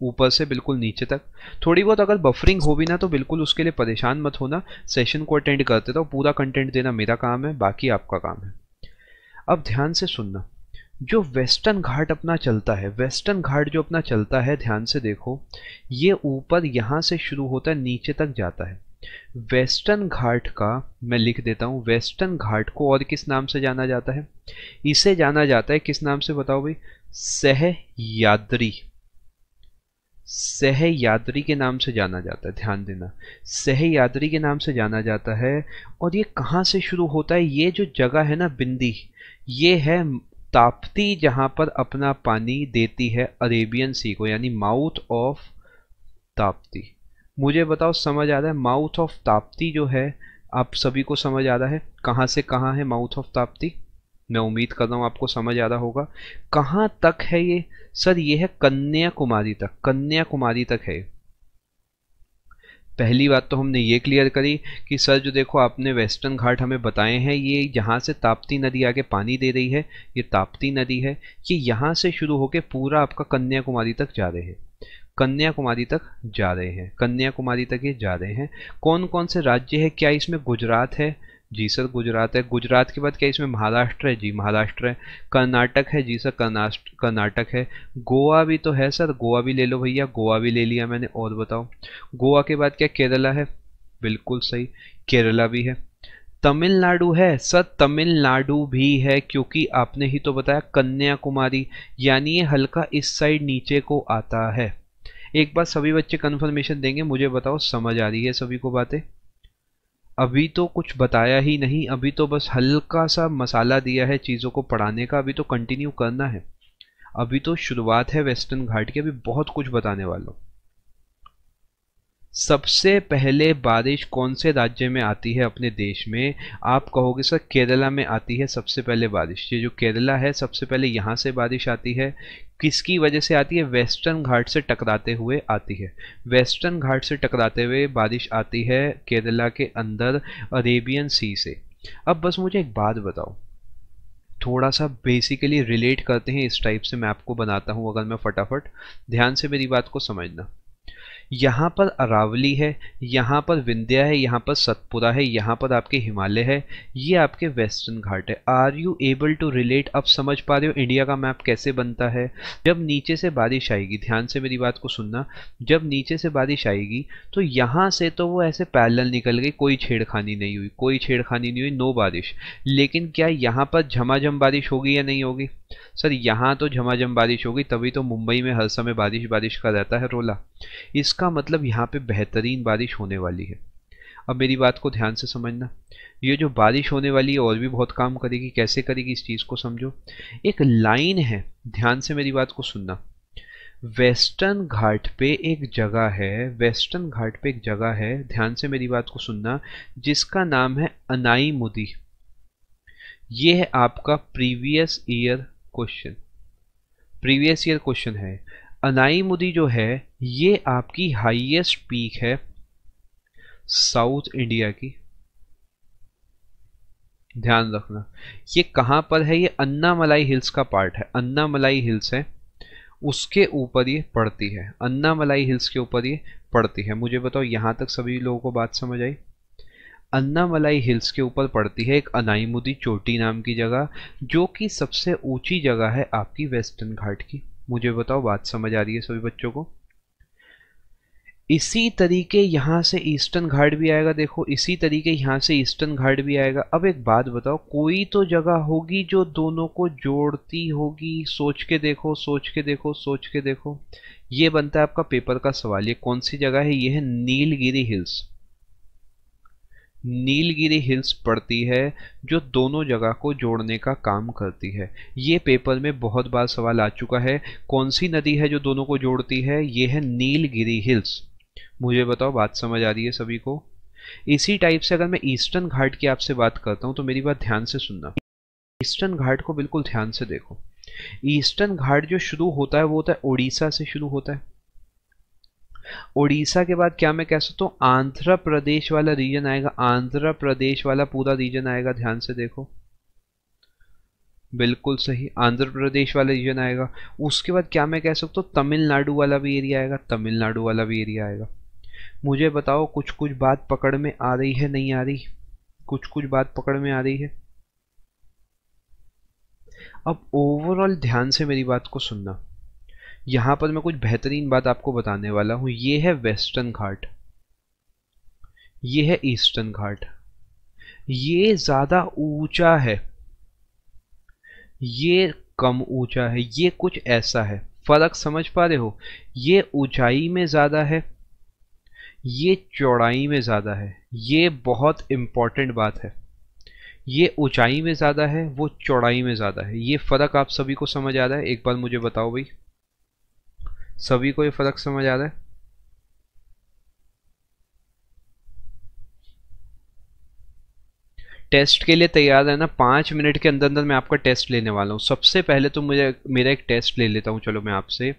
ऊपर से बिल्कुल नीचे तक। थोड़ी बहुत अगर बफरिंग हो भी ना तो बिल्कुल उसके लिए परेशान मत होना, सेशन को अटेंड करते रहो, पूरा कंटेंट देना मेरा काम है, बाकी आपका काम है। अब ध्यान से सुनना, जो वेस्टर्न घाट अपना चलता है, वेस्टर्न घाट जो अपना चलता है, ध्यान से देखो, ये ऊपर यहाँ से शुरू होता है, नीचे तक जाता है। वेस्टर्न घाट का मैं लिख देता हूँ, वेस्टर्न घाट को और किस नाम से जाना जाता है? इसे जाना जाता है किस नाम से बताओ भाई? सहयाद्री। सहयाद्री के नाम से जाना जाता है, ध्यान देना, सहयाद्री के नाम से जाना जाता है। और ये कहाँ से शुरू होता है? ये जो जगह है ना बिंदी, ये है ताप्ती, जहां पर अपना पानी देती है अरेबियन सी को, यानी माउथ ऑफ ताप्ती। मुझे बताओ समझ आ रहा है? माउथ ऑफ ताप्ती जो है, आप सभी को समझ आ रहा है कहाँ से कहाँ है माउथ ऑफ ताप्ती? मैं उम्मीद कर रहा हूँ आपको समझ आ रहा होगा। कहाँ तक है ये? सर ये है कन्याकुमारी तक, कन्याकुमारी तक है। पहली बात तो हमने ये क्लियर करी कि सर जो देखो आपने वेस्टर्न घाट हमें बताए हैं, ये जहाँ से ताप्ती नदी आके पानी दे रही है, ये ताप्ती नदी है, ये यहाँ से शुरू होके पूरा आपका कन्याकुमारी तक जा रहे हैं, कन्याकुमारी तक जा रहे हैं, कन्याकुमारी तक ये जा रहे हैं। कौन कौन से राज्य है? क्या इसमें गुजरात है? जी सर गुजरात है। गुजरात के बाद क्या इसमें महाराष्ट्र है? जी महाराष्ट्र है। कर्नाटक है? जी सर कर्नाटक है। गोवा भी तो है सर, गोवा भी ले लो भैया, गोवा भी ले लिया मैंने। और बताओ, गोवा के बाद क्या केरला है? बिल्कुल सही, केरला भी है। तमिलनाडु है? सर तमिलनाडु भी है, क्योंकि आपने ही तो बताया कन्याकुमारी, यानी ये हल्का इस साइड नीचे को आता है। एक बार सभी बच्चे कंफर्मेशन देंगे, मुझे बताओ समझ आ रही है सभी को बातें? अभी तो कुछ बताया ही नहीं, अभी तो बस हल्का सा मसाला दिया है चीज़ों को पढ़ाने का, अभी तो कंटिन्यू करना है, अभी तो शुरुआत है वेस्टर्न घाट की, अभी बहुत कुछ बताने वाला हूँ। सबसे पहले बारिश कौन से राज्य में आती है अपने देश में? आप कहोगे सर केरला में आती है सबसे पहले बारिश। ये जो केरला है सबसे पहले यहाँ से बारिश आती है। किसकी वजह से आती है? वेस्टर्न घाट से टकराते हुए आती है, वेस्टर्न घाट से टकराते हुए बारिश आती है केरला के अंदर अरेबियन सी से। अब बस मुझे एक बात बताओ, थोड़ा सा बेसिकली रिलेट करते हैं इस टाइप से, मैं आपको बनाता हूँ अगर मैं फटाफट, ध्यान से मेरी बात को समझना। यहाँ पर अरावली है, यहाँ पर विंध्या है, यहाँ पर सतपुरा है, यहाँ पर आपके हिमालय है, ये आपके वेस्टर्न घाट है। Are you able to relate? अब समझ पा रहे हो इंडिया का मैप कैसे बनता है? जब नीचे से बारिश आएगी, ध्यान से मेरी बात को सुनना, जब नीचे से बारिश आएगी तो यहाँ से तो वो ऐसे पैरेलल निकल गई, कोई छेड़खानी नहीं हुई, कोई छेड़खानी नहीं हुई, नो बारिश। लेकिन क्या यहाँ पर झमाझम बारिश होगी या नहीं होगी? सर यहाँ तो झमाझम बारिश होगी, तभी तो मुंबई में हर समय बारिश बारिश का रहता है रोला। इसका मतलब यहाँ पे बेहतरीन बारिश होने वाली है। अब मेरी बात को ध्यान से समझना, ये जो बारिश होने वाली है और भी बहुत काम करेगी। कैसे करेगी इस चीज़ को समझो। एक लाइन है, ध्यान से मेरी बात को सुनना। वेस्टर्न घाट पे एक जगह है, वेस्टर्न घाट पे एक जगह है, ध्यान से मेरी बात को सुनना, जिसका नाम है अनाईमुदी। ये है आपका previous year question, previous year question है। अनाईमुदी जो है ये आपकी हाईएस्ट पीक है साउथ इंडिया की, ध्यान रखना। ये कहां पर है? ये अन्नामलाई हिल्स का पार्ट है, अन्नामलाई हिल्स है, उसके ऊपर ये पड़ती है, अन्नामलाई हिल्स के ऊपर ये पड़ती है। मुझे बताओ यहां तक सभी लोगों को बात समझ आई? अन्नामलाई हिल्स के ऊपर पड़ती है एक अनाईमुदी चोटी नाम की जगह, जो कि सबसे ऊंची जगह है आपकी वेस्टर्न घाट की। मुझे बताओ बात समझ आ रही है सभी बच्चों को? इसी तरीके यहां से ईस्टर्न घाट भी आएगा, देखो इसी तरीके यहां से ईस्टर्न घाट भी आएगा। अब एक बात बताओ, कोई तो जगह होगी जो दोनों को जोड़ती होगी, सोच के देखो, सोच के देखो, सोच के देखो। ये बनता है आपका पेपर का सवाल। ये कौन सी जगह है? ये है नीलगिरी हिल्स। नीलगिरी हिल्स पड़ती है जो दोनों जगह को जोड़ने का काम करती है। ये पेपर में बहुत बार सवाल आ चुका है। कौन सी नदी है जो दोनों को जोड़ती है? ये है नीलगिरी हिल्स। मुझे बताओ बात समझ आ रही है सभी को? इसी टाइप से अगर मैं ईस्टर्न घाट की आपसे बात करता हूं तो मेरी बात ध्यान से सुनना, ईस्टर्न घाट को बिल्कुल ध्यान से देखो। ईस्टर्न घाट जो शुरू होता है वो होता है उड़ीसा से शुरू होता है। उड़ीसा के बाद क्या मैं कह सकता हूँ आंध्र प्रदेश वाला रीजन आएगा, आंध्र प्रदेश वाला पूरा रीजन आएगा, ध्यान से देखो, बिल्कुल सही, आंध्र प्रदेश वाला रीजन आएगा। उसके बाद क्या मैं कह सकता हूँ तमिलनाडु वाला भी एरिया आएगा, तमिलनाडु वाला भी एरिया आएगा। मुझे बताओ कुछ कुछ बात पकड़ में आ रही है, नहीं आ रही? कुछ कुछ बात पकड़ में आ रही है? अब ओवरऑल ध्यान से मेरी बात को सुनना, यहां पर मैं कुछ बेहतरीन बात आपको बताने वाला हूं। ये है वेस्टर्न घाट, ये है ईस्टर्न घाट। ये ज्यादा ऊंचा है, ये कम ऊंचा है, ये कुछ ऐसा है। फर्क समझ पा रहे हो? ये ऊंचाई में ज्यादा है, ये चौड़ाई में ज्यादा है। ये बहुत इंपॉर्टेंट बात है। ये ऊंचाई में ज्यादा है, वो चौड़ाई में ज्यादा है। ये फर्क आप सभी को समझ आ रहा है? एक बार मुझे बताओ भाई, सभी को ये फर्क समझ आ रहा है? टेस्ट के लिए तैयार है ना? 5 मिनट के अंदर अंदर मैं आपका टेस्ट लेने वाला हूँ। सबसे पहले तो मुझे मेरा एक टेस्ट ले लेता हूँ, चलो मैं आपसे।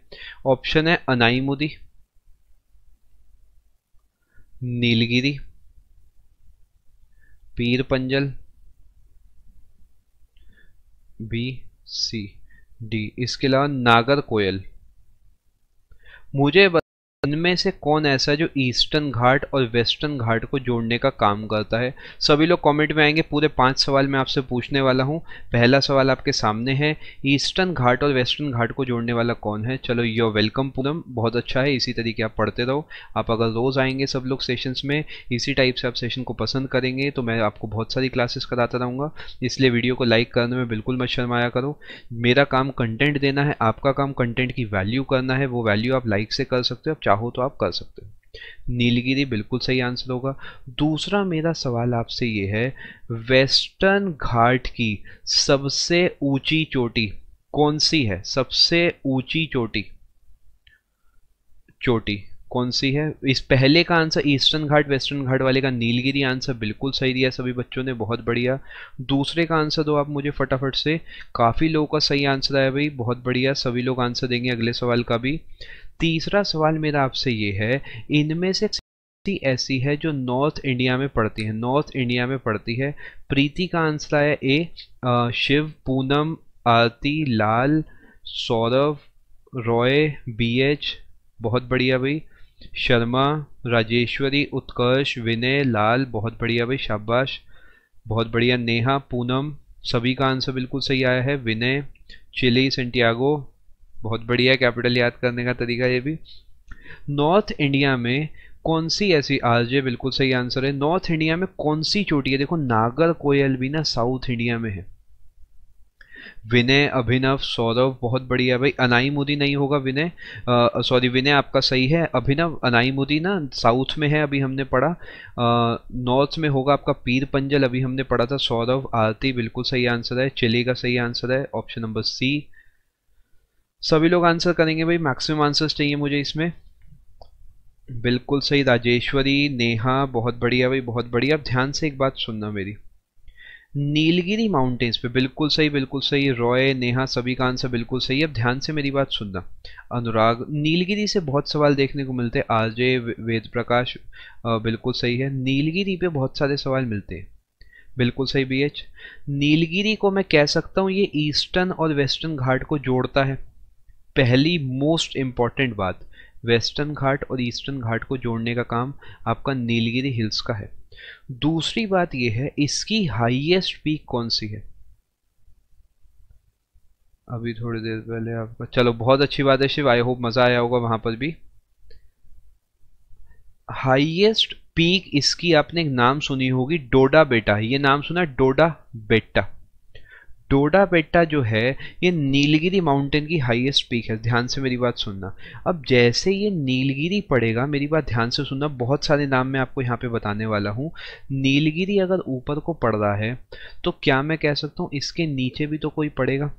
ऑप्शन है अनाईमुदी, नीलगिरी, पीर पंजल, बी, सी, डी, इसके अलावा नागर कोयल। मुझे इनमें से कौन ऐसा है जो ईस्टर्न घाट और वेस्टर्न घाट को जोड़ने का काम करता है? सभी लोग कमेंट में आएंगे। पूरे 5 सवाल मैं आपसे पूछने वाला हूं। पहला सवाल आपके सामने है, ईस्टर्न घाट और वेस्टर्न घाट को जोड़ने वाला कौन है? चलो, योर वेलकम पूनम, बहुत अच्छा है। इसी तरीके आप पढ़ते रहो। आप अगर रोज आएंगे सब लोग सेशंस में, इसी टाइप से आप सेशन को पसंद करेंगे, तो मैं आपको बहुत सारी क्लासेस कराता रहूँगा। इसलिए वीडियो को लाइक करने में बिल्कुल मत शर्माया करो। मेरा काम कंटेंट देना है, आपका काम कंटेंट की वैल्यू करना है। वो वैल्यू आप लाइक से कर सकते हो, आप चाहो तो आप कर सकते हो। नीलगिरी बिल्कुल सही आंसर होगा। दूसरा मेरा सवाल आपसे ये है, वेस्टर्न घाट की सबसे ऊंची चोटी कौन सी है? सबसे ऊंची चोटी चोटी कौन सी है? इस पहले का आंसर ईस्टर्न घाट, वेस्टर्न घाट वाले का नीलगिरी आंसर बिल्कुल सही दिया सभी बच्चों ने, बहुत बढ़िया। दूसरे का आंसर दो आप मुझे फटाफट से। काफी लोगों का सही आंसर आया भाई, बहुत बढ़िया। सभी लोग आंसर देंगे अगले सवाल का भी। तीसरा सवाल मेरा आपसे ये है, इनमें से ऐसी है जो नॉर्थ इंडिया में पड़ती है, नॉर्थ इंडिया में पड़ती है। प्रीति का आंसर आया ए, शिव, पूनम, आरती, लाल, सौरभ, रॉय, बीएच, बहुत बढ़िया भाई, शर्मा, राजेश्वरी, उत्कर्ष, विनय, लाल, बहुत बढ़िया भाई, शाबाश, बहुत बढ़िया। नेहा, पूनम, सभी का आंसर बिल्कुल सही आया है। विनय, चिली, सेंटियागो, बहुत बढ़िया। कैपिटल याद करने का तरीका ये भी। नॉर्थ इंडिया में कौन सी ऐसी, आरजे बिल्कुल सही आंसर है। नॉर्थ इंडिया में कौन सी चोटी है? देखो, नागर कोयल भी ना साउथ इंडिया में है। विनय, अभिनव, सौरभ, बहुत बढ़िया भाई। अनाईमुदी नहीं होगा विनय, सॉरी विनय आपका सही है। अभिनव, अनाईमुदी ना साउथ में है, अभी हमने पढ़ा। नॉर्थ में होगा आपका पीर पंजल, अभी हमने पढ़ा था। सौरभ, आरती बिल्कुल सही आंसर है। चिली का सही आंसर है ऑप्शन नंबर सी। सभी लोग आंसर करेंगे भाई, मैक्सिमम आंसर्स चाहिए मुझे इसमें। बिल्कुल सही राजेश्वरी, नेहा, बहुत बढ़िया भाई, बहुत बढ़िया। अब ध्यान से एक बात सुनना मेरी, नीलगिरी माउंटेन्स पे बिल्कुल सही, बिल्कुल सही। रॉय, नेहा, सभी का आंसर बिल्कुल सही है। अब ध्यान से मेरी बात सुनना। अनुराग, नीलगिरी से बहुत सवाल देखने को मिलते हैं। आरजे, वेद प्रकाश, बिल्कुल सही है। नीलगिरी पे बहुत सारे सवाल मिलते हैं, बिल्कुल सही बीएच। नीलगिरी को मैं कह सकता हूँ ये ईस्टर्न और वेस्टर्न घाट को जोड़ता है। पहली मोस्ट इंपॉर्टेंट बात, वेस्टर्न घाट और ईस्टर्न घाट को जोड़ने का काम आपका नीलगिरी हिल्स का है। दूसरी बात यह है, इसकी हाईएस्ट पीक कौन सी है? अभी थोड़ी देर पहले आपका, चलो बहुत अच्छी बात है शिव, आई होप मजा आया होगा वहां पर भी। हाईएस्ट पीक इसकी आपने एक नाम सुनी होगी, डोडा बेटा। ये नाम सुना, डोडा बेटा। डोडा बेट्टा जो है ये नीलगिरी माउंटेन की हाईएस्ट पीक है। ध्यान से मेरी बात सुनना। अब जैसे ये नीलगिरी पड़ेगा, मेरी बात ध्यान से सुनना, बहुत सारे नाम मैं आपको यहाँ पे बताने वाला हूँ। नीलगिरी अगर ऊपर को पड़ रहा है तो क्या मैं कह सकता हूँ इसके नीचे भी तो कोई पड़ेगा,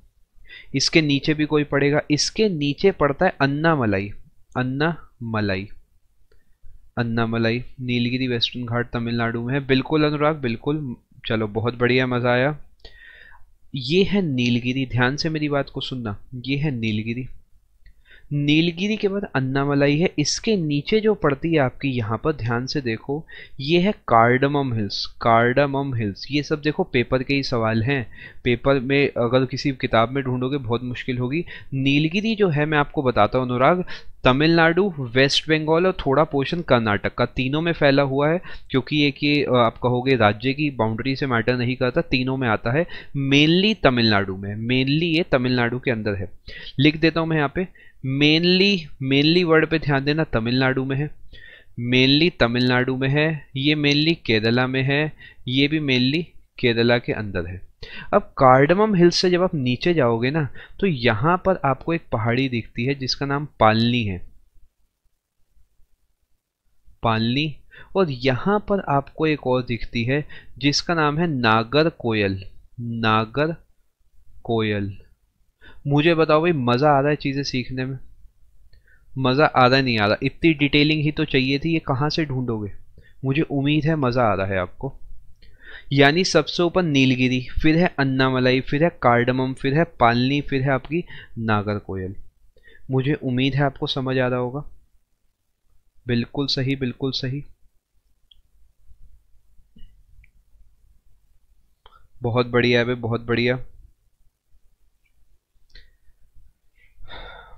इसके नीचे भी कोई पड़ेगा। इसके नीचे पड़ता है अन्नामलाई, अन्नामलाई, अन्नामलाई। नीलगिरी वेस्टर्न घाट तमिलनाडु में है, बिल्कुल अनुराग, बिल्कुल। चलो बहुत बढ़िया, मजा आया। ये है नीलगिरी, ध्यान से मेरी बात को सुनना। ये है नीलगिरी, नीलगिरी के बाद अन्नामलाई है। इसके नीचे जो पड़ती है आपकी, यहाँ पर ध्यान से देखो, ये है कार्डमम हिल्स, कार्डमम हिल्स। ये सब देखो पेपर के ही सवाल हैं, पेपर में अगर किसी किताब में ढूंढोगे बहुत मुश्किल होगी। नीलगिरी जो है मैं आपको बताता हूँ अनुराग, तमिलनाडु, वेस्ट बंगाल और थोड़ा पोर्शन कर्नाटक का, तीनों में फैला हुआ है। क्योंकि एक ये आप कहोगे राज्य की बाउंड्री से मैटर नहीं करता, तीनों में आता है। मेनली तमिलनाडु में, मेनली ये तमिलनाडु के अंदर है। लिख देता हूं मैं यहाँ पे, मेनली, मेनली वर्ड पे ध्यान देना, तमिलनाडु में है। मेनली तमिलनाडु में है, ये मेनली केरला में है, ये भी मेनली केरला के अंदर है। अब कार्डमम हिल्स से जब आप नीचे जाओगे ना तो यहां पर आपको एक पहाड़ी दिखती है जिसका नाम पालनी है, पालनी। और यहां पर आपको एक और दिखती है जिसका नाम है नागरकोयल, नागरकोयल। मुझे बताओ भाई, मजा आ रहा है चीजें सीखने में? मजा आ रहा नहीं आ रहा? इतनी डिटेलिंग ही तो चाहिए थी, ये कहाँ से ढूंढोगे? मुझे उम्मीद है मजा आ रहा है आपको। यानी सबसे ऊपर नीलगिरी, फिर है अन्नामलाई, फिर है कार्डमम, फिर है पालनी, फिर है आपकी नागरकोयल। मुझे उम्मीद है आपको समझ आ रहा होगा। बिल्कुल सही, बिल्कुल सही, बहुत बढ़िया है भाई, बहुत बढ़िया,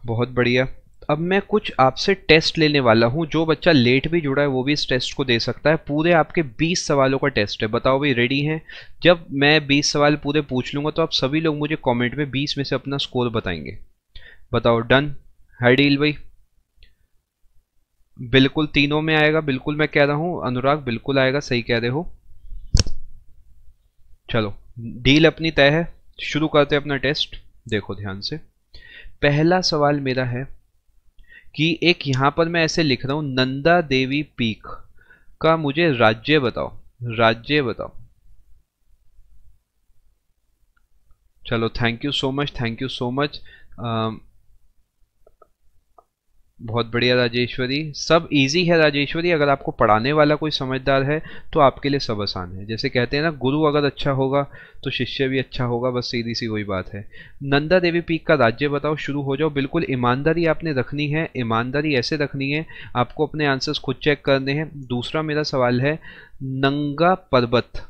बहुत बढ़िया। अब मैं कुछ आपसे टेस्ट लेने वाला हूं। जो बच्चा लेट भी जुड़ा है वो भी इस टेस्ट को दे सकता है। पूरे आपके 20 सवालों का टेस्ट है। बताओ भाई, रेडी हैं? जब मैं 20 सवाल पूरे पूछ लूंगा तो आप सभी लोग मुझे कमेंट में 20 में से अपना स्कोर बताएंगे। बताओ, डन है डील भाई? बिल्कुल तीनों में आएगा, बिल्कुल मैं कह रहा हूं अनुराग, बिल्कुल आएगा, सही कह रहे हो। चलो, डील अपनी तय है, शुरू करते हैं अपना टेस्ट। देखो ध्यान से, पहला सवाल मेरा है कि एक यहां पर मैं ऐसे लिख रहा हूं, नंदा देवी पीक का मुझे राज्य बताओ, राज्य बताओ। चलो, thank you so much, thank you so much. बहुत बढ़िया राजेश्वरी, सब इजी है राजेश्वरी। अगर आपको पढ़ाने वाला कोई समझदार है तो आपके लिए सब आसान है। जैसे कहते हैं ना, गुरु अगर अच्छा होगा तो शिष्य भी अच्छा होगा, बस सीधी सी वही बात है। नंदा देवी पीक का राज्य बताओ, शुरू हो जाओ। बिल्कुल ईमानदारी आपने रखनी है, ईमानदारी ऐसे रखनी है, आपको अपने आंसर्स खुद चेक करने हैं। दूसरा मेरा सवाल है, नंगा पर्वत,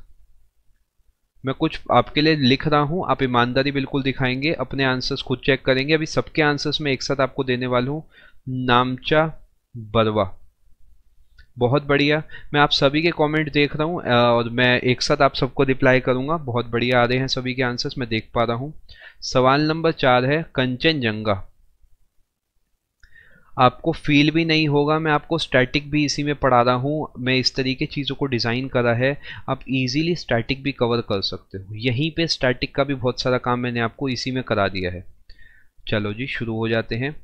मैं कुछ आपके लिए लिख रहा हूं, आप ईमानदारी बिल्कुल दिखाएंगे, अपने आंसर्स खुद चेक करेंगे। अभी सबके आंसर्स मैं एक साथ आपको देने वाला हूं। नामचा बरवा, बहुत बढ़िया। मैं आप सभी के कमेंट देख रहा हूं और मैं एक साथ आप सबको रिप्लाई करूंगा। बहुत बढ़िया आ रहे हैं सभी के आंसर्स, मैं देख पा रहा हूं। सवाल नंबर 4 है कंचनजंगा। आपको फील भी नहीं होगा, मैं आपको स्टैटिक भी इसी में पढ़ा रहा हूँ। मैं इस तरीके चीज़ों को डिज़ाइन करा है, आप इजीली स्टैटिक भी कवर कर सकते हो। यहीं पे स्टैटिक का भी बहुत सारा काम मैंने आपको इसी में करा दिया है। चलो जी, शुरू हो जाते हैं।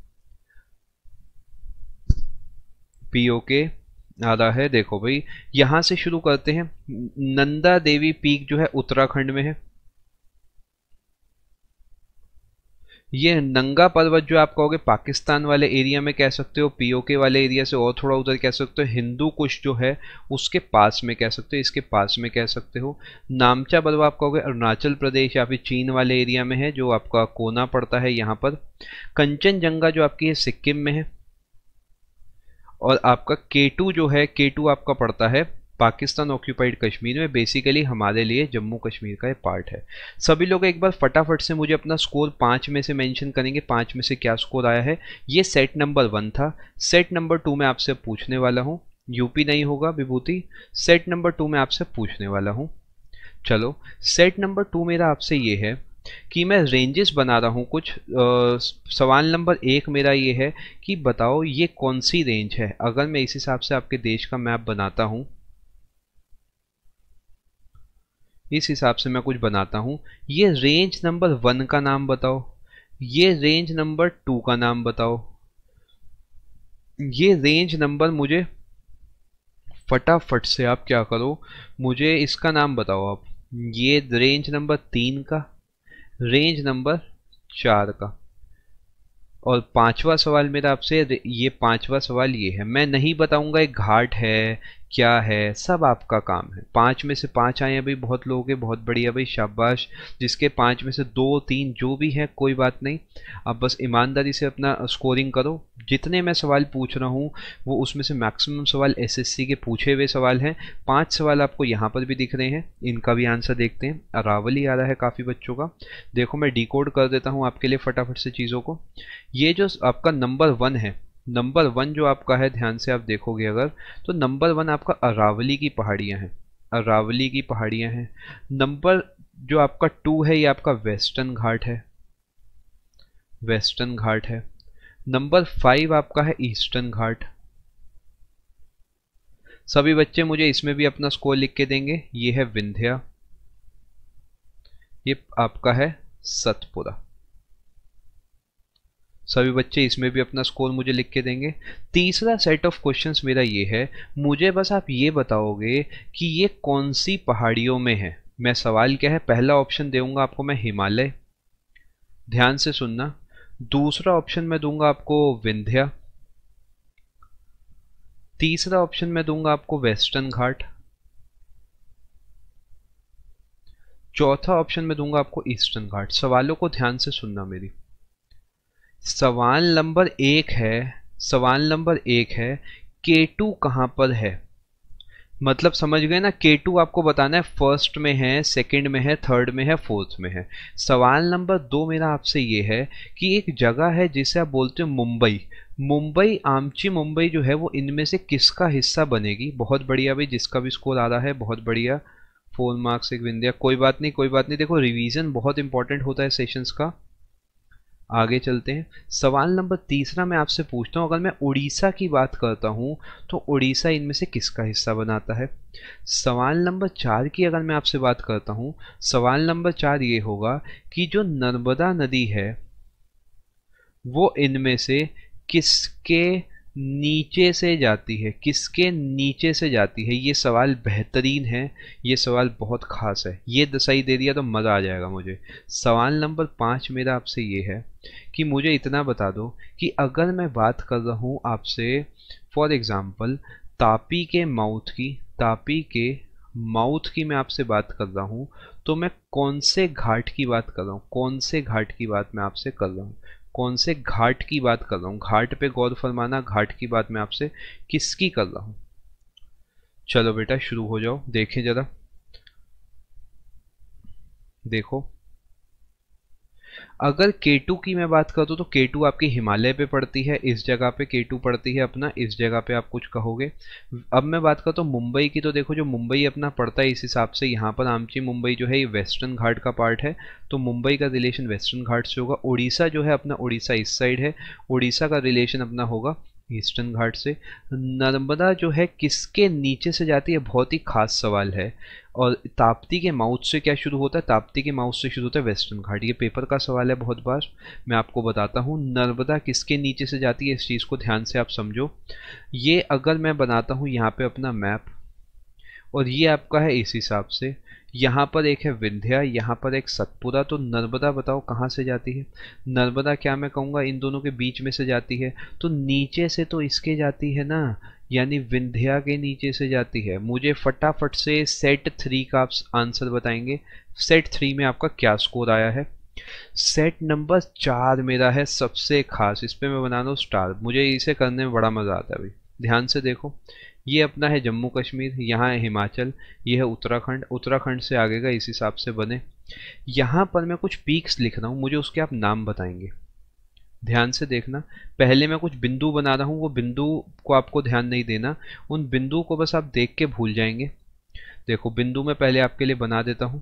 पीओके आ रहा है, देखो भाई, यहां से शुरू करते हैं। नंदा देवी पीक जो है उत्तराखंड में है। ये नंगा पर्वत जो आप कहोगे पाकिस्तान वाले एरिया में कह सकते हो, पीओके वाले एरिया से और थोड़ा उधर कह सकते हो। हिंदू कुश जो है उसके पास में कह सकते हो, इसके पास में कह सकते हो। नामचा बलवा आप कहोगे अरुणाचल प्रदेश या फिर चीन वाले एरिया में है, जो आपका कोना पड़ता है यहाँ पर। कंचनजंगा जो आपकी है सिक्किम में है। और आपका केटू जो है, केटू आपका पड़ता है पाकिस्तान ऑक्यूपाइड कश्मीर में। बेसिकली हमारे लिए जम्मू कश्मीर का एक पार्ट है। सभी लोग एक बार फटाफट से मुझे अपना स्कोर 5 में से मेंशन करेंगे, 5 में से क्या स्कोर आया है। ये सेट नंबर 1 था। सेट नंबर 2 में आपसे पूछने वाला हूँ, यूपी नहीं होगा विभूति। सेट नंबर 2 में आपसे पूछने वाला हूँ। चलो, सेट नंबर 2 मेरा आपसे ये है कि मैं रेंजेस बना रहा हूँ कुछ। सवाल नंबर 1 मेरा ये है कि बताओ ये कौन सी रेंज है। अगर मैं इस हिसाब से आपके देश का मैप बनाता हूँ, इस हिसाब से मैं कुछ बनाता हूँ, ये रेंज नंबर 1 का नाम बताओ, ये रेंज नंबर 2 का नाम बताओ, ये रेंज नंबर मुझे फटाफट से आप क्या करो, मुझे इसका नाम बताओ आप। ये रेंज नंबर 3 का, रेंज नंबर 4 का। और पांचवा सवाल मेरा आपसे, ये पांचवा सवाल ये है, मैं नहीं बताऊंगा एक घाट है क्या है, सब आपका काम है। 5 में से 5 आए हैं भाई, बहुत लोगों के, बहुत बढ़िया भाई, शाबाश। जिसके 5 में से 2 3 जो भी है कोई बात नहीं, आप बस ईमानदारी से अपना स्कोरिंग करो। जितने मैं सवाल पूछ रहा हूँ वो उसमें से मैक्सिमम सवाल एसएससी के पूछे हुए सवाल हैं। 5 सवाल आपको यहाँ पर भी दिख रहे हैं, इनका भी आंसर देखते हैं। अरावली आ रहा है काफ़ी बच्चों का, देखो मैं डिकोड कर देता हूँ आपके लिए फटाफट से चीज़ों को। ये जो आपका नंबर 1 है, नंबर 1 जो आपका है, ध्यान से आप देखोगे अगर, तो नंबर 1 आपका अरावली की पहाड़ियाँ हैं, अरावली की पहाड़ियाँ हैं। नंबर जो आपका 2 है ये आपका वेस्टर्न घाट है, वेस्टर्न घाट है। नंबर 5 आपका है ईस्टर्न घाट, सभी बच्चे मुझे इसमें भी अपना स्कोर लिख के देंगे। ये है विंध्या, ये आपका है सतपुरा। सभी बच्चे इसमें भी अपना स्कोर मुझे लिख के देंगे। तीसरा सेट ऑफ क्वेश्चंस मेरा ये है, मुझे बस आप ये बताओगे कि ये कौन सी पहाड़ियों में है। मैं सवाल क्या है, पहला ऑप्शन दूंगा आपको मैं हिमालय, ध्यान से सुनना। दूसरा ऑप्शन मैं दूंगा आपको विंध्या। तीसरा ऑप्शन मैं दूंगा आपको वेस्टर्न घाट। चौथा ऑप्शन मैं दूंगा आपको ईस्टर्न घाट। सवालों को ध्यान से सुनना मेरी। सवाल नंबर एक है, सवाल नंबर एक है K2 कहां पर है। मतलब समझ गए ना, K2 आपको बताना है फर्स्ट में है, सेकंड में है, थर्ड में है, फोर्थ में है। सवाल नंबर 2 मेरा आपसे ये है कि एक जगह है जिसे आप बोलते हो मुंबई, मुंबई आमची मुंबई जो है वो इनमें से किसका हिस्सा बनेगी। बहुत बढ़िया भाई, जिसका भी स्कोर आ रहा है बहुत बढ़िया। 4 मार्क्स एक विंध्या, कोई बात नहीं कोई बात नहीं। देखो रिवीजन बहुत इंपॉर्टेंट होता है सेशंस का। आगे चलते हैं। सवाल नंबर तीसरा मैं आपसे पूछता हूं, अगर मैं उड़ीसा की बात करता हूं तो उड़ीसा इनमें से किसका हिस्सा बनाता है। सवाल नंबर 4 की अगर मैं आपसे बात करता हूं, सवाल नंबर 4 ये होगा कि जो नर्मदा नदी है वो इनमें से किसके नीचे से जाती है, किसके नीचे से जाती है। ये सवाल बेहतरीन है, ये सवाल बहुत खास है। ये सही दे दिया तो मज़ा आ जाएगा मुझे। सवाल नंबर 5 मेरा आपसे ये है कि मुझे इतना बता दो कि अगर मैं बात कर रहा हूँ आपसे फॉर एग्ज़ाम्पल तापी के माउथ की, तापी के माउथ की मैं आपसे बात कर रहा हूँ, तो मैं कौन से घाट की बात कर रहा हूँ, कौन से घाट की बात मैं आपसे कर रहा हूँ, कौन से घाट की बात कर रहा हूँ। घाट पे गौर फरमाना, घाट की बात मैं आपसे किसकी कर रहा हूँ। चलो बेटा शुरू हो जाओ, देखें जरा, देखो अगर K2 की मैं बात करता हूँ तो K2 आपकी हिमालय पे पड़ती है, इस जगह पे K2 पड़ती है अपना, इस जगह पे आप कुछ कहोगे। अब मैं बात करता हूँ मुंबई की, तो देखो जो मुंबई अपना पड़ता है इस हिसाब से यहाँ पर आमची मुंबई जो है ये वेस्टर्न घाट का पार्ट है, तो मुंबई का रिलेशन वेस्टर्न घाट से होगा। उड़ीसा जो है अपना, उड़ीसा इस साइड है, उड़ीसा का रिलेशन अपना होगा ईस्टर्न घाट से। नर्मदा जो है किसके नीचे से जाती है, बहुत ही खास सवाल है। और ताप्ती के माउथ से क्या शुरू होता है, ताप्ती के माउथ से शुरू होता है वेस्टर्न घाट। ये पेपर का सवाल है बहुत बार, मैं आपको बताता हूँ नर्मदा किसके नीचे से जाती है, इस चीज़ को ध्यान से आप समझो। ये अगर मैं बनाता हूँ यहाँ पे अपना मैप, और ये आपका है इस हिसाब से, यहाँ पर एक है विंध्या, यहाँ पर एक सतपुरा, तो नर्मदा बताओ कहाँ से जाती है। नर्मदा क्या मैं कहूँगा इन दोनों के बीच में से जाती है, तो नीचे से तो इसके जाती है ना, यानी विंध्या के नीचे से जाती है। मुझे फटाफट से सेट 3 का आप आंसर बताएंगे। सेट 3 में आपका क्या स्कोर आया है। सेट नंबर 4 मेरा है सबसे खास, इस पे मैं बना रहा हूँ स्टार, मुझे इसे करने में बड़ा मज़ा आता है भाई। ध्यान से देखो, ये अपना है जम्मू कश्मीर, यहाँ है हिमाचल, ये है उत्तराखंड, उत्तराखंड से आगे का इस हिसाब से बने। यहाँ पर मैं कुछ पीक्स लिख रहा हूँ, मुझे उसके आप नाम बताएंगे। ध्यान से देखना, पहले मैं कुछ बिंदु बना रहा हूँ, वो बिंदु को आपको ध्यान नहीं देना, उन बिंदु को बस आप देख के भूल जाएंगे। देखो बिंदु मैं पहले आपके लिए बना देता हूँ,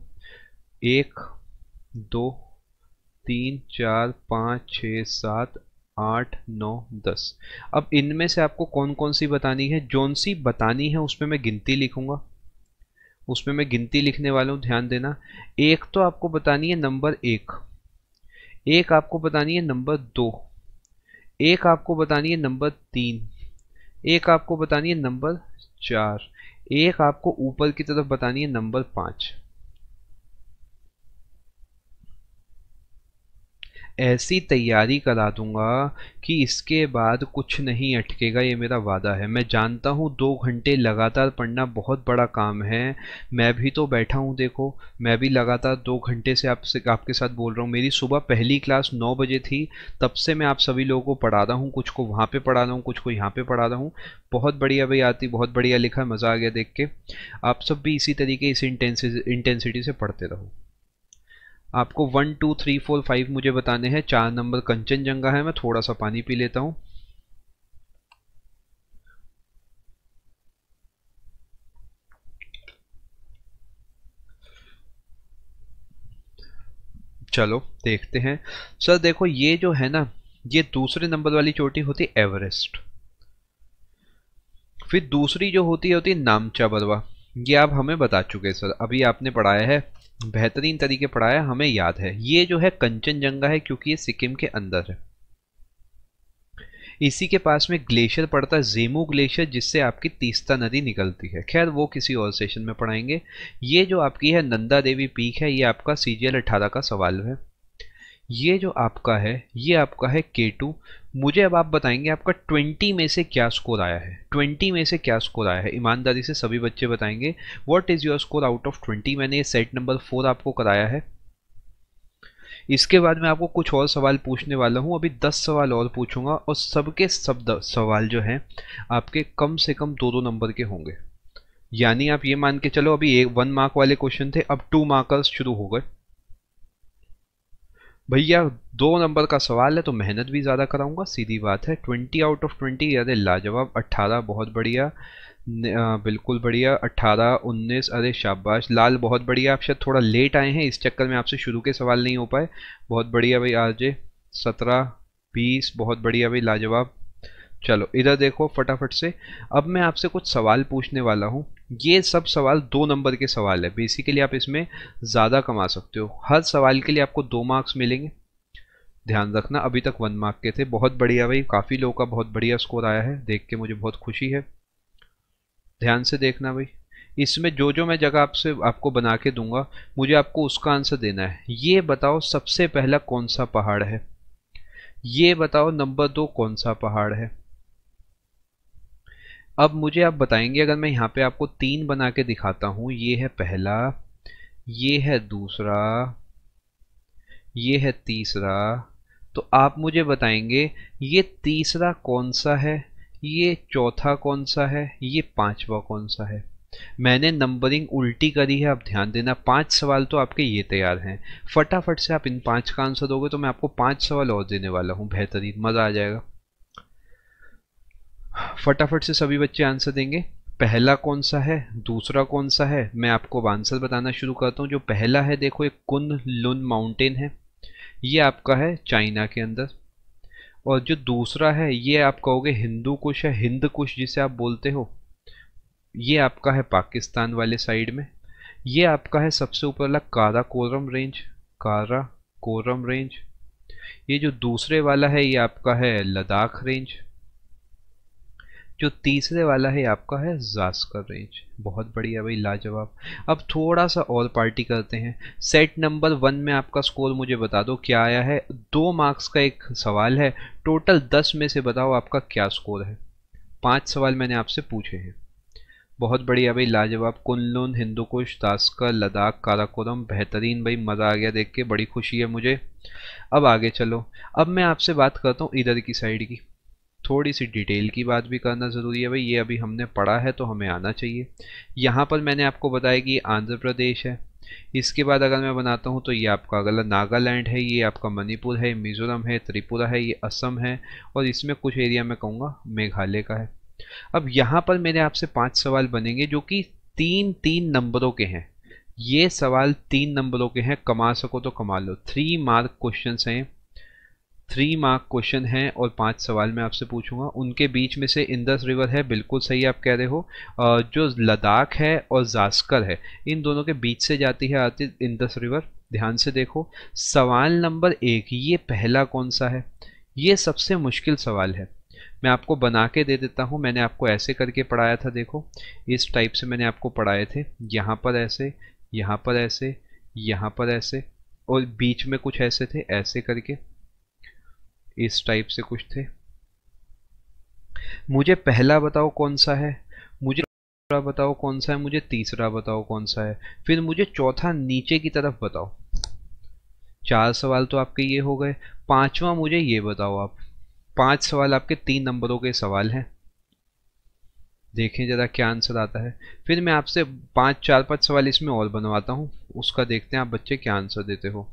1 2 3 4 5 6 7 8 9 10। अब इनमें से आपको कौन कौन सी बतानी है, जोन सी बतानी है उसमें मैं गिनती लिखूंगा, उसमें मैं गिनती लिखने वाला हूँ, ध्यान देना। एक तो आपको बतानी है नंबर 1, एक आपको बतानी है नंबर 2, एक आपको बतानी है नंबर 3, एक आपको बतानी है नंबर 4, एक आपको ऊपर की तरफ बतानी है नंबर 5। ऐसी तैयारी करा दूंगा कि इसके बाद कुछ नहीं अटकेगा, ये मेरा वादा है। मैं जानता हूँ 2 घंटे लगातार पढ़ना बहुत बड़ा काम है, मैं भी तो बैठा हूँ, देखो मैं भी लगातार 2 घंटे से आपके साथ बोल रहा हूँ। मेरी सुबह पहली क्लास 9 बजे थी, तब से मैं आप सभी लोगों को पढ़ा रहा हूँ, कुछ को वहाँ पे पढ़ा रहा हूँ, कुछ को यहाँ पे पढ़ा रहा हूँ। बहुत बढ़िया भाई आती, बहुत बढ़िया लिखा, मज़ा आ गया देख के। आप सब भी इसी तरीके, इसी इंटेंसिटी से पढ़ते रहो। आपको 1 2 3 4 5 मुझे बताने हैं। 4 नंबर कंचनजंगा है। मैं थोड़ा सा पानी पी लेता हूं। चलो देखते हैं। सर देखो ये जो है ना, ये दूसरे नंबर वाली चोटी होती है एवरेस्ट। फिर दूसरी जो होती है नामचा बरवा। ये आप हमें बता चुके सर, अभी आपने पढ़ाया है, बेहतरीन तरीके पढ़ाया, हमें याद है। ये जो है कंचनजंगा है, क्योंकि ये सिक्किम के अंदर है। इसी के पास में ग्लेशियर पड़ता है, जेमू ग्लेशियर, जिससे आपकी तीस्ता नदी निकलती है। खैर वो किसी और सेशन में पढ़ाएंगे। ये जो आपकी है नंदा देवी पीक है, ये आपका CGL 18 का सवाल है। ये जो आपका है, ये आपका है K2। मुझे अब आप बताएंगे आपका 20 में से क्या स्कोर आया है। 20 में से क्या स्कोर आया है, ईमानदारी से सभी बच्चे बताएंगे। What is your score out of 20। मैंने ये सेट नंबर 4 आपको कराया है। इसके बाद मैं आपको कुछ और सवाल पूछने वाला हूं। अभी 10 सवाल और पूछूंगा, और सबके सब सवाल जो हैं आपके कम से कम 2-2 नंबर के होंगे। यानी आप ये मान के चलो, अभी 1 मार्क वाले क्वेश्चन थे, अब 2 मार्कर्स शुरू हो गए। भैया 2 नंबर का सवाल है तो मेहनत भी ज़्यादा कराऊंगा, सीधी बात है। 20 आउट ऑफ 20, अरे लाजवाब। 18 बहुत बढ़िया, बिल्कुल बढ़िया। 18, 19, अरे शाबाश। लाल बहुत बढ़िया, आप शायद थोड़ा लेट आए हैं, इस चक्कर में आपसे शुरू के सवाल नहीं हो पाए। बहुत बढ़िया भाई। RJ 17, 20, बहुत बढ़िया भाई, लाजवाब। चलो इधर देखो फटाफट से। अब मैं आपसे कुछ सवाल पूछने वाला हूँ। ये सब सवाल 2 नंबर के सवाल है। बेसिकली आप इसमें ज़्यादा कमा सकते हो। हर सवाल के लिए आपको 2 मार्क्स मिलेंगे, ध्यान रखना। अभी तक 1 मार्क के थे। बहुत बढ़िया भाई, काफ़ी लोगों का बहुत बढ़िया स्कोर आया है, देख के मुझे बहुत खुशी है। ध्यान से देखना भाई, इसमें जो जो मैं जगह आपको बना के दूंगा, मुझे आपको उसका आंसर देना है। ये बताओ सबसे पहला कौन सा पहाड़ है, ये बताओ नंबर 2 कौन सा पहाड़ है। अब मुझे आप बताएंगे, अगर मैं यहाँ पे आपको 3 बना के दिखाता हूँ, ये है पहला, ये है दूसरा, ये है तीसरा, तो आप मुझे बताएंगे ये तीसरा कौन सा है, ये चौथा कौन सा है, ये 5वां कौन सा है। मैंने नंबरिंग उल्टी करी है, आप ध्यान देना। 5 सवाल तो आपके ये तैयार हैं, फटाफट से आप इन 5 का आंसर दोगे तो मैं आपको 5 सवाल और देने वाला हूँ, बेहतरीन, मज़ा आ जाएगा। फटाफट से सभी बच्चे आंसर देंगे। पहला कौन सा है, दूसरा कौन सा है। मैं आपको आंसर बताना शुरू करता हूँ। जो पहला है देखो, एक कुन लुन माउंटेन है, ये आपका है चाइना के अंदर। और जो दूसरा है, ये आप कहोगे हिंदू कुश है, हिंद कुश जिसे आप बोलते हो, ये आपका है पाकिस्तान वाले साइड में। ये आपका है सबसे ऊपर वाला काराकोरम रेंज, काराकोरम रेंज। ये जो दूसरे वाला है, ये आपका है लद्दाख रेंज। जो तीसरे वाला है आपका है जास्कर रेंज। बहुत बढ़िया भाई, लाजवाब। अब थोड़ा सा और पार्टी करते हैं। सेट नंबर 1 में आपका स्कोर मुझे बता दो क्या आया है। 2 मार्क्स का एक सवाल है, टोटल 10 में से बताओ आपका क्या स्कोर है। 5 सवाल मैंने आपसे पूछे हैं। बहुत बढ़िया भाई, लाजवाब। कुनलुन, हिंदुकुश, तास्कर, लद्दाख, काराकोरम, बेहतरीन भाई, मज़ा आ गया देख के, बड़ी खुशी है मुझे। अब आगे चलो। अब मैं आपसे बात करता हूँ इधर की साइड की, थोड़ी सी डिटेल की बात भी करना ज़रूरी है भाई। ये अभी हमने पढ़ा है तो हमें आना चाहिए। यहाँ पर मैंने आपको बताया कि ये आंध्र प्रदेश है। इसके बाद अगर मैं बनाता हूँ तो ये आपका अगला नागालैंड है, ये आपका मणिपुर है, मिज़ोरम है, त्रिपुरा है, ये असम है, और इसमें कुछ एरिया मैं कहूँगा मेघालय का है। अब यहाँ पर मेरे आपसे 5 सवाल बनेंगे जो कि 3-3 नंबरों के हैं। ये सवाल 3 नंबरों के हैं, कमा सको तो कमा लो। 3 मार्क क्वेश्चन हैं, 3 मार्क क्वेश्चन हैं, और 5 सवाल मैं आपसे पूछूंगा। उनके बीच में से इंदस रिवर है, बिल्कुल सही आप कह रहे हो। जो लद्दाख है और जास्कर है, इन दोनों के बीच से जाती है आती इंदस रिवर। ध्यान से देखो। सवाल नंबर 1, ये पहला कौन सा है, ये सबसे मुश्किल सवाल है। मैं आपको बना के दे देता हूँ। मैंने आपको ऐसे करके पढ़ाया था, देखो इस टाइप से मैंने आपको पढ़ाए थे। यहाँ पर ऐसे, यहाँ पर ऐसे, यहाँ पर ऐसे, और बीच में कुछ ऐसे थे, ऐसे करके इस टाइप से कुछ थे। मुझे पहला बताओ कौन सा है, मुझे दूसरा बताओ कौन सा है, मुझे तीसरा बताओ कौन सा है, फिर मुझे चौथा नीचे की तरफ बताओ। 4 सवाल तो आपके ये हो गए। 5वां मुझे ये बताओ आप। 5 सवाल आपके 3 नंबरों के सवाल हैं। देखें जरा क्या आंसर आता है। फिर मैं आपसे 4-5 सवाल इसमें और बनवाता हूँ, उसका देखते हैं आप बच्चे क्या आंसर देते हो।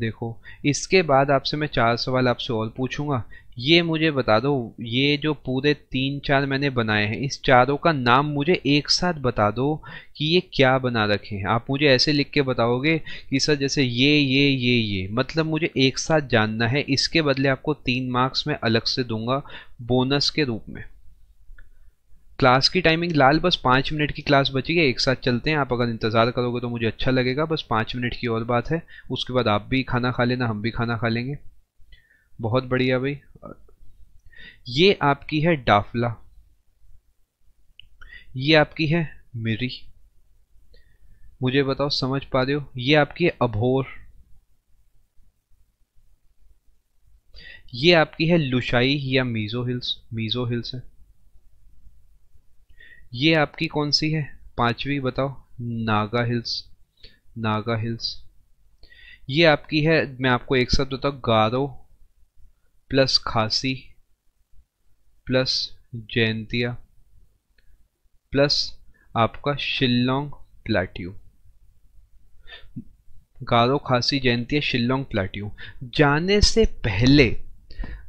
देखो, इसके बाद आपसे मैं 4 सवाल आपसे और पूछूंगा। ये मुझे बता दो, ये जो पूरे 3-4 मैंने बनाए हैं, इस चारों का नाम मुझे एक साथ बता दो कि ये क्या बना रखे हैं। आप मुझे ऐसे लिख के बताओगे कि सर जैसे ये, मतलब मुझे एक साथ जानना है। इसके बदले आपको 3 मार्क्स मैं अलग से दूंगा बोनस के रूप में। क्लास की टाइमिंग लाल बस 5 मिनट की क्लास बची है, एक साथ चलते हैं। आप अगर इंतज़ार करोगे तो मुझे अच्छा लगेगा। बस 5 मिनट की और बात है, उसके बाद आप भी खाना खा लेना, हम भी खाना खा लेंगे। बहुत बढ़िया भाई। ये आपकी है डाफला, ये आपकी है मिरी। मुझे बताओ समझ पा रहे हो? ये आपकी है अभोर, ये आपकी है लुशाई या मीजो हिल्स, मीजो हिल्स है। ये आपकी कौन सी है पांचवी बताओ? Naga hills, Naga hills. ये आपकी है, मैं आपको एक साथ बताऊं, गारो प्लस खासी प्लस जैंतिया प्लस आपका शिल्लोंग प्लेट्यू। गारो खासी जैंतिया शिल्लोंग प्लेट्यू। जाने से पहले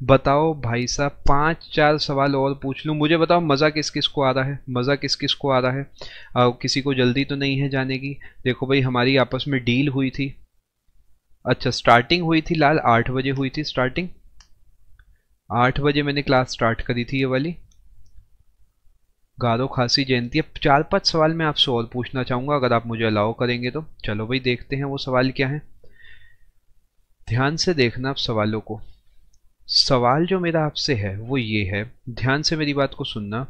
बताओ भाई साहब, 5-4 सवाल और पूछ लूं? मुझे बताओ मज़ा किस किस को आ रहा है, मज़ा किस किस को आ रहा है? किसी को जल्दी तो नहीं है जाने की? देखो भाई, हमारी आपस में डील हुई थी। अच्छा, स्टार्टिंग हुई थी लाल 8 बजे हुई थी स्टार्टिंग, 8 बजे मैंने क्लास स्टार्ट करी थी ये वाली। गारो खासी जयंती। अब 4-5 सवाल मैं आपसे और पूछना चाहूँगा, अगर आप मुझे अलाउ करेंगे तो। चलो भाई देखते हैं वो सवाल क्या है। ध्यान से देखना आप सवालों को। सवाल जो मेरा आपसे है वो ये है, ध्यान से मेरी बात को सुनना।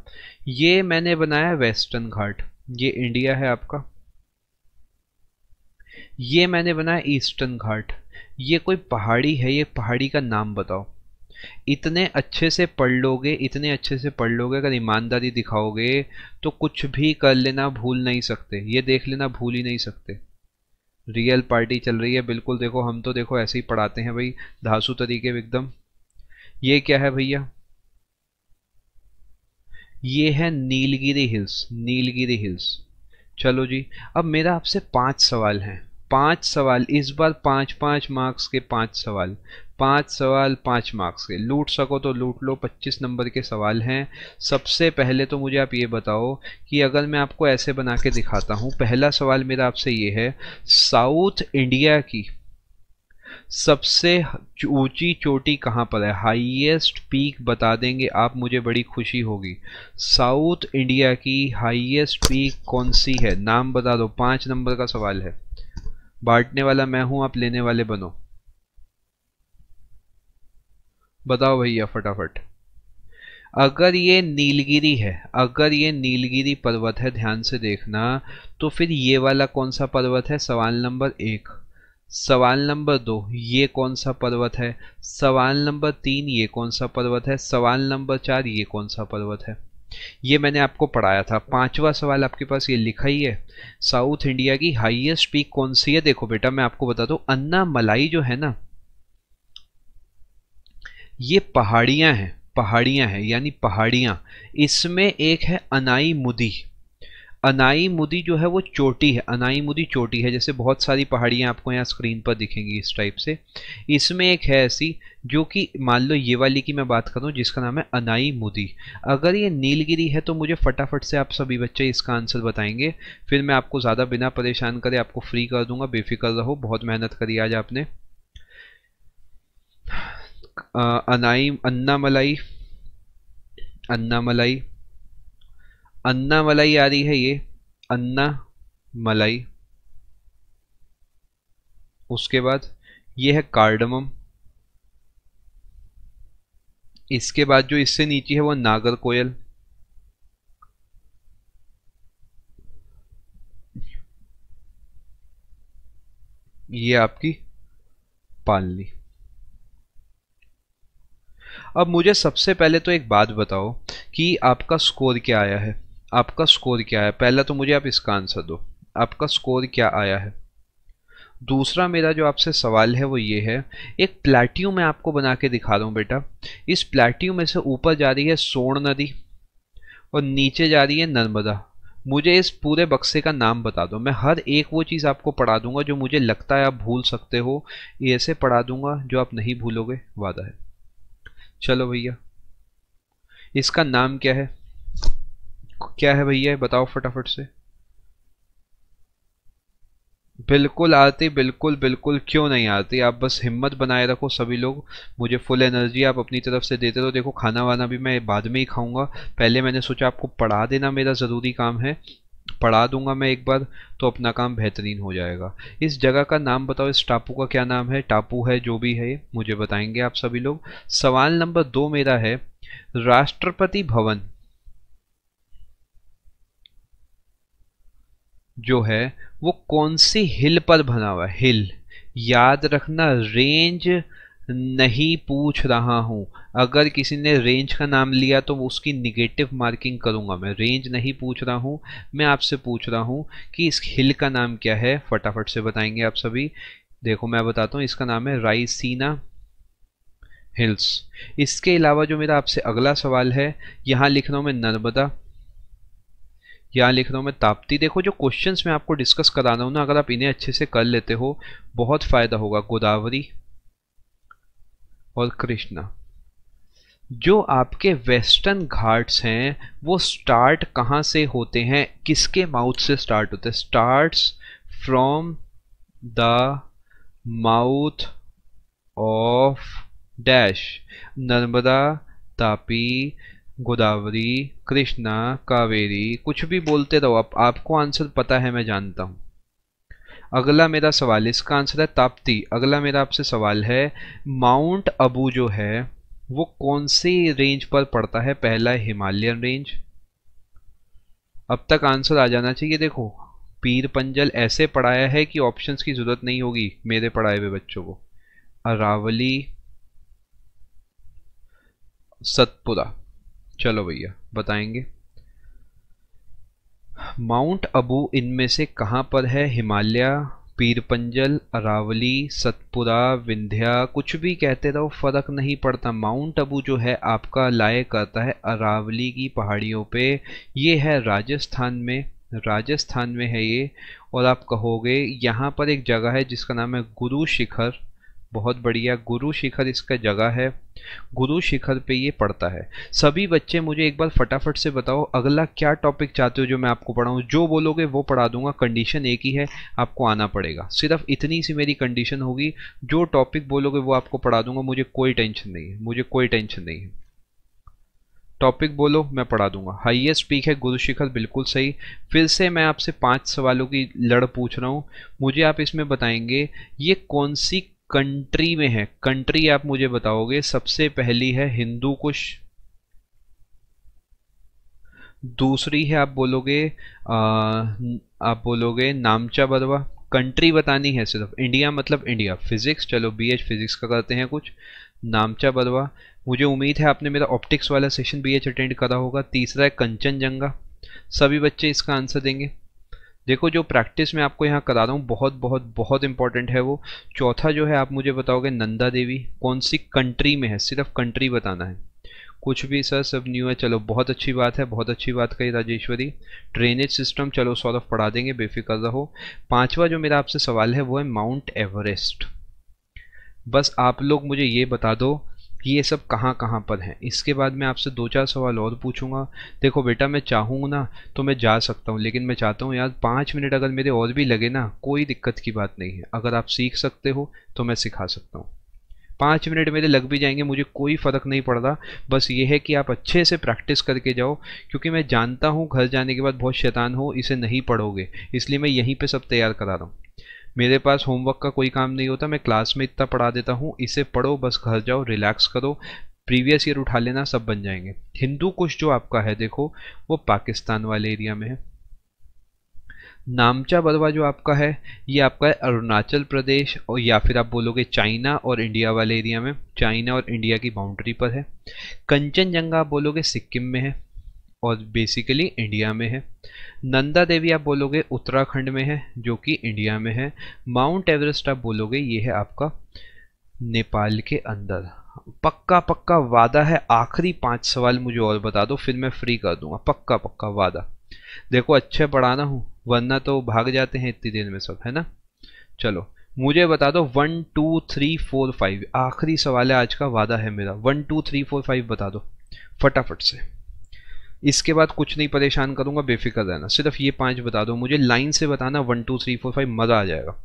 ये मैंने बनाया वेस्टर्न घाट, ये इंडिया है आपका। ये मैंने बनाया ईस्टर्न घाट, ये कोई पहाड़ी है, ये पहाड़ी का नाम बताओ। इतने अच्छे से पढ़ लोगे, इतने अच्छे से पढ़ लोगे, अगर ईमानदारी दिखाओगे तो कुछ भी कर लेना भूल नहीं सकते। ये देख लेना भूल ही नहीं सकते। रियल पार्टी चल रही है बिल्कुल। देखो हम तो देखो ऐसे ही पढ़ाते हैं भाई, धांसू तरीके एकदम। ये क्या है भैया? ये है नीलगिरी हिल्स, नीलगिरी हिल्स। चलो जी, अब मेरा आपसे 5 सवाल हैं। 5 सवाल इस बार, 5-5 मार्क्स के 5 सवाल। 5 सवाल 5 मार्क्स के, लूट सको तो लूट लो। 25 नंबर के सवाल हैं। सबसे पहले तो मुझे आप ये बताओ कि अगर मैं आपको ऐसे बना के दिखाता हूँ, पहला सवाल मेरा आपसे ये है, साउथ इंडिया की सबसे ऊंची चोटी कहाँ पर है? हाईएस्ट पीक बता देंगे आप, मुझे बड़ी खुशी होगी। साउथ इंडिया की हाईएस्ट पीक कौन सी है? नाम बता दो। 5 नंबर का सवाल है, बांटने वाला मैं हूं, आप लेने वाले बनो। बताओ भैया फटाफट। अगर ये नीलगिरी है, अगर ये नीलगिरी पर्वत है, ध्यान से देखना, तो फिर ये वाला कौन सा पर्वत है? सवाल नंबर 1। सवाल नंबर 2, ये कौन सा पर्वत है? सवाल नंबर 3, ये कौन सा पर्वत है? सवाल नंबर 4, ये कौन सा पर्वत है? ये मैंने आपको पढ़ाया था। 5वां सवाल आपके पास ये लिखा ही है, साउथ इंडिया की हाईएस्ट पीक कौन सी है? देखो बेटा मैं आपको बता दूं, अन्ना मलाई जो है ना, ये पहाड़ियां हैं, पहाड़ियां हैं यानी पहाड़ियां। इसमें एक है अनाई मुदी। अनाई मुदी जो है वो चोटी है, अनाई मुदी चोटी है। जैसे बहुत सारी पहाड़ियां आपको यहाँ स्क्रीन पर दिखेंगी इस टाइप से। इसमें एक है ऐसी जो कि मान लो ये वाली की मैं बात करूं, जिसका नाम है अनाई मुदी। अगर ये नीलगिरी है तो मुझे फटाफट से आप सभी बच्चे इसका आंसर बताएंगे, फिर मैं आपको ज़्यादा बिना परेशान करे आपको फ्री कर दूंगा। बेफिक्र रहो, बहुत मेहनत करी आज आपने। अनाई, अन्नामलाई, अन्नामलाई, अन्नामलाई आ रही है ये, अन्ना मलाई। उसके बाद ये है कार्डमम। इसके बाद जो इससे नीचे है वो नागरकोयल। ये आपकी पालनी। अब मुझे सबसे पहले तो एक बात बताओ कि आपका स्कोर क्या आया है? आपका स्कोर क्या है? पहला तो मुझे आप इसका आंसर दो, आपका स्कोर क्या आया है? दूसरा मेरा जो आपसे सवाल है वो ये है, एक प्लेट्यू मैं आपको बना के दिखा रहा हूँ बेटा। इस प्लेट्यू में से ऊपर जा रही है सोन नदी और नीचे जा रही है नर्मदा। मुझे इस पूरे बक्से का नाम बता दो। मैं हर एक वो चीज़ आपको पढ़ा दूंगा जो मुझे लगता है आप भूल सकते हो, ऐसे पढ़ा दूंगा जो आप नहीं भूलोगे, वादा है। चलो भैया, इसका नाम क्या है? क्या है भैया बताओ फटाफट से। बिल्कुल आती, बिल्कुल बिल्कुल, क्यों नहीं आती। आप बस हिम्मत बनाए रखो सभी लोग, मुझे फुल एनर्जी आप अपनी तरफ से देते रहो। देखो खाना वाना भी मैं बाद में ही खाऊंगा, पहले मैंने सोचा आपको पढ़ा देना मेरा ज़रूरी काम है, पढ़ा दूंगा मैं एक बार तो अपना काम बेहतरीन हो जाएगा। इस जगह का नाम बताओ, इस टापू का क्या नाम है, टापू है जो भी है मुझे बताएंगे आप सभी लोग। सवाल नंबर 2 मेरा है, राष्ट्रपति भवन जो है वो कौन सी हिल पर बना हुआ है, हिल। याद रखना, रेंज नहीं पूछ रहा हूं। अगर किसी ने रेंज का नाम लिया तो वो उसकी निगेटिव मार्किंग करूंगा मैं। रेंज नहीं पूछ रहा हूं, मैं आपसे पूछ रहा हूं कि इस हिल का नाम क्या है, फटाफट से बताएंगे आप सभी। देखो मैं बताता हूं, इसका नाम है रायसीना हिल्स। इसके अलावा जो मेरा आपसे अगला सवाल है, यहां लिख रहा हूं मैं नर्मदा, यहाँ लिख रहा हूँ मैं ताप्ती। देखो जो क्वेश्चंस मैं आपको डिस्कस करा रहा हूँ ना, अगर आप इन्हें अच्छे से कर लेते हो बहुत फायदा होगा। गोदावरी और कृष्णा। जो आपके वेस्टर्न घाट्स हैं वो स्टार्ट कहाँ से होते हैं, किसके माउथ से स्टार्ट होते हैं? Starts from the mouth of dash, Narmada, Tapi, Godavari, Krishna, Kaveri, कुछ भी बोलते रहो आप, आपको आंसर पता है मैं जानता हूं। अगला मेरा सवाल, इसका आंसर है ताप्ती। अगला मेरा आपसे सवाल है, माउंट अबू जो है वो कौन सी रेंज पर पड़ता है? पहला है हिमालयन रेंज, अब तक आंसर आ जाना चाहिए। देखो पीर पंजल ऐसे पढ़ाया है कि ऑप्शंस की जरूरत नहीं होगी मेरे पढ़ाए हुए बच्चों को। अरावली, सतपुरा, चलो भैया बताएंगे। माउंट अबू इनमें से कहां पर है? हिमालय, पीरपंजल, अरावली, सतपुरा, विंध्या, कुछ भी कहते रहो फर्क नहीं पड़ता। माउंट अबू जो है आपका लाया करता है अरावली की पहाड़ियों पे, ये है राजस्थान में, राजस्थान में है ये। और आप कहोगे यहाँ पर एक जगह है जिसका नाम है गुरु शिखर, बहुत बढ़िया, गुरु शिखर इसका जगह है, गुरु शिखर पे ये पड़ता है। सभी बच्चे मुझे एक बार फटाफट से बताओ अगला क्या टॉपिक चाहते हो जो मैं आपको पढ़ाऊं? जो बोलोगे वो पढ़ा दूंगा, कंडीशन एक ही है, आपको आना पड़ेगा। सिर्फ इतनी सी मेरी कंडीशन होगी, जो टॉपिक बोलोगे वो आपको पढ़ा दूंगा, मुझे कोई टेंशन नहीं है, मुझे कोई टेंशन नहीं है। टॉपिक बोलो मैं पढ़ा दूंगा। हाईएस्ट पीक है गुरु शिखर, बिल्कुल सही। फिर से मैं आपसे 5 सवालों की लड़ पूछ रहा हूं, मुझे आप इसमें बताएंगे ये कौन सी कंट्री में है। कंट्री आप मुझे बताओगे। सबसे पहली है हिंदू कुश, दूसरी है आप बोलोगे नामचा बरवा। कंट्री बतानी है सिर्फ, इंडिया मतलब इंडिया। फिजिक्स, चलो बीएच फिजिक्स का करते हैं कुछ। नामचा बरवा, मुझे उम्मीद है आपने मेरा ऑप्टिक्स वाला सेशन बीएच अटेंड करा होगा। तीसरा है कंचनजंगा, सभी बच्चे इसका आंसर देंगे। देखो जो प्रैक्टिस मैं आपको यहाँ करा रहा हूँ बहुत बहुत बहुत इंपॉर्टेंट है वो। चौथा जो है आप मुझे बताओगे नंदा देवी, कौन सी कंट्री में है, सिर्फ कंट्री बताना है। कुछ भी सर, सब न्यू है, चलो बहुत अच्छी बात है, बहुत अच्छी बात कही राजेश्वरी। ड्रेनेज सिस्टम, चलो सौरभ पढ़ा देंगे, बेफिक्र रहो। पांचवा जो मेरा आपसे सवाल है वो है माउंट एवरेस्ट। बस आप लोग मुझे ये बता दो कि ये सब कहाँ कहाँ पर है। इसके बाद मैं आपसे 2-4 सवाल और पूछूंगा। देखो बेटा मैं चाहूँ ना तो मैं जा सकता हूँ, लेकिन मैं चाहता हूँ यार 5 मिनट अगर मेरे और भी लगे ना, कोई दिक्कत की बात नहीं है। अगर आप सीख सकते हो तो मैं सिखा सकता हूँ। 5 मिनट मेरे लग भी जाएंगे, मुझे कोई फ़र्क नहीं पड़ता। बस ये है कि आप अच्छे से प्रैक्टिस करके जाओ, क्योंकि मैं जानता हूँ घर जाने के बाद बहुत शैतान हो, इसे नहीं पढ़ोगे, इसलिए मैं यहीं पे सब तैयार करा रहा हूँ। मेरे पास होमवर्क का कोई काम नहीं होता, मैं क्लास में इतना पढ़ा देता हूँ, इसे पढ़ो बस, घर जाओ रिलैक्स करो, प्रीवियस ईयर उठा लेना, सब बन जाएंगे। हिंदू कुश जो आपका है देखो वो पाकिस्तान वाले एरिया में है। नामचा बरवा जो आपका है ये आपका है अरुणाचल प्रदेश, और या फिर आप बोलोगे चाइना और इंडिया वाले एरिया में, चाइना और इंडिया की बाउंड्री पर है। कंचनजंगा आप बोलोगे सिक्किम में है और बेसिकली इंडिया में है। नंदा देवी आप बोलोगे उत्तराखंड में है जो कि इंडिया में है। माउंट एवरेस्ट आप बोलोगे ये है आपका नेपाल के अंदर। पक्का पक्का वादा है, आखिरी 5 सवाल मुझे और बता दो फिर मैं फ्री कर दूंगा, पक्का पक्का वादा। देखो अच्छे पढ़ाना हूँ, वरना तो भाग जाते हैं इतनी देर में सब, है ना। चलो मुझे बता दो 1 2 3 4 5, आखिरी सवाल है आज का, वादा है मेरा। 1 2 3 4 5 बता दो फटाफट से। इसके बाद कुछ नहीं परेशान करूंगा, बेफिक्र रहना, सिर्फ ये 5 बता दो मुझे, लाइन से बताना 1 2 3 4 5, मज़ा आ जाएगा।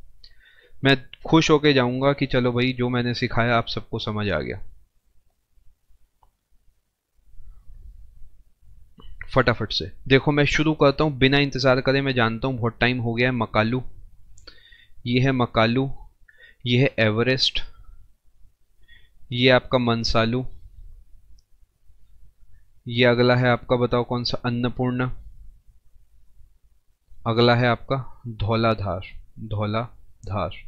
मैं खुश होके जाऊंगा कि चलो भाई जो मैंने सिखाया आप सबको समझ आ गया। फटाफट से देखो, मैं शुरू करता हूँ बिना इंतज़ार करे, मैं जानता हूँ बहुत टाइम हो गया है। मकालू, ये है मकालू, ये है एवरेस्ट, ये आपका मनसालू, ये अगला है आपका, बताओ कौन सा, अन्नपूर्णा, अगला है आपका धौलाधार, धौलाधार,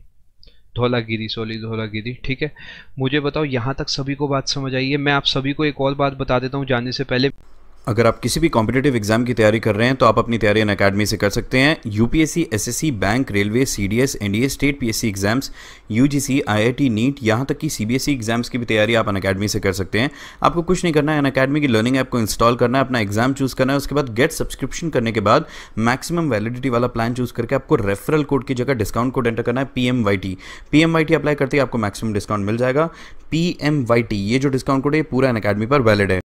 धौलागिरी, सॉरी धौलागिरी, ठीक है। मुझे बताओ यहाँ तक सभी को बात समझ आई है? मैं आप सभी को एक और बात बता देता हूँ जाने से पहले। अगर आप किसी भी कॉम्पिटिटिव एग्जाम की तैयारी कर रहे हैं तो आप अपनी तैयारी अनअकैडमी से कर सकते हैं। UPSC, SSC, bank, railway, CDS, NDA, state PSC exams, UGC, IIT, NEET, यहाँ तक कि सीबीएसई एग्जाम्स की भी तैयारी आप अनअकैडमी से कर सकते हैं। आपको कुछ नहीं करना है, अनअकैडमी की लर्निंग ऐप को इंस्टॉल करना है, अपना एग्जाम चूज करना है, उसके बाद गेट सब्सक्रिप्शन करने के बाद मैक्सिमम वैलिडिटी वाला प्लान चूज करके आपको रेफरल कोड की जगह डिस्काउंट कोड एंटर करना है, PMYT। PMYT अप्लाई करते ही आपको मैक्सिमम डिस्काउंट मिल जाएगा। PMYT, ये जो डिस्काउंट कोड है पूरा अनअकैडमी पर वैलिड है।